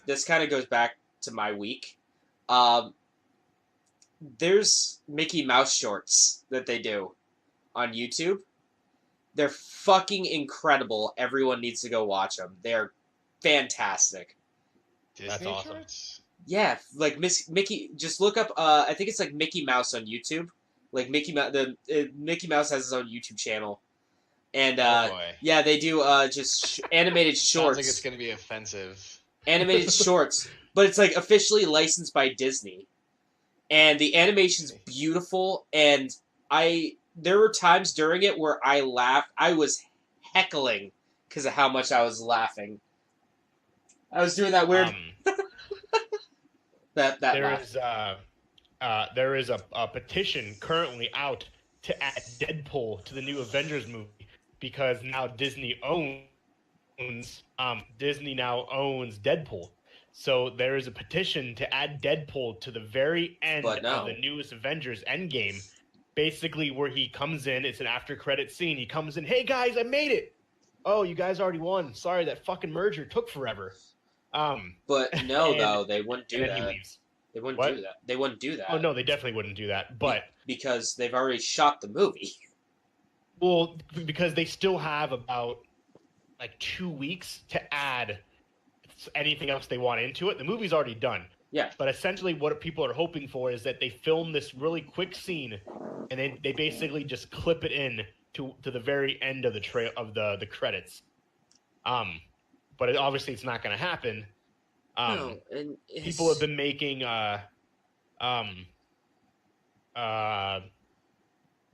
this kind of goes back to my week. There's Mickey Mouse shorts that they do on YouTube. They're fucking incredible. Everyone needs to go watch them. They're fantastic. Disney That's awesome. shorts? Yeah, like Mickey. Just look up. I think it's like Mickey Mouse on YouTube. Like Mickey Mouse. Mickey Mouse has his own YouTube channel, and yeah, they do just animated shorts. Sounds like it's gonna be offensive. Animated shorts, but it's like officially licensed by Disney, and the animation's beautiful. And there were times during it where I laughed. I was heckling because of how much I was laughing. I was doing that weird. There is a petition currently out to add Deadpool to the new Avengers movie because now Disney owns Deadpool. So there is a petition to add Deadpool to the very end of the newest Avengers Endgame, basically where he comes in. It's an after credit scene. He comes in, hey guys, I made it. Oh, you guys already won. Sorry, that fucking merger took forever. But no, though, they wouldn't do that. He leaves. They wouldn't do that. They wouldn't do that. Oh no, they definitely wouldn't do that. But because they've already shot the movie. Well, because they still have about like 2 weeks to add anything else they want into it. The movie's already done. Yeah. But essentially, what people are hoping for is that they film this really quick scene, and then they basically just clip it in to the very end of the credits. But obviously it's not going to happen. No, and people have been making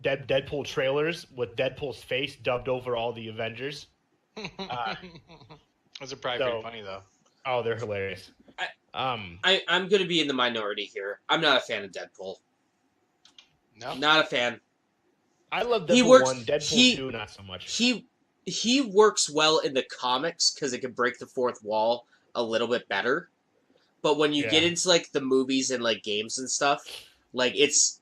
Deadpool trailers with Deadpool's face dubbed over all the Avengers. Those are probably pretty funny though. Oh, they're hilarious. I'm going to be in the minority here. I'm not a fan of Deadpool. No, not a fan. I love Deadpool 1. Deadpool 2, not so much. He works well in the comics because it can break the fourth wall a little bit better. But when you get into like the movies and like games and stuff, like it's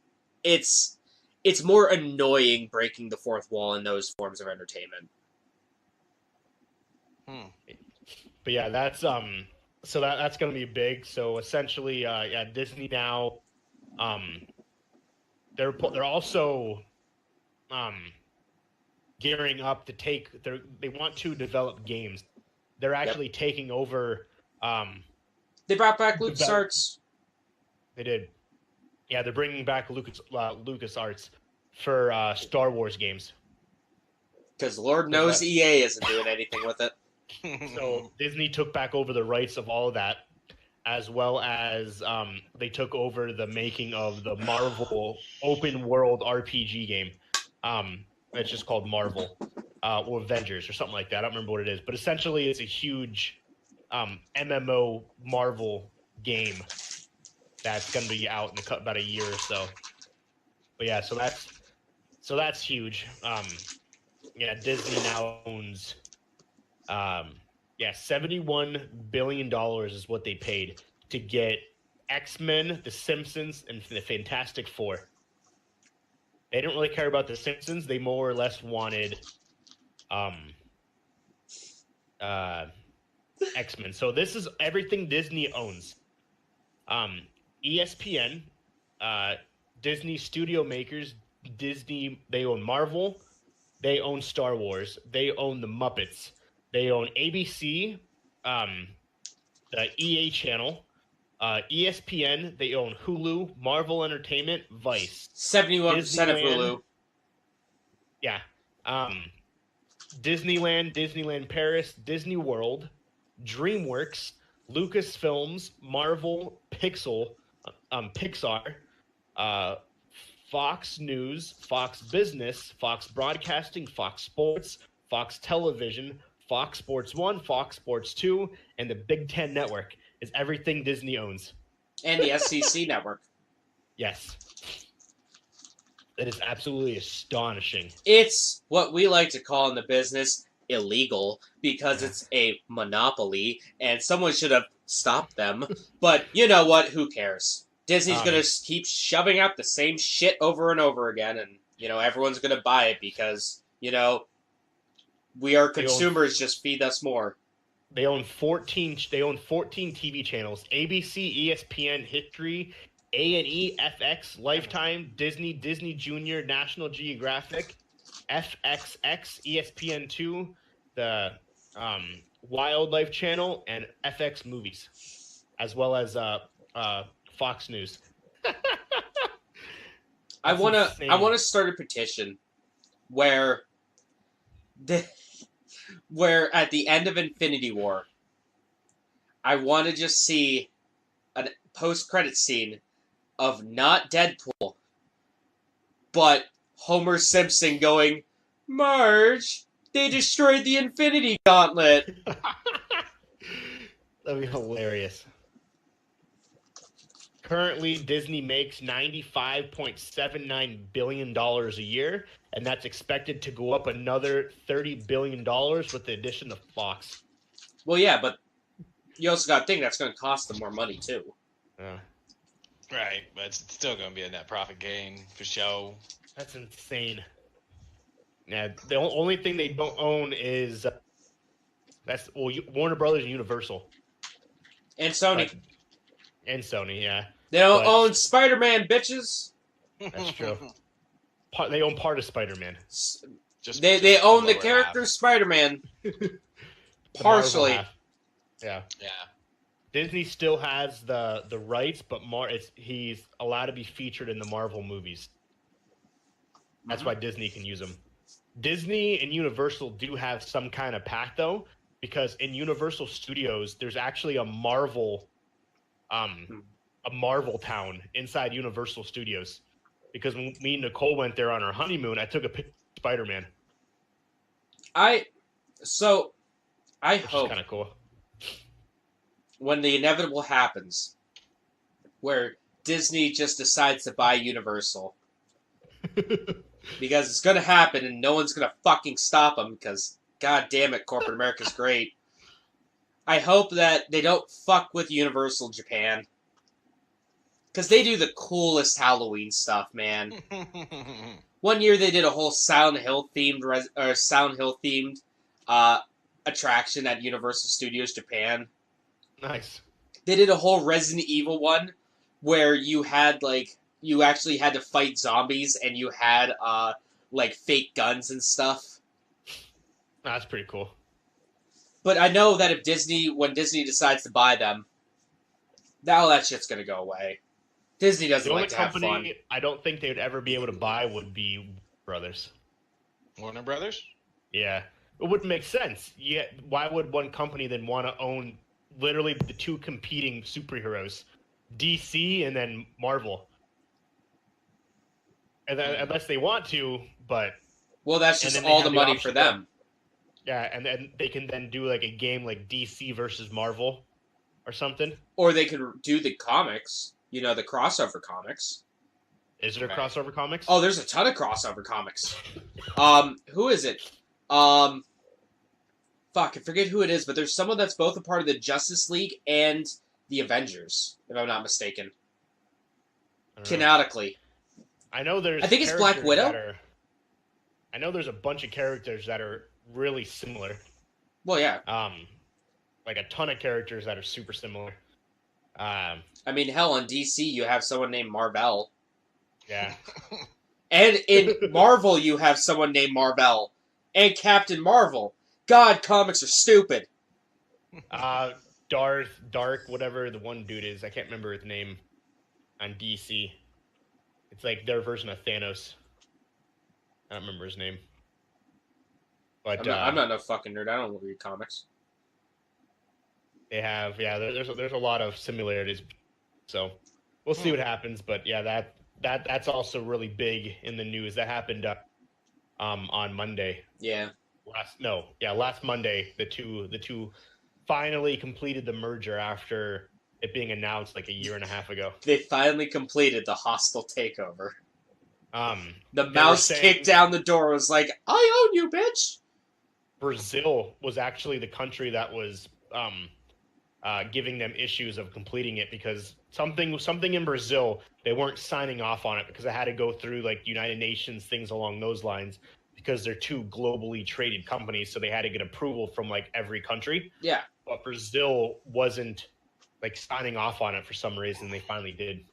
it's more annoying breaking the fourth wall in those forms of entertainment. But yeah, that's so that's going to be big. So essentially, yeah, Disney now, they're also gearing up to they want to develop games. They're actually taking over. They brought back LucasArts. They did. Yeah, they're bringing back LucasArts for Star Wars games. Because Lord knows EA isn't doing anything with it. So Disney took back over the rights of all of that, as well as they took over the making of the Marvel open world RPG game. It's just called Marvel or Avengers or something like that. I don't remember what it is, but essentially it's a huge MMO Marvel game that's going to be out in about a year or so. But yeah, so that's huge. Yeah, Disney now owns $71 billion is what they paid to get X-Men, The Simpsons, and the Fantastic Four. They didn't really care about The Simpsons. They more or less wanted X-Men. So this is everything Disney owns. ESPN, Disney Studio Makers, Disney, they own Marvel, they own Star Wars, they own the Muppets, they own ABC, the EA channel, ESPN, they own Hulu, Marvel Entertainment, Vice. 71% of Hulu. Yeah. Disneyland Paris, Disney World, DreamWorks, Lucasfilms, Marvel, Pixar, Fox News, Fox Business, Fox Broadcasting, Fox Sports, Fox Television, Fox Sports 1, Fox Sports 2, and the Big Ten Network is everything Disney owns. And the SEC Network. Yes. That is absolutely astonishing. It's what we like to call in the business illegal because it's a monopoly and someone should have stopped them. But you know what? Who cares? Disney's going to keep shoving out the same shit over and over again, and everyone's going to buy it because we are consumers. Just feed us more. They own 14 TV channels: ABC, ESPN, History, A&E, FX, Lifetime, Disney, Disney Junior, National Geographic, FXX, ESPN2, the Wildlife Channel, and FX Movies, as well as Fox News. I wanna start a petition where at the end of Infinity War, I want to just see a post-credit scene of not Deadpool, but Homer Simpson going, "Marge, they destroyed the Infinity Gauntlet." That'd be hilarious. Currently, Disney makes $95.79 billion a year, and that's expected to go up another $30 billion with the addition of Fox. Well, yeah, but you also got to think that's going to cost them more money, too. Yeah. Right, but it's still going to be a net profit gain for show. That's insane. Yeah, the only thing they don't own is Warner Brothers and Universal. And Sony. And Sony, yeah. They don't own Spider-Man, bitches. That's true. They own part of Spider-Man. They own the character Spider-Man. Partially. Yeah. Yeah. Disney still has the rights, but he's allowed to be featured in the Marvel movies. That's why Disney can use them. Disney and Universal do have some kind of pact, though, because in Universal Studios, there's actually a Marvel town inside Universal Studios. Because when me and Nicole went there on our honeymoon, I took a picture of Spider-Man. I Which hope is kind of cool. When the inevitable happens, where Disney just decides to buy Universal, because it's going to happen and no one's going to fucking stop them because, god damn it, corporate America's great. I hope that they don't fuck with Universal Japan. Because they do the coolest Halloween stuff, man. One year they did a whole Silent Hill themed attraction at Universal Studios Japan. Nice. They did a whole Resident Evil one where you actually had to fight zombies and you had fake guns and stuff. That's pretty cool. But I know that when Disney decides to buy them, all that shit's gonna go away. Disney doesn't like to have fun. The only company I don't think they would ever be able to buy would be Brothers. Warner Brothers? Yeah. It wouldn't make sense. Yeah, why would one company then want to own literally the two competing superheroes, DC and then Marvel? And then, unless they want to, but well, that's just all the money for them. Yeah, and then they can then do like a game like DC versus Marvel or something. Or they could do the comics, the crossover comics. Is there crossover comics? Oh, there's a ton of crossover comics. Who is it? Fuck, I forget who it is, but there's someone that's both a part of the Justice League and the Avengers, if I'm not mistaken. Canonically. I know there's. I think it's Black Widow. I know there's a bunch of characters that are really similar. Well, yeah. Like a ton of characters that are super similar. I mean, hell, on DC you have someone named Marvel. Yeah. And in Marvel you have someone named Marvel. And Captain Marvel. God, comics are stupid. Dark, whatever the one dude is. I can't remember his name on DC. It's like their version of Thanos. I don't remember his name. But I'm not no fucking nerd. I don't read comics. They have, there's a lot of similarities. So we'll see what happens. But yeah, that's also really big in the news. That happened on Monday. Yeah. Last Monday, the two finally completed the merger after it being announced like a year and a half ago. They finally completed the hostile takeover. The mouse saying, kicked down the door, was like, I own you, bitch! Brazil was actually the country that was giving them issues of completing it because something in Brazil, they weren't signing off on it because it had to go through like United Nations, things along those lines, because they're two globally traded companies, so they had to get approval from like every country. Yeah. But Brazil wasn't like signing off on it for some reason. They finally did.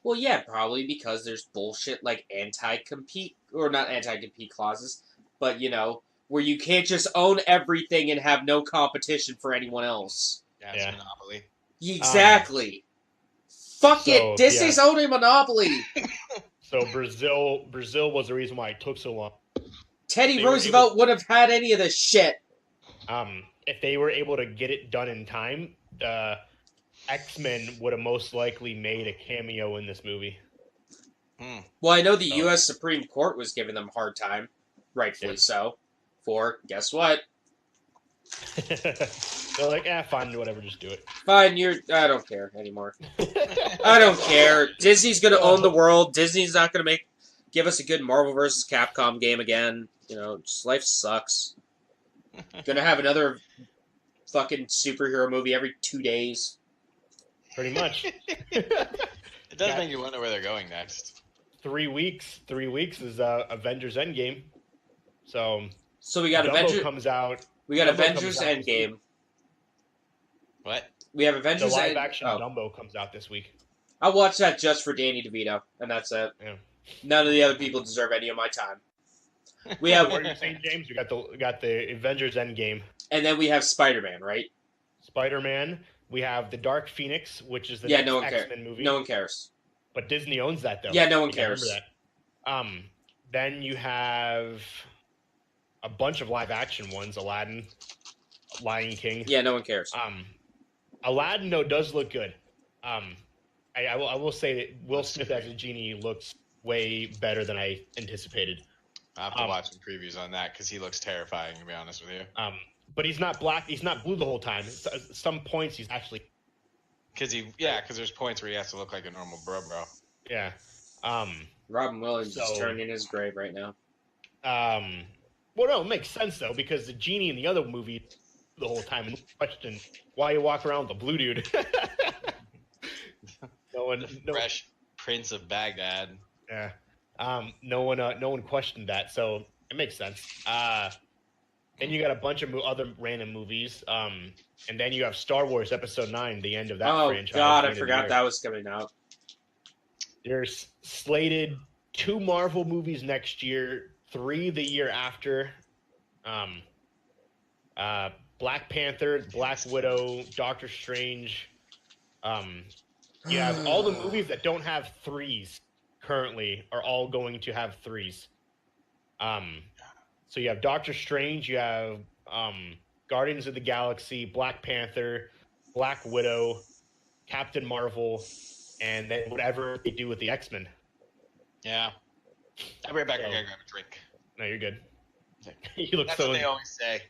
Well, yeah, probably because there's bullshit like anti-compete, or not anti-compete clauses, but where you can't just own everything and have no competition for anyone else. Yeah, it's monopoly. Exactly. Fuck it, Disney's owning Monopoly. So Brazil was the reason why it took so long. Teddy Roosevelt wouldn't have had any of this shit. If they were able to get it done in time, the X-Men would have most likely made a cameo in this movie. Well, I know the U.S. Supreme Court was giving them a hard time, rightfully so, for, guess what? They're like, fine, whatever, just do it. Fine, I don't care anymore. I don't care. Disney's gonna own the world. Disney's not gonna give us a good Marvel vs. Capcom game again. Just life sucks. Gonna have another fucking superhero movie every 2 days. Pretty much. It does make you wonder where they're going next. 3 weeks. 3 weeks is Avengers Endgame. So we got Avengers comes out. We got Avengers Endgame. What? We have Avengers. The live action Dumbo comes out this week. I'll watch that just for Danny DeVito, and that's it. Yeah. None of the other people deserve any of my time. We have. What are you saying, James? We got the Avengers Endgame, and then we have Spider-Man, right? Spider-Man. We have the Dark Phoenix, which is the next X-Men movie. No one cares. But Disney owns that, though. Yeah, no one cares. Remember that. Then you have a bunch of live-action ones: Aladdin, Lion King. Yeah, no one cares. Aladdin, though, does look good. I will say that Will Smith as a genie looks way better than I anticipated. I have to watch some previews on that because he looks terrifying, to be honest with you. But he's not black. He's not blue the whole time. Some points he's actually. Because there's points where he has to look like a normal bro. Yeah. Robin Williams is turned in his grave right now. Well, no, it makes sense though because the genie in the other movie the whole time and question why you walk around with the blue dude. Fresh Prince of Baghdad. Yeah. No one questioned that, so it makes sense. Then you got a bunch of other random movies. And then you have Star Wars Episode 9, the end of that franchise. Oh God, I forgot that was coming out. There's slated 2 Marvel movies next year, 3 the year after. Black Panther, Black Widow, Doctor Strange. You have all the movies that don't have 3s currently are all going to have 3s. So you have Doctor Strange, you have Guardians of the Galaxy, Black Panther, Black Widow, Captain Marvel, and then whatever they do with the X-Men. Yeah. I'll be right back. I gotta grab a drink. No, you're good. You look That's so what they always say.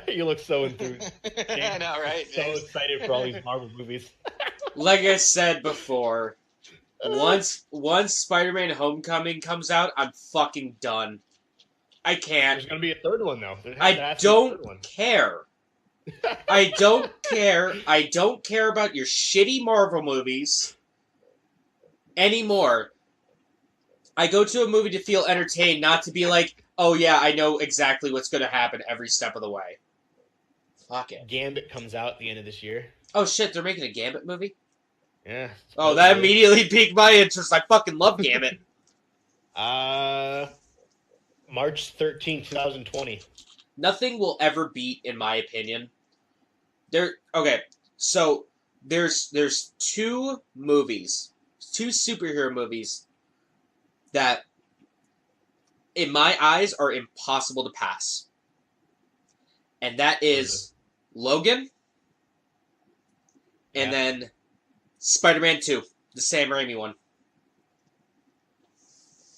You look so enthused. I know, right? So excited for all these Marvel movies. Like I said before, once Spider-Man Homecoming comes out, I'm fucking done. I can't. There's gonna be a third one though. I don't care. I don't care. I don't care about your shitty Marvel movies anymore. I go to a movie to feel entertained, not to be like, oh yeah, I know exactly what's going to happen every step of the way. Fuck it. Gambit comes out at the end of this year. Oh shit, they're making a Gambit movie? Yeah. Oh, that immediately piqued my interest. I fucking love Gambit. March 13, 2020. Nothing will ever beat, in my opinion. So there's 2 movies, 2 superhero movies that, in my eyes, are impossible to pass. And that is Logan, and then Spider-Man 2, the Sam Raimi one.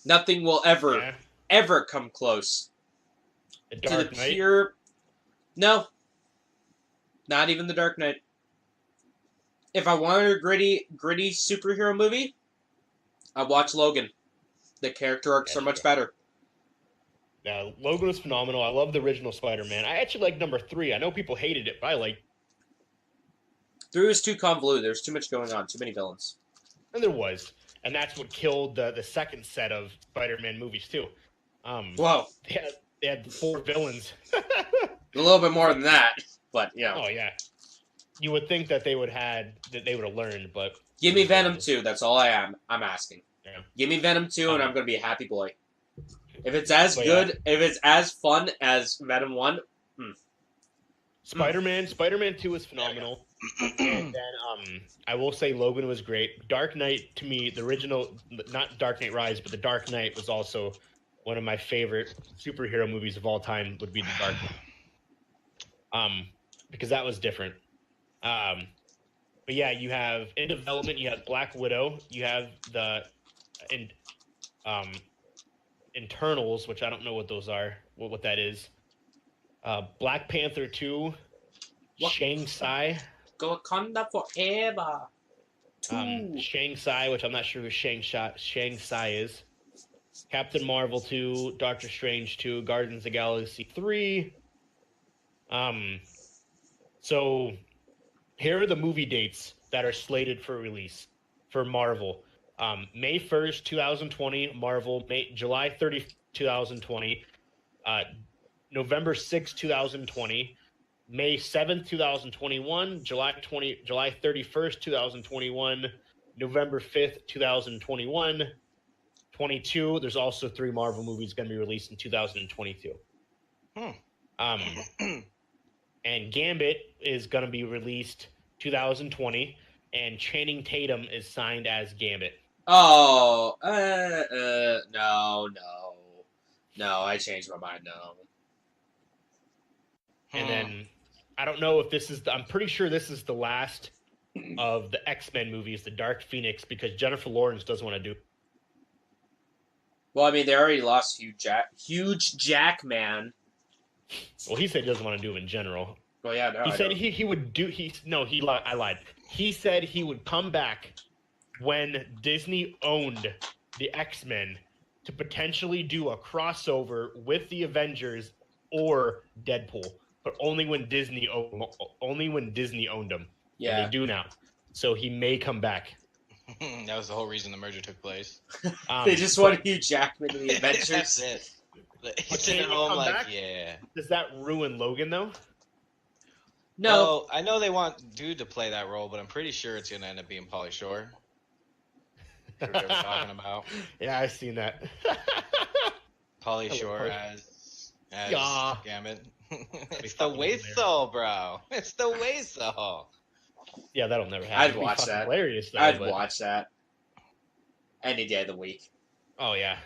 Nothing will ever come close The to Dark the Knight. pure... No. Not even The Dark Knight. If I wanted a gritty superhero movie, I'd watch Logan. The character arcs are much better. Yeah, Logan was phenomenal. I love the original Spider-Man. I actually like number 3. I know people hated it, but I like. 3 was too convoluted. There's too much going on. Too many villains. And there was. And that's what killed the second set of Spider-Man movies, too. Whoa. They had 4 villains. A little bit more than that, but, you know. Oh, yeah. You would think that they would have learned, but... Give me Venom 2. That's all I'm asking. Yeah. Give me Venom 2, and I'm going to be a happy boy. If it's as good, if it's as fun as Venom 1... Spider-Man 2 was phenomenal. And then I will say Logan was great. Dark Knight, to me, the original, not Dark Knight Rise, but the Dark Knight was also one of my favorite superhero movies of all time, would be the Dark Knight. Because that was different. But yeah, you have in development, you have Black Widow, you have the Internals, which I don't know what those are, what that is. Black Panther 2, Shang-Chi. Wakanda forever. Shang-Chi, which I'm not sure who Shang-Chi is. Captain Marvel 2, Doctor Strange 2, Guardians of the Galaxy 3. So here are the movie dates that are slated for release for Marvel. May 1st, 2020, Marvel. July 30th, 2020. November 6th, 2020. May 7th, 2021, July 31st, 2021, November 5th, 2021, 22. There's also 3 Marvel movies going to be released in 2022. And Gambit is going to be released 2020, and Channing Tatum is signed as Gambit. Oh, no, I changed my mind, no. And then I don't know if this is I'm pretty sure this is the last of the X-Men movies, the Dark Phoenix, because Jennifer Lawrence doesn't want to do. Well, I mean, they already lost Huge Jack Man. Well, he said he doesn't want to do them in general. Well, yeah, no. He said he would do. I lied. He said he would come back when Disney owned the X-Men to potentially do a crossover with the Avengers or Deadpool. But only when Disney owned them. Yeah, and they do now. So he may come back. That was the whole reason the merger took place. They just wanted Hugh Jackman in the Avengers. That's it. He's sitting at can he home come like, back? yeah. Does that ruin Logan though? No, Well, I know they want Dude to play that role, but I'm pretty sure it's gonna end up being Pauly Shore. That's what they were talking about. Yeah, I've seen that. Pauly Hello, Shore Pauly. as Yeah. Gambit. It's the fucking Weasel, bro. It's the Weasel. Yeah, that'll never happen. I'd It'd be watch fucking that. Hilarious, though, I'd but- watch that any day of the week. Oh yeah.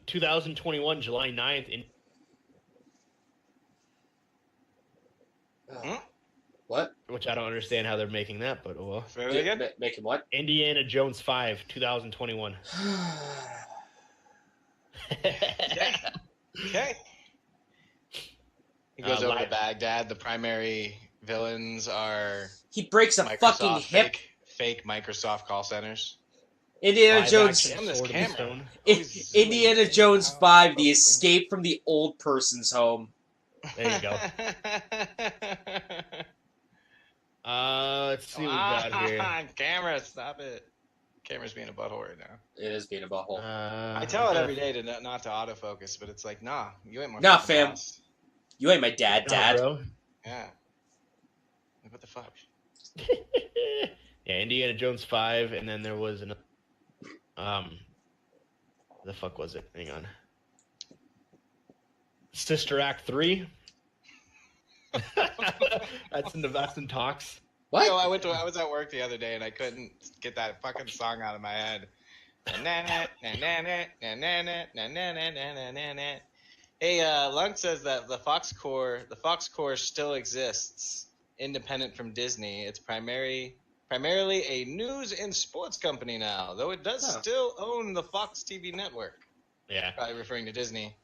2021, July 9th in Hmm? What? which I don't understand how they're making that, but oh well. Very good. Make him what? Indiana Jones 5, 2021. Okay. He goes over to live- Baghdad. The primary villains are He breaks a fucking Microsoft hip. fake Microsoft call centers. Indiana Live Jones. action Damn this Sword in the camera. Stone. Indiana Jones 5: The Escape from the Old Person's Home. There you go. Let's see what we got here. Camera, stop it. Camera's being a butthole right now. It is being a butthole. I tell it every day to not to autofocus, but it's like, nah, you ain't my Nah, fucking fam. boss. You ain't my dad, Nah, Dad. bro. Yeah. Like, what the fuck? Yeah, Indiana Jones 5, and then there was another. The fuck was it? Hang on. Sister Act 3. That's in talks. What? Yo, I was at work the other day and I couldn't get that fucking song out of my head. Hey, Lunk says that the Fox Corps still exists, independent from Disney. It's primarily a news and sports company now, though it does still own the Fox TV network. Yeah. Probably referring to Disney.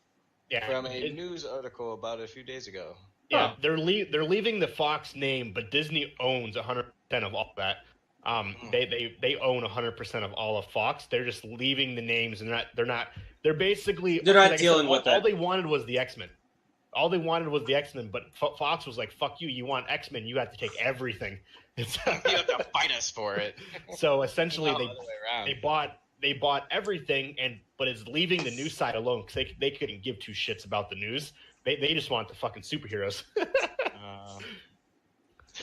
Yeah. From a news article about a few days ago. Yeah, they're leaving the Fox name, but Disney owns 100% of all that. They own 100% of all of Fox. They're just leaving the names, and they're not basically They're not like I said, dealing with all that. they wanted was the X-Men. All they wanted was the X-Men, but Fox was like, "Fuck you! You want X-Men? You have to take everything." You have to fight us for it. So essentially, No, other way around. they bought everything, but it's leaving the news side alone because they couldn't give two shits about the news. They just want the fucking superheroes.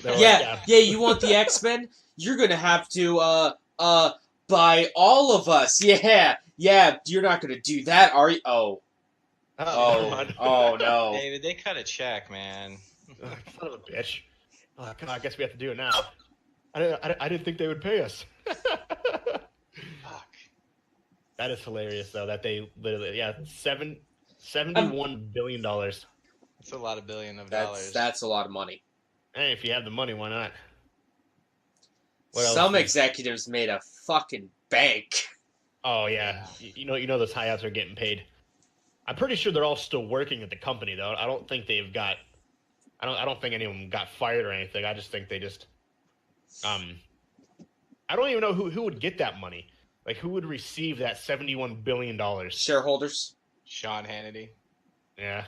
Yeah, you want the X-Men? You're gonna have to buy all of us. Yeah. You're not gonna do that, are you? Oh no. David, they cut a check, man. Son of a bitch. Oh, God, I guess we have to do it now. I didn't think they would pay us. Fuck. That is hilarious, though, that they literally, $71 billion. That's a lot of billion of dollars. That's a lot of money. Hey, if you have the money, why not? What else? Some executives made a fucking bank. Oh, yeah. You know those high-ups are getting paid. I'm pretty sure they're all still working at the company, though. I don't think they've got... I don't think any of them got fired or anything. I just think they just... I don't even know who would get that money. Like, who would receive that $71 billion? Shareholders. Sean Hannity. Yeah.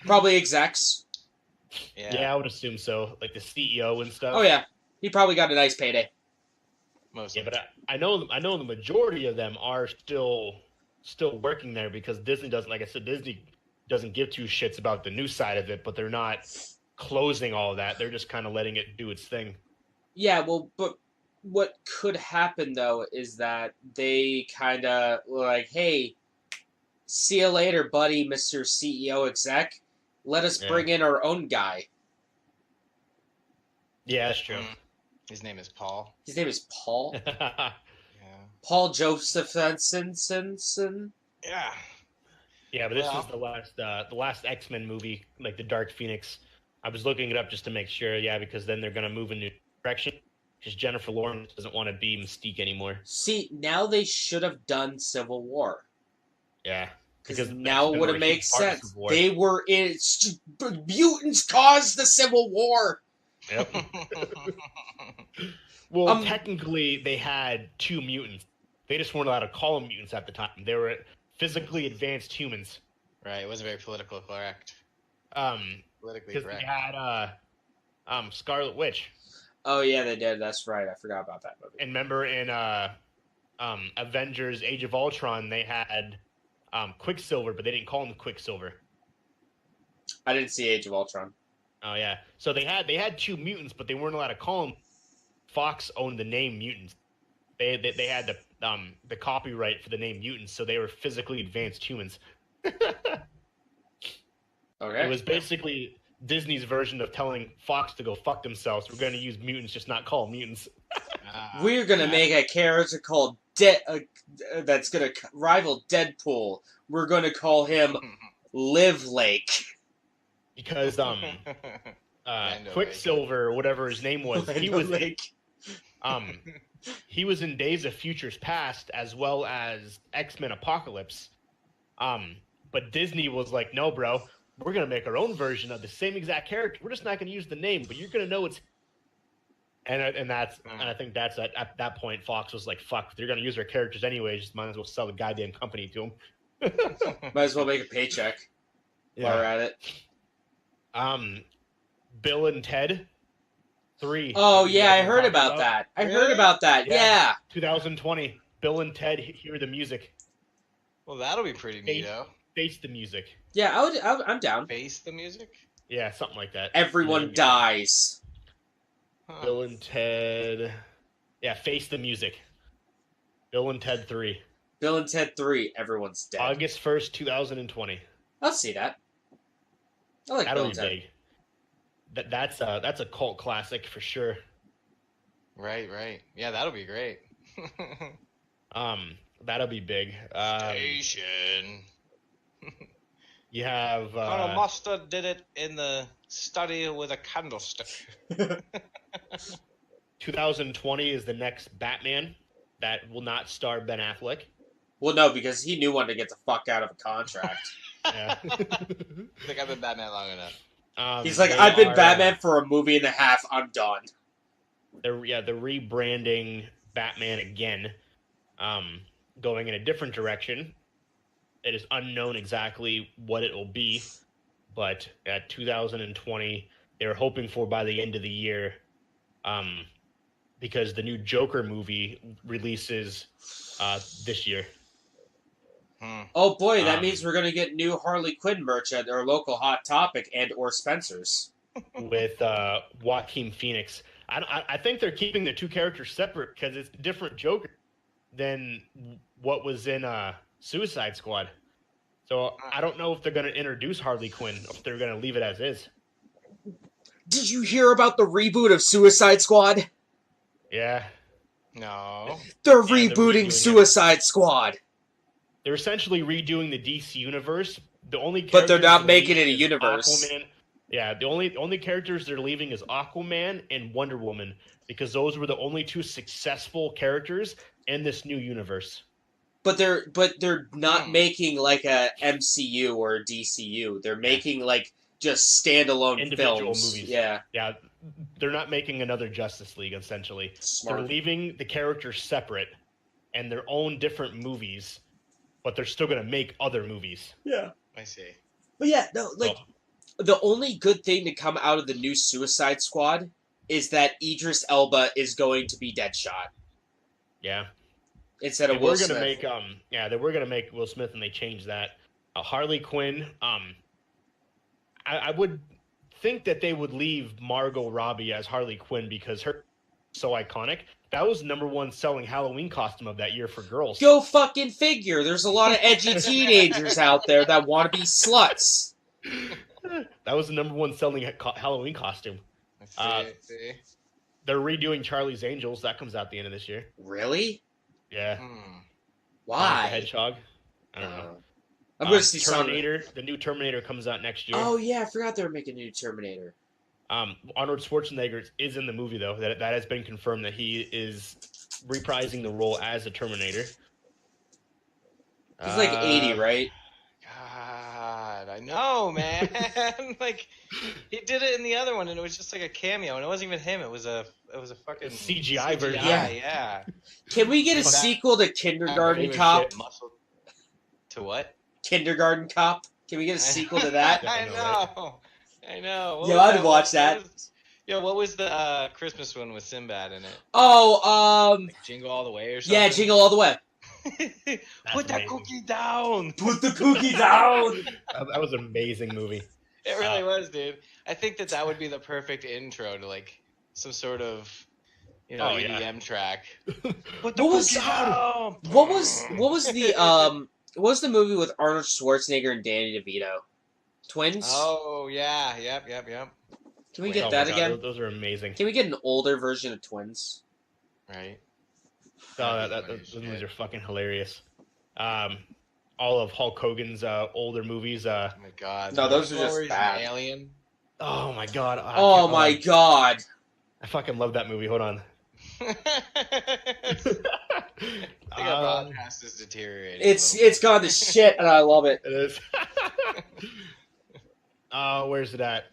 Probably execs. Yeah, I would assume so. Like the CEO and stuff. Oh yeah. He probably got a nice payday. Mostly. Yeah, but I know the majority of them are still working there because Disney doesn't, like I said, Disney doesn't give two shits about the news side of it, but they're not closing all of that. They're just kind of letting it do its thing. Yeah, well, but what could happen though is that they kind of were like, "Hey, see you later, buddy, Mr. CEO exec. Let us bring in our own guy." Yeah, that's true. His name is Paul. His name is Paul. Yeah. Paul Josephson. Yeah. Yeah, but this is the last X-Men movie, like the Dark Phoenix. I was looking it up just to make sure, because then they're gonna move in a new direction. Because Jennifer Lawrence doesn't want to be Mystique anymore. See, now they should have done Civil War. Yeah. Because now it would have made sense. They were in... Mutants caused the Civil War! Yep. Well, technically, they had two mutants. They just weren't allowed to call them mutants at the time. They were physically advanced humans. Right, it wasn't very politically correct. Politically because correct. they had Scarlet Witch. Oh yeah, they did. That's right. I forgot about that movie. And remember in Avengers: Age of Ultron, they had Quicksilver, but they didn't call him Quicksilver. I didn't see Age of Ultron. Oh yeah, so they had two mutants, but they weren't allowed to call them. Fox owned the name mutants. They had the copyright for the name mutants, so they were physically advanced humans. Okay. It was basically Disney's version of telling Fox to go fuck themselves. We're going to use mutants, just not call them mutants. We're gonna make a character called that's gonna rival Deadpool. We're gonna call him Live Lake. Because Quicksilver, or whatever his name was, he was in Days of Futures Past as well as X-Men Apocalypse. But Disney was like, no, bro, we're going to make our own version of the same exact character. We're just not going to use the name, but you're going to know it's... And I think that's at that point, Fox was like, fuck, they're going to use our characters anyway, just might as well sell the goddamn company to them. Might as well make a paycheck while we're at it. Bill and Ted 3. Oh, yeah, I heard about that. I heard about that, yeah. 2020. Bill and Ted Hear the Music. Well, that'll be pretty neato. Face the music. Yeah, I'm down. Face the music? Yeah, something like that. Everyone dies. Huh. Bill and Ted. Yeah, Face the Music. Bill and Ted 3. Bill and Ted 3, everyone's dead. August 1st, 2020. I'll see that. I like That'll Bill be and Ted. big. That's a cult classic for sure. Right. Yeah, that'll be great. That'll be big. Station. You have Colonel Mustard did it in the study with a candlestick. 2020 is the next Batman that will not star Ben Affleck. Well, no, because he knew when to get the fuck out of a contract. Yeah. I think I've been Batman long enough. He's like, I've been Batman for a movie and a half. I'm done. They're rebranding Batman again, going in a different direction. It is unknown exactly what it will be, but at 2020, they're hoping for by the end of the year, because the new Joker movie releases this year. Oh boy, that means we're gonna get new Harley Quinn merch at our local Hot Topic and or Spencer's with Joaquin Phoenix. I think they're keeping the two characters separate because it's a different Joker than what was in Suicide Squad. So I don't know if they're going to introduce Harley Quinn or if they're going to leave it as is. Did you hear about the reboot of Suicide Squad? Yeah. No. They're rebooting Suicide Squad. They're essentially redoing the DC universe. But they're not making it a universe. Aquaman. Yeah, the only characters they're leaving is Aquaman and Wonder Woman because those were the only two successful characters in this new universe. But they're not making like a MCU or a DCU. They're making like just standalone individual films. Movies. Yeah. Yeah, they're not making another Justice League essentially. Smart. They're leaving the characters separate and their own different movies, but they're still going to make other movies. Yeah. I see. But yeah, no, like the only good thing to come out of the new Suicide Squad is that Idris Elba is going to be Deadshot. Yeah. Instead of Will Smith. They were gonna make Will Smith, and they changed that. Harley Quinn. I would think that they would leave Margot Robbie as Harley Quinn because her so iconic. That was the #1 selling Halloween costume of that year for girls. Go fucking figure. There's a lot of edgy teenagers out there that want to be sluts. That was the #1 selling Halloween costume. I see. They're redoing Charlie's Angels. That comes out the end of this year. Really? Yeah. Why? The Hedgehog. I don't know. I'm going to see Terminator. The new Terminator comes out next year. Oh, yeah. I forgot they were making a new Terminator. Arnold Schwarzenegger is in the movie, though. That has been confirmed that he is reprising the role as a Terminator. He's like 80, right? God, I know, man. Like, he did it in the other one, and it was just like a cameo, and it wasn't even him. It was a fucking CGI version. Yeah. Can we get a sequel to Kindergarten Cop? To what? Kindergarten Cop. Can we get a sequel to that? I know. Yeah, I'd watch that. Yeah, what was the Christmas one with Sinbad in it? Oh, Like Jingle All the Way or something? yeah, Jingle All the Way. Put that amazing. cookie down. Put the cookie down. That was an amazing movie. It really was, dude. I think that would be the perfect intro to like some sort of, EDM track. Put the cookie down. What was the movie with Arnold Schwarzenegger and Danny DeVito? Twins? Oh yeah, yep. Can we get that again? Those are amazing. Can we get an older version of Twins? Right. Those movies are fucking hilarious. All of Hulk Hogan's older movies. Oh my god. No, those are just Stories bad. and Alien. Oh my god. Oh my god. I fucking love that movie. Hold on. I think our podcast is deteriorating. It's gone to shit, and I love it. It is. Where's it at?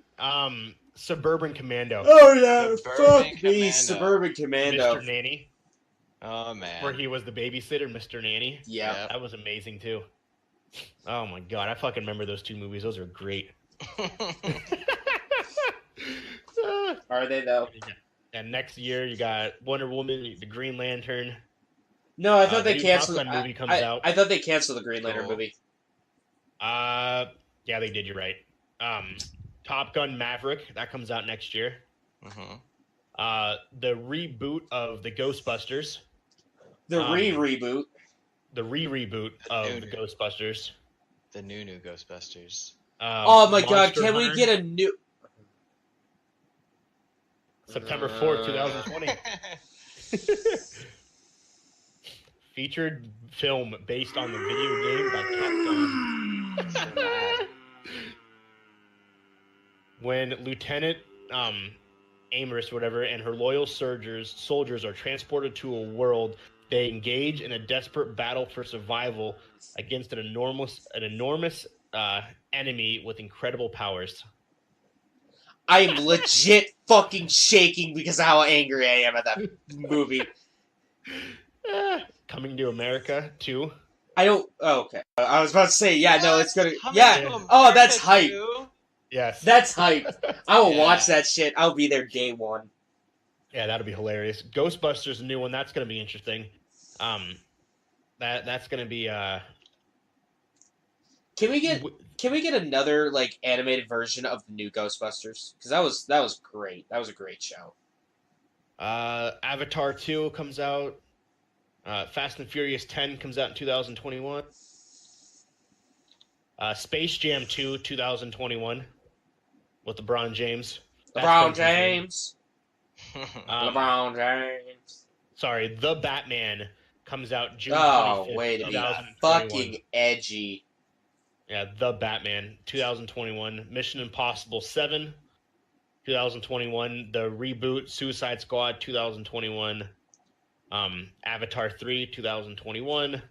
Suburban Commando. Oh yeah, Suburban fuck me, Commando. Suburban Commando. Mr. Nanny, Oh man. where he was the babysitter, Mr. Nanny. Yeah. Yep. That was amazing too. Oh my god, I fucking remember those two movies. Those are great. Are they though? And next year you got Wonder Woman, the Green Lantern. No, I thought the they new canceled. Top Gun movie comes I, out. I thought they canceled the Green Lantern Cool. movie. Yeah, they did. You're right. Top Gun Maverick that comes out next year. Mhm. The reboot of the Ghostbusters. The Um, reboot. The reboot of new- the Ghostbusters. The new Ghostbusters. Oh my god, Monster can we Hunter, get a new? September 4th, 2020? Featured film based on the video game by Capcom. So bad. When Lieutenant Amorous, whatever, and her loyal soldiers are transported to a world, they engage in a desperate battle for survival against an enormous enemy with incredible powers. I am legit fucking shaking because of how angry I am at that movie. Coming to America too. I don't. Oh, okay. I was about to say, yeah, no, it's gonna. Coming Yeah. to Oh, that's America, hype. too? Yes. That's hype. I will Yeah. watch that shit. I'll be there day one. Yeah, that'll be hilarious. Ghostbusters, a new one. That's gonna be interesting. That's gonna be Can we get another like animated version of the new Ghostbusters? Because that was great. That was a great show. Avatar 2 comes out. Fast and Furious 10 comes out in 2021. Space Jam 2 2021 with LeBron James. That's LeBron been confirmed. James. LeBron James. Sorry, The Batman comes out June 25th, Oh, way to be 2021. fucking edgy. Yeah, The Batman 2021. Mission Impossible 7 2021. The reboot Suicide Squad 2021. Avatar 3 2021.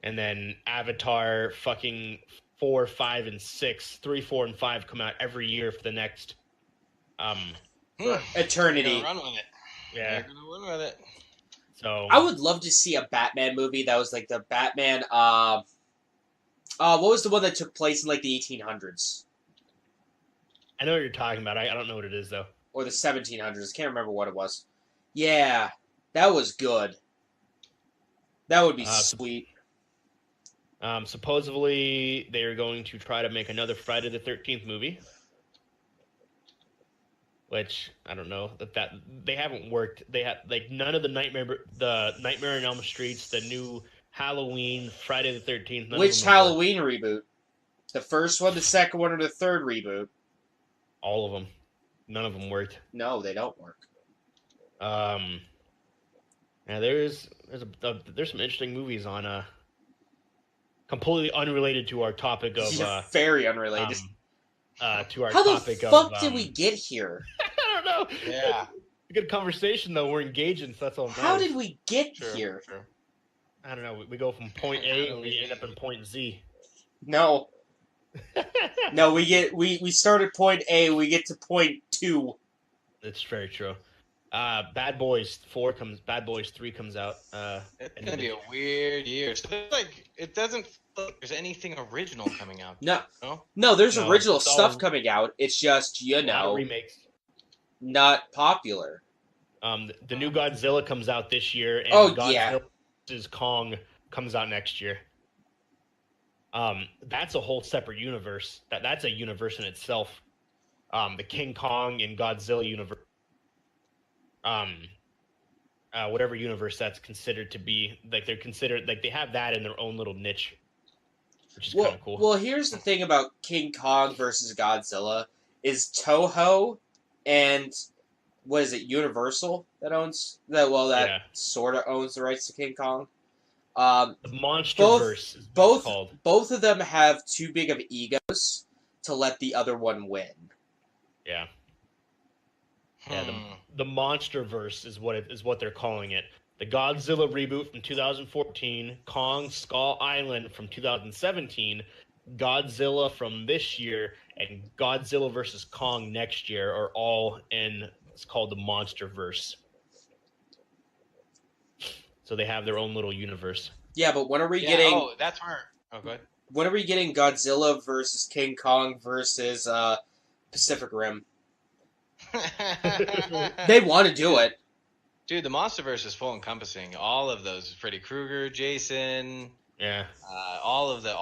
And then Avatar fucking 4, 5, and 6. 3, 4, and 5 come out every year for the next Eternity. They're gonna run with it. yeah. They're gonna run with it. So I would love to see a Batman movie that was like the Batman. What was the one that took place in like the 1800s I know what you're talking about. I don't know what it is though. or the 1700s? Can't remember what it was. Yeah, that was good. That would be sweet. Supposedly they are going to try to make another Friday the 13th movie. Which I don't know that they haven't worked. They have like none of the Nightmare on Elm Streets, the new Halloween, Friday the 13th. Which Halloween reboot? The first one, the second one, or the third reboot? All of them. None of them worked. No, they don't work. Yeah, there's some interesting movies on completely unrelated to our topic of Very unrelated. to our How the topic fuck of did we get here? I don't know. Yeah. Good conversation though. We're engaging, so that's all. that How matters. did we get Sure. here? Sure. I don't know. We go from point A and we end up in point Z. No, no, we start at point A, we get to point 2. It's very true. Bad Boys 3 comes out. It's gonna be a weird year. So it doesn't feel like there's anything original coming out. No. No. No, there's No, original it's all stuff coming out. It's just, a lot of remakes. not popular. The new Godzilla comes out this year, and Godzilla vs. Kong comes out next year. That's a whole separate universe. That's a universe in itself. The King Kong and Godzilla universe. Whatever universe that's considered to be, like they're considered, like they have that in their own little niche, which is kind of cool. Well, here's the thing about King Kong versus Godzilla is Toho and what is it, Universal that owns that? Well, that sort of owns the rights to King Kong. The Monsterverse is what it's called. Both of them have too big of egos to let the other one win. Yeah. Yeah, the Monsterverse is what they're calling it. The Godzilla reboot from 2014, Kong Skull Island from 2017, Godzilla from this year, and Godzilla vs. Kong next year are all in. It's called the Monsterverse. So they have their own little universe. Yeah, but when are we getting? Oh, that's where. Oh, go ahead. When are we getting Godzilla versus King Kong versus Pacific Rim? They want to do it. Dude, the Monsterverse is full encompassing. All of those. Freddy Krueger, Jason. Yeah. All of the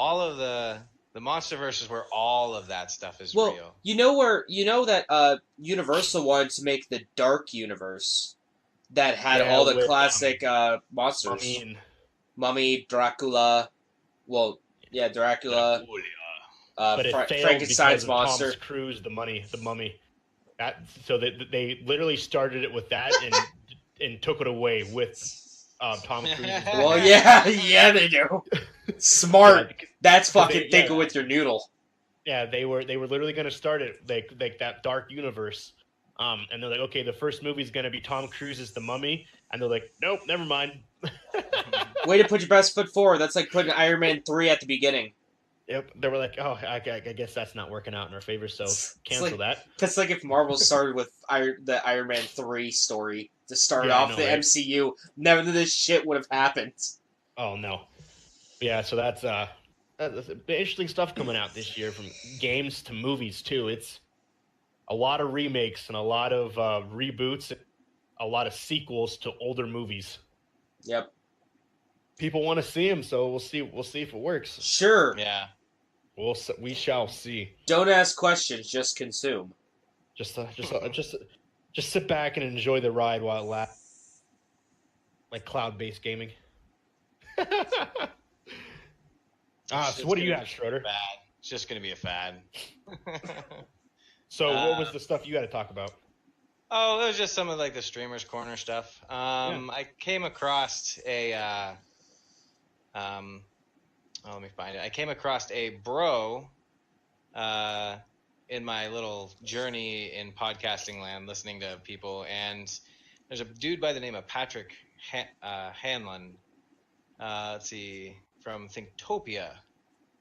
Monsterverse is where all of that stuff is real. You know that Universal wanted to make the Dark Universe that had all the classic monsters. Mummy, Dracula. Well, yeah, Dracula. But it failed Frankenstein's because of monster. Tom Cruise, the Mummy. So they literally started it with that and took it away with Tom Cruise. Well, yeah, they do. Smart. That's fucking thinking with your noodle. Yeah, they were literally going to start it like that dark universe. And they're like, okay, the first movie is going to be Tom Cruise as the Mummy, and they're like, nope, never mind. Way to put your best foot forward. That's like putting Iron Man 3 at the beginning. Yep, they were like, oh, I guess that's not working out in our favor, so cancel that. That's like if Marvel started with the Iron Man 3 story to start off the MCU, none of this shit would have happened. Oh, no. Yeah, so that's interesting stuff coming out this year, from games to movies, too. It's a lot of remakes and a lot of reboots, a lot of sequels to older movies. Yep. People want to see them, so we'll see if it works. Sure. Yeah. We shall see. Don't ask questions, just consume. Just sit back and enjoy the ride while it lasts. Like cloud-based gaming. So what do you have, Schroeder? It's just going to be a fad. So what was the stuff you got to talk about? Oh, it was just some of like the streamers corner stuff. I came across a let me find it. I came across a bro in my little journey in podcasting land, listening to people, and there's a dude by the name of Patrick Hanlon. Let's see, from Thinktopia,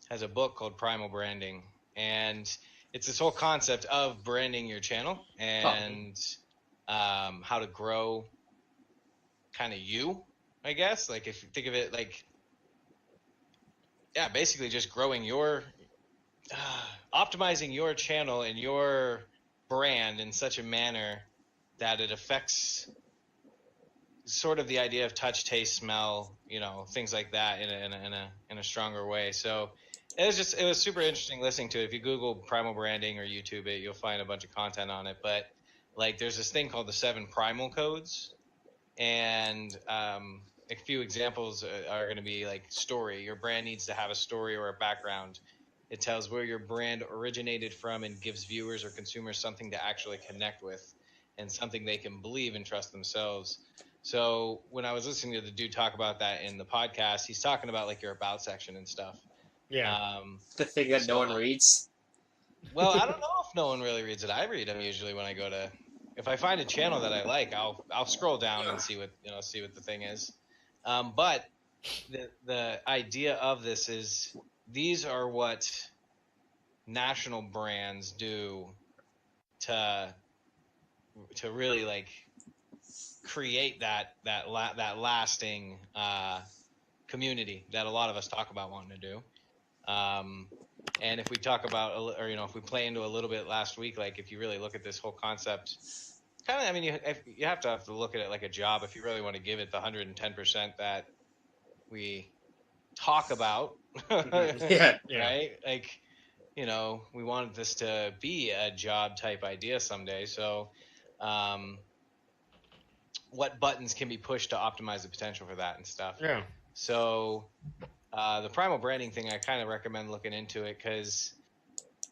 has a book called Primal Branding, and it's this whole concept of branding your channel and how to grow kind of you, I guess. Like if you think of it like, yeah, basically just growing your, optimizing your channel and your brand in such a manner that it affects sort of the idea of touch, taste, smell, things like that in a stronger way. So it was super interesting listening to it. If you Google Primal Branding or YouTube it, you'll find a bunch of content on it. But like, there's this thing called the 7 Primal Codes, and a few examples are going to be like story. Your brand needs to have a story or a background. It tells where your brand originated from and gives viewers or consumers something to actually connect with and something they can believe and trust themselves. So when I was listening to the dude talk about that in the podcast, he's talking about like your about section and stuff. Yeah. The thing that no one reads. Well, I don't know if no one really reads it. I read them usually when I go to. If I find a channel that I like, I'll scroll down and see what the thing is. But the idea of this is these are what national brands do to really like create that lasting community that a lot of us talk about wanting to do. And if we talk about, or if we play into a little bit last week, like if you really look at this whole concept, kind of, I mean, you have to look at it like a job if you really want to give it the 110% that we talk about. Yeah. Right? Like, we wanted this to be a job type idea someday. So, what buttons can be pushed to optimize the potential for that and stuff? Yeah. So, the primal branding thing, I kind of recommend looking into it because,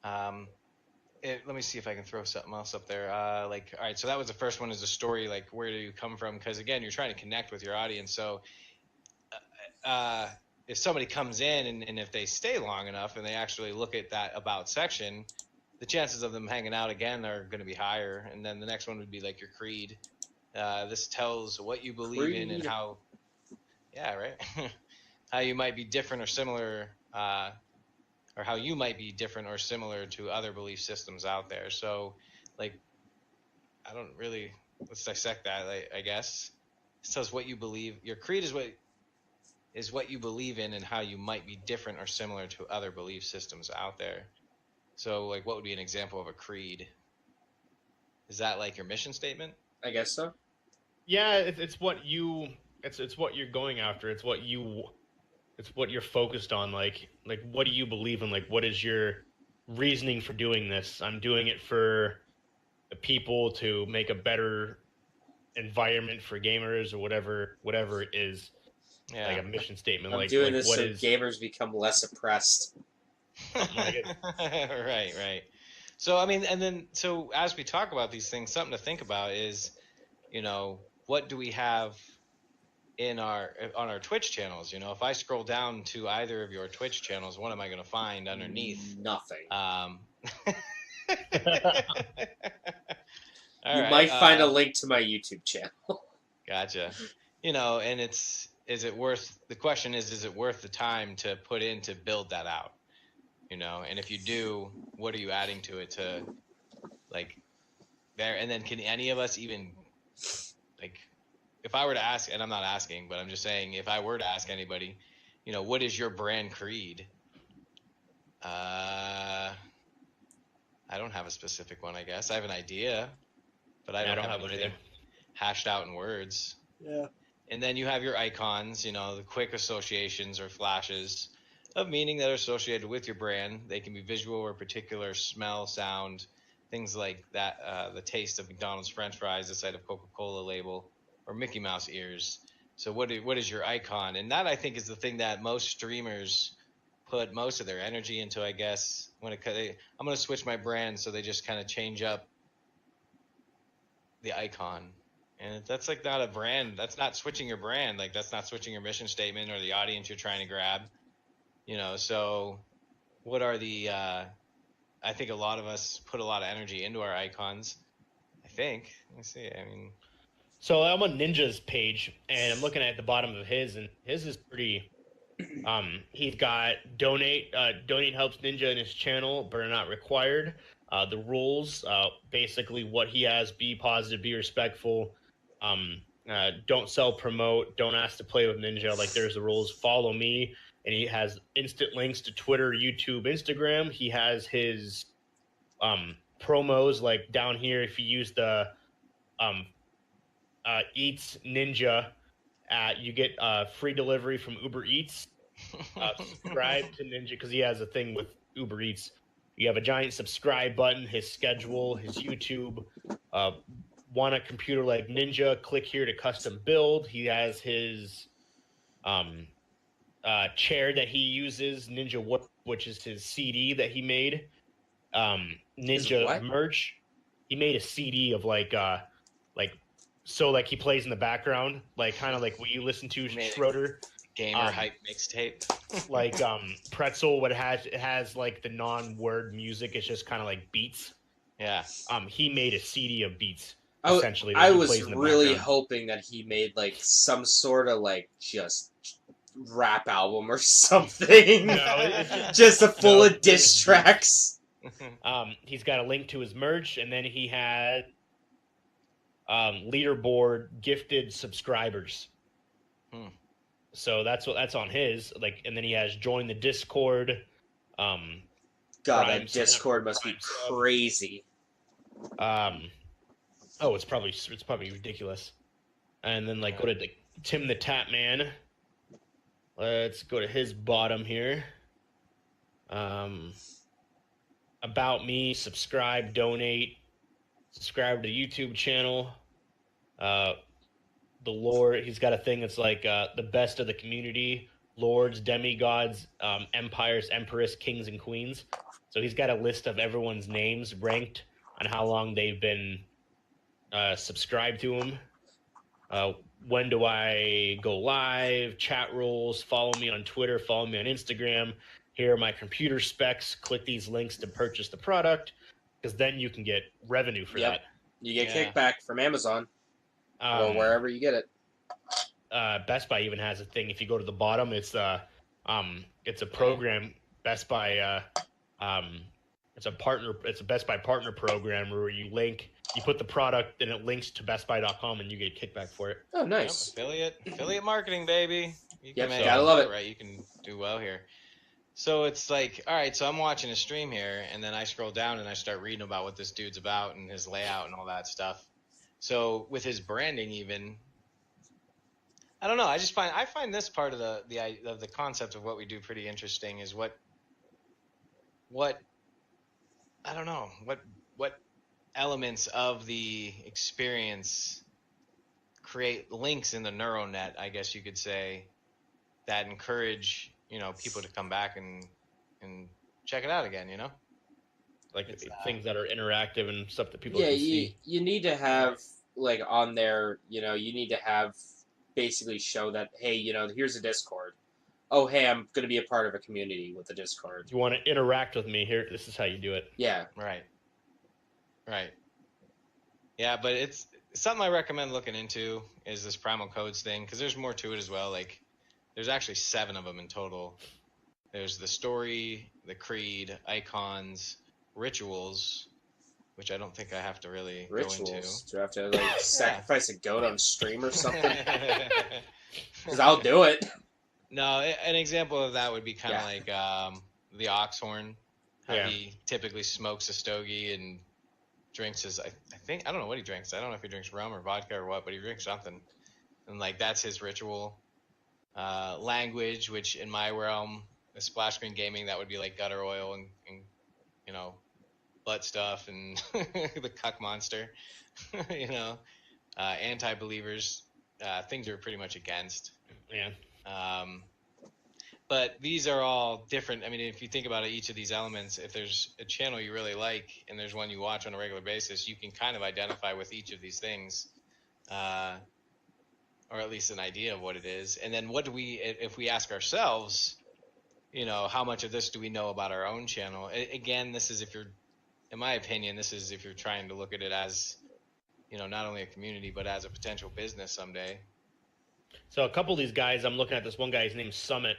let me see if I can throw something else up there. All right, so that was the first one, is a story, like where do you come from? Because again, you're trying to connect with your audience. So, if somebody comes in and if they stay long enough and they actually look at that about section, the chances of them hanging out again are going to be higher. And then the next one would be like your creed. This tells what you believe in and how, how you might be different or similar, or how you might be different or similar to other belief systems out there. So, let's dissect that. I guess it tells what you believe. Your creed is what you believe in and how you might be different or similar to other belief systems out there. So, what would be an example of a creed? Is that like your mission statement? I guess so. Yeah, it's what what you're going after. It's what you're focused on. Like what do you believe in? Like, what is your reasoning for doing this? I'm doing it for the people, to make a better environment for gamers, or whatever it is. Yeah. Like a mission statement. I'm doing this so gamers become less oppressed. Like it. Right. So, I mean, and then, so as we talk about these things, something to think about is, what do we have on our Twitch channels? If I scroll down to either of your Twitch channels, what am I going to find underneath? Nothing. You might find a link to my YouTube channel. Gotcha. And the question is it worth the time to put in to build that out? And if you do, what are you adding to it to, there? And then can any of us even, if I were to ask, and I'm not asking, but I'm just saying, if I were to ask anybody, what is your brand creed? I don't have a specific one, I guess. I have an idea, but I don't have anything hashed out in words. Yeah. And then you have your icons, the quick associations or flashes of meaning that are associated with your brand. They can be visual or particular smell, sound, things like that. The taste of McDonald's French fries, the sight of Coca-Cola label, or Mickey Mouse ears. So what is your icon? And that, I think, is the thing that most streamers put most of their energy into, I guess. I'm going to switch my brand, so they just kind of change up the icon. And that's not a brand. That's not switching your brand. That's not switching your mission statement or the audience you're trying to grab. So what are the, I think a lot of us put a lot of energy into our icons. I think. Let me see. So I'm on Ninja's page, and I'm looking at the bottom of his, and his is pretty, he's got donate helps Ninja in his channel, but are not required. The rules, basically what he has: be positive, be respectful, don't sell, promote, don't ask to play with Ninja. There's the rules. Follow me, and he has instant links to Twitter, YouTube, Instagram. He has his promos down here. If you use the Eats Ninja, you get free delivery from Uber Eats. Subscribe to Ninja, because he has a thing with Uber Eats. You have a giant subscribe button, his schedule, his YouTube. Want a computer like Ninja? Click here to custom build. He has his chair that he uses, Ninja Whoop, which is his CD that he made. Ninja merch. He made a CD of he plays in the background, kind of like what you listen to, Schroeder. Gamer hype mixtape. Pretzel, what it has the non-word music. It's just kind of like beats. Yeah. He made a CD of beats. Essentially, I was really hoping that he made some sort of just rap album or something. No, just full of diss tracks. He's got a link to his merch, and then he had leaderboard gifted subscribers. So that's on his, like, and then he has join the Discord. God, Prime, that Discord must be crazy. It's probably ridiculous. And then go to Tim the Tap Man. Let's go to his bottom here. About me, subscribe, donate, subscribe to the YouTube channel. The Lord, he's got a thing that's the best of the community, lords, demigods, empires, empress, kings, and queens. So he's got a list of everyone's names ranked on how long they've been subscribed to him. When do I go live, chat rules, follow me on Twitter, follow me on Instagram. Here are my computer specs. Click these links to purchase the product, because then you can get revenue for that. You get kickback from Amazon or wherever you get it. Best Buy even has a thing. If you go to the bottom, it's a program. Best Buy, it's a Best Buy partner program where you put the product and it links to bestbuy.com and you get kickback for it. Oh, nice. Affiliate marketing, baby. Gotta love it. Right, you can do well here. So it's all right, so I'm watching a stream here, and then I scroll down and I start reading about what this dude's about and his layout and all that stuff. So with his branding, even, I don't know. I find this part of the concept of what we do pretty interesting. Is what I don't know what elements of the experience create links in the neural net, I guess you could say, that encourage people to come back and check it out again. Things that are interactive and stuff that people can see. You need to have on there. You need to have basically show that, hey, here's a Discord. Oh, hey, I'm going to be a part of a community with the Discord. You want to interact with me here? This is how you do it. Yeah. Right. Yeah, but it's something I recommend looking into is this Primal Codes thing, because there's more to it as well. There's actually 7 of them in total. There's the story, the creed, icons, rituals, which I don't think I have to really go into. Do I have to sacrifice a goat on stream or something? Because I'll do it. No, an example of that would be kind of the Oxhorn. How he typically smokes a stogie and drinks his, I don't know what he drinks. I don't know if he drinks rum or vodka or what, but he drinks something. And that's his ritual. Language, which in my realm, the splash screen gaming, that would be gutter oil and butt stuff and the cuck monster. Anti-believers, things are pretty much against. But these are all different. I mean, if you think about it, each of these elements, if there's a channel you really like and there's one you watch on a regular basis, you can kind of identify with each of these things, or at least an idea of what it is. And then if we ask ourselves, how much of this do we know about our own channel? Again, this is in my opinion, this is if you're trying to look at it as, not only a community, but as a potential business someday. So a couple of these guys, I'm looking at this one guy, his name's Summit.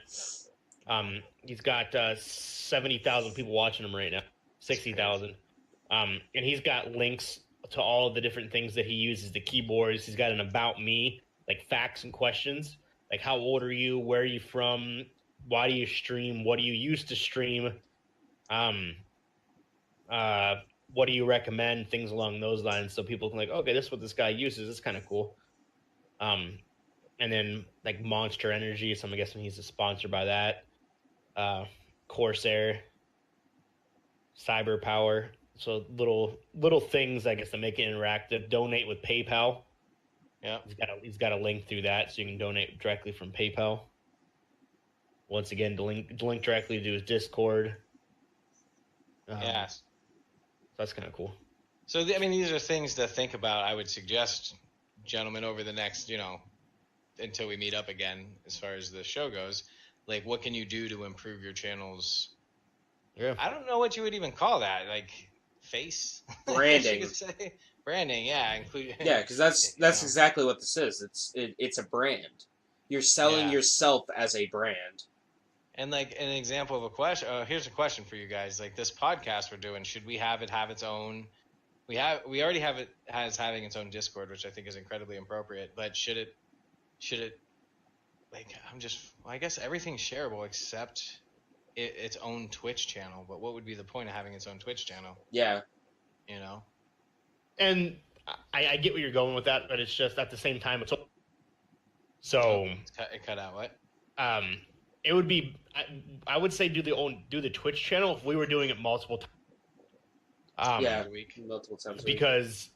He's got 70,000 people watching him right now, 60,000. And he's got links to all of the different things that he uses, the keyboards. He's got an about me, facts and questions, how old are you, where are you from, why do you stream, what do you use to stream, what do you recommend, things along those lines, so people can okay, this is what this guy uses, it's kind of cool. And then Monster Energy, so I'm guessing he's a sponsor by that. Corsair, Cyber Power, so little things I guess that make it interactive. Donate with PayPal. Yeah, he's got a link through that, so you can donate directly from PayPal. Once again, the link directly to his Discord. Yes, so that's kind of cool. So these are things to think about. I would suggest, gentlemen, over the next until we meet up again, as far as the show goes, what can you do to improve your channels? Yeah, I don't know what you would even call that, face branding. You could say. Branding, yeah, because that's exactly what this is. It's a brand. You're selling yourself as a brand. And an example of a question. Here's a question for you guys. This podcast we're doing, should we have its own we already have it has having its own Discord, which I think is incredibly appropriate. But should it like I guess everything's shareable except its own Twitch channel. But what would be the point of having its own Twitch channel? Yeah. You know. And I get where you're going with that, but it's just at the same time it's so it cut out what? It would be I would say do the Twitch channel if we were doing it multiple times. Yeah, a week. multiple times a week. Because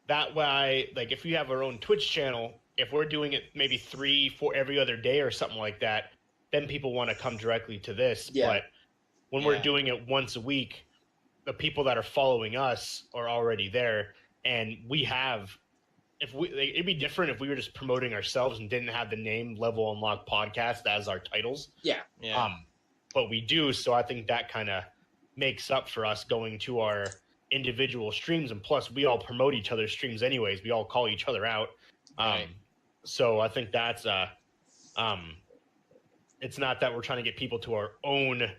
that way, like if you have our own Twitch channel, if we're doing it maybe 3-4 every other day or something like that, then people want to come directly to this. Yeah. But when we're doing it once a week, the people that are following us are already there, and we have. It'd be different if we were just promoting ourselves and didn't have the name Level Unlock Podcast as our titles. Yeah. But we do, so I think that kind of makes up for us going to our individual streams, and plus we all promote each other's streams anyways. We all call each other out. Right. So I think that's it's not that we're trying to get people to our own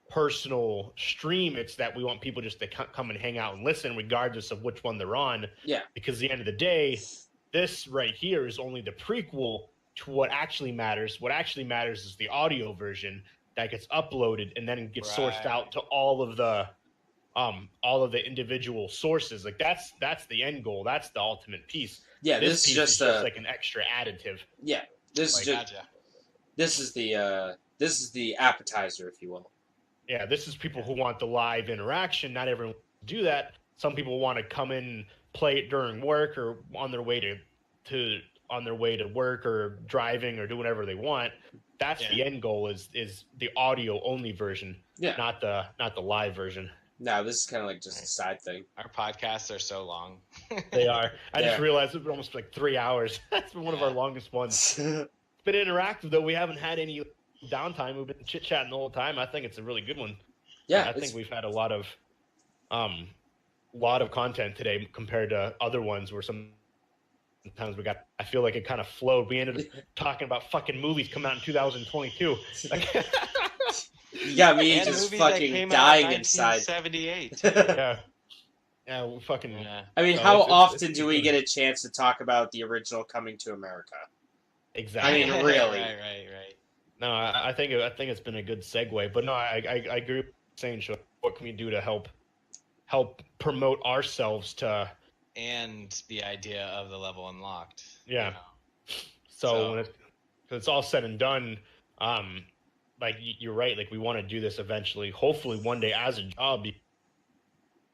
personal stream. It's that we want people just to come and hang out and listen regardless of which one they're on. Yeah. Because at the end of the day, this right here is only the prequel to what actually matters. What actually matters is the audio version that gets uploaded and then gets sourced out to all of the individual sources. Like that's the end goal. That's the ultimate piece. Yeah, this is piece just is just like an extra additive. Yeah, this is just Gotcha. this is the appetizer, if you will. Yeah, this is people who want the live interaction. Not everyone can do that. Some people want to come in and play it during work or on their way to work or driving or do whatever they want. That's the end goal is the audio only version, not the live version. No, this is kind of like just a side thing. Our podcasts are so long. They are. I just realized it's almost like 3 hours. That's been one of our longest ones. It's been interactive though. We haven't had any downtime. We've been chit chatting the whole time. I think it's a really good one. Yeah, I think we've had a lot of content today compared to other ones where sometimes I feel like it kind of flowed. We ended up talking about fucking movies coming out in 2022. You got me and just movies that fucking came dying out in inside. 1978. Yeah, we fucking. Yeah. I mean, No, how it's often do we get a chance to talk about the original Coming to America? Exactly. I mean, really. Right. No, I think it's been a good segue, but no, I agree with saying, Sean, what can we do to help promote ourselves to And the idea of the Level Unlocked. Yeah. You know? So when it's all said and done, like you're right, like we want to do this eventually, hopefully one day as a job.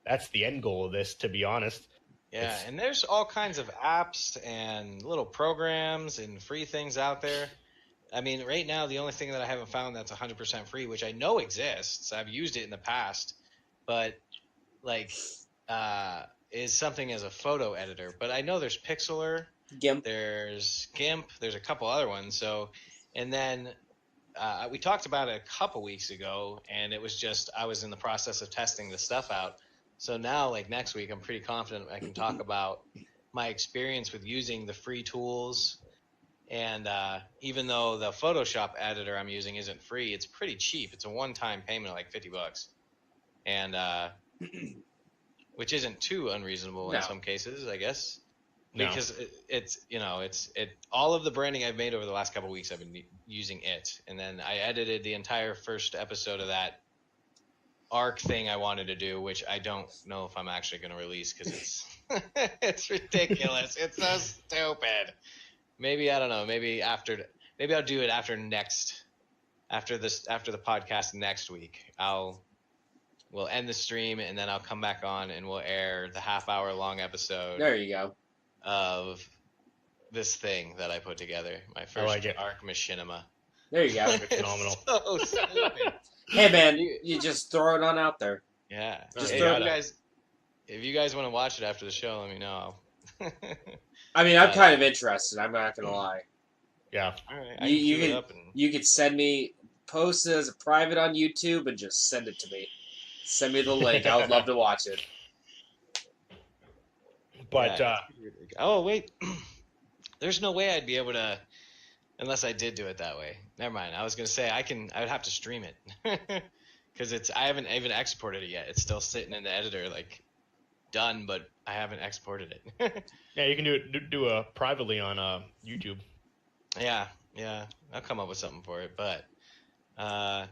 That's the end goal of this, to be honest. Yeah, and there's all kinds of apps and little programs and free things out there. I mean, right now, the only thing that I haven't found that's 100% free, which I know exists, I've used it in the past, but like, is something as a photo editor. But I know there's Pixlr, GIMP. there's GIMP, there's a couple other ones. So, and then we talked about it a couple weeks ago, and it was just I was in the process of testing the stuff out. So now, like next week, I'm pretty confident I can talk about my experience with using the free tools. And even though the Photoshop editor I'm using isn't free, it's pretty cheap. It's a one-time payment of like $50, and which isn't too unreasonable in some cases, I guess. Because it's all of the branding I've made over the last couple of weeks, I've been using it, and then I edited the entire first episode of that arc thing I wanted to do, which I don't know if I'm actually going to release because it's it's ridiculous. It's so stupid. Maybe I don't know. Maybe I'll do it after the podcast next week. We'll end the stream and then I'll come back on and we'll air the half-hour long episode. There you go. Of this thing that I put together, my first arc machinima. There you go. Phenomenal. So stupid. Hey man, you just throw it on out there. Yeah. Just if you guys want to watch it after the show, let me know. I mean, I'm kind of interested. I'm not gonna lie. Yeah. All right. You could send me post it as a private on YouTube and just send it to me. Send me the link. I would love to watch it. But oh wait, there's no way I'd be able to, unless I did do it that way. Never mind. I was gonna say I would have to stream it because I haven't even exported it yet. It's still sitting in the editor, like done, but I haven't exported it. Yeah, you can do a privately on YouTube. Yeah, I'll come up with something for it. But what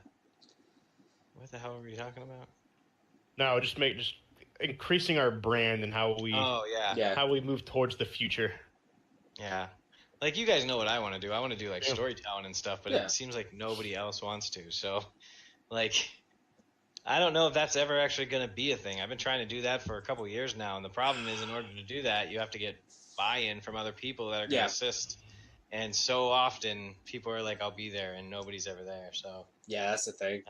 the hell were we talking about? No, just increasing our brand and how we how we move towards the future. Yeah. Like, you guys know what I want to do. I want to do like storytelling and stuff, but it seems like nobody else wants to. So, like, I don't know if that's ever actually going to be a thing. I've been trying to do that for a couple years now, and the problem is, in order to do that, you have to get buy-in from other people that are going to assist. And so often, people are like, "I'll be there," and nobody's ever there. So yeah, that's the thing.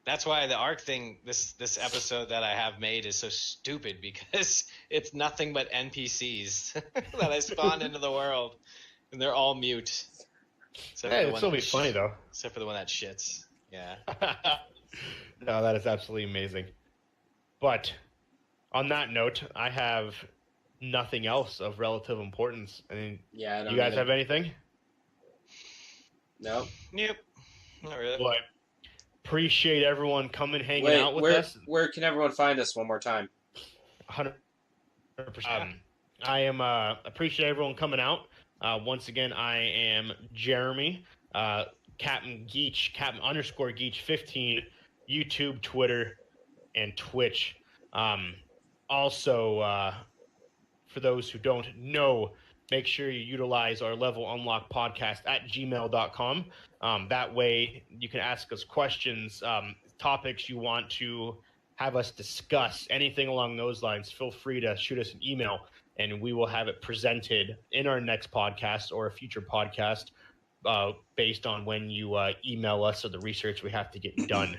That's why the ARC thing, this episode that I have made, is so stupid, because it's nothing but NPCs that I spawned into the world, and they're all mute. It'll still be funny though. Except for the one that shits. Yeah. No, that is absolutely amazing. But on that note, I have nothing else of relative importance. I mean, yeah, you guys have anything? No. Nope. Not really. But appreciate everyone coming hanging out with us. Where can everyone find us one more time? 100%. I am appreciate everyone coming out. Once again, I am Jeremy, Captain _Geach 15, YouTube, Twitter, and Twitch. Also, for those who don't know, make sure you utilize our Level Unlock podcast at gmail.com. That way you can ask us questions, topics you want to have us discuss, anything along those lines. Feel free to shoot us an email, and we will have it presented in our next podcast or a future podcast based on when you email us or the research we have to get done.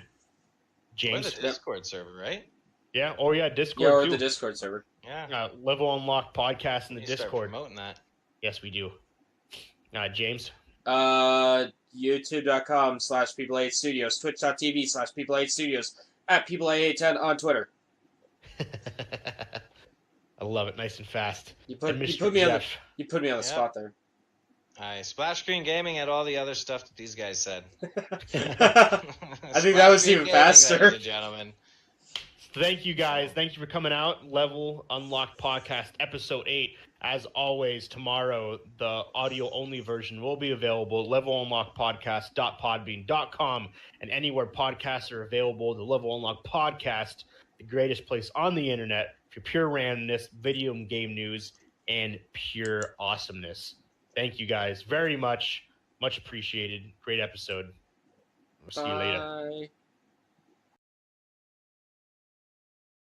James? Or the Discord server, right? Yeah, Discord. Yeah, or too. the Discord server. Yeah. Level Unlock podcast in the Discord. Start promoting that. Yes, we do. James? YouTube.com/People8Studios, Twitch.tv/People8Studios, at People810 on Twitter. I love it, nice and fast. You put me on the spot there. Splash Screen Gaming and all the other stuff that these guys said. I think that was even faster. Ladies and gentlemen. Thank you guys. Thank you for coming out. Level Unlock Podcast, Episode 8. As always, tomorrow, the audio-only version will be available at levelunlockpodcast.podbean.com and anywhere podcasts are available. The Level Unlock Podcast, the greatest place on the internet for pure randomness, video game news, and pure awesomeness. Thank you guys very much. Much appreciated. Great episode. We'll see you later. Bye.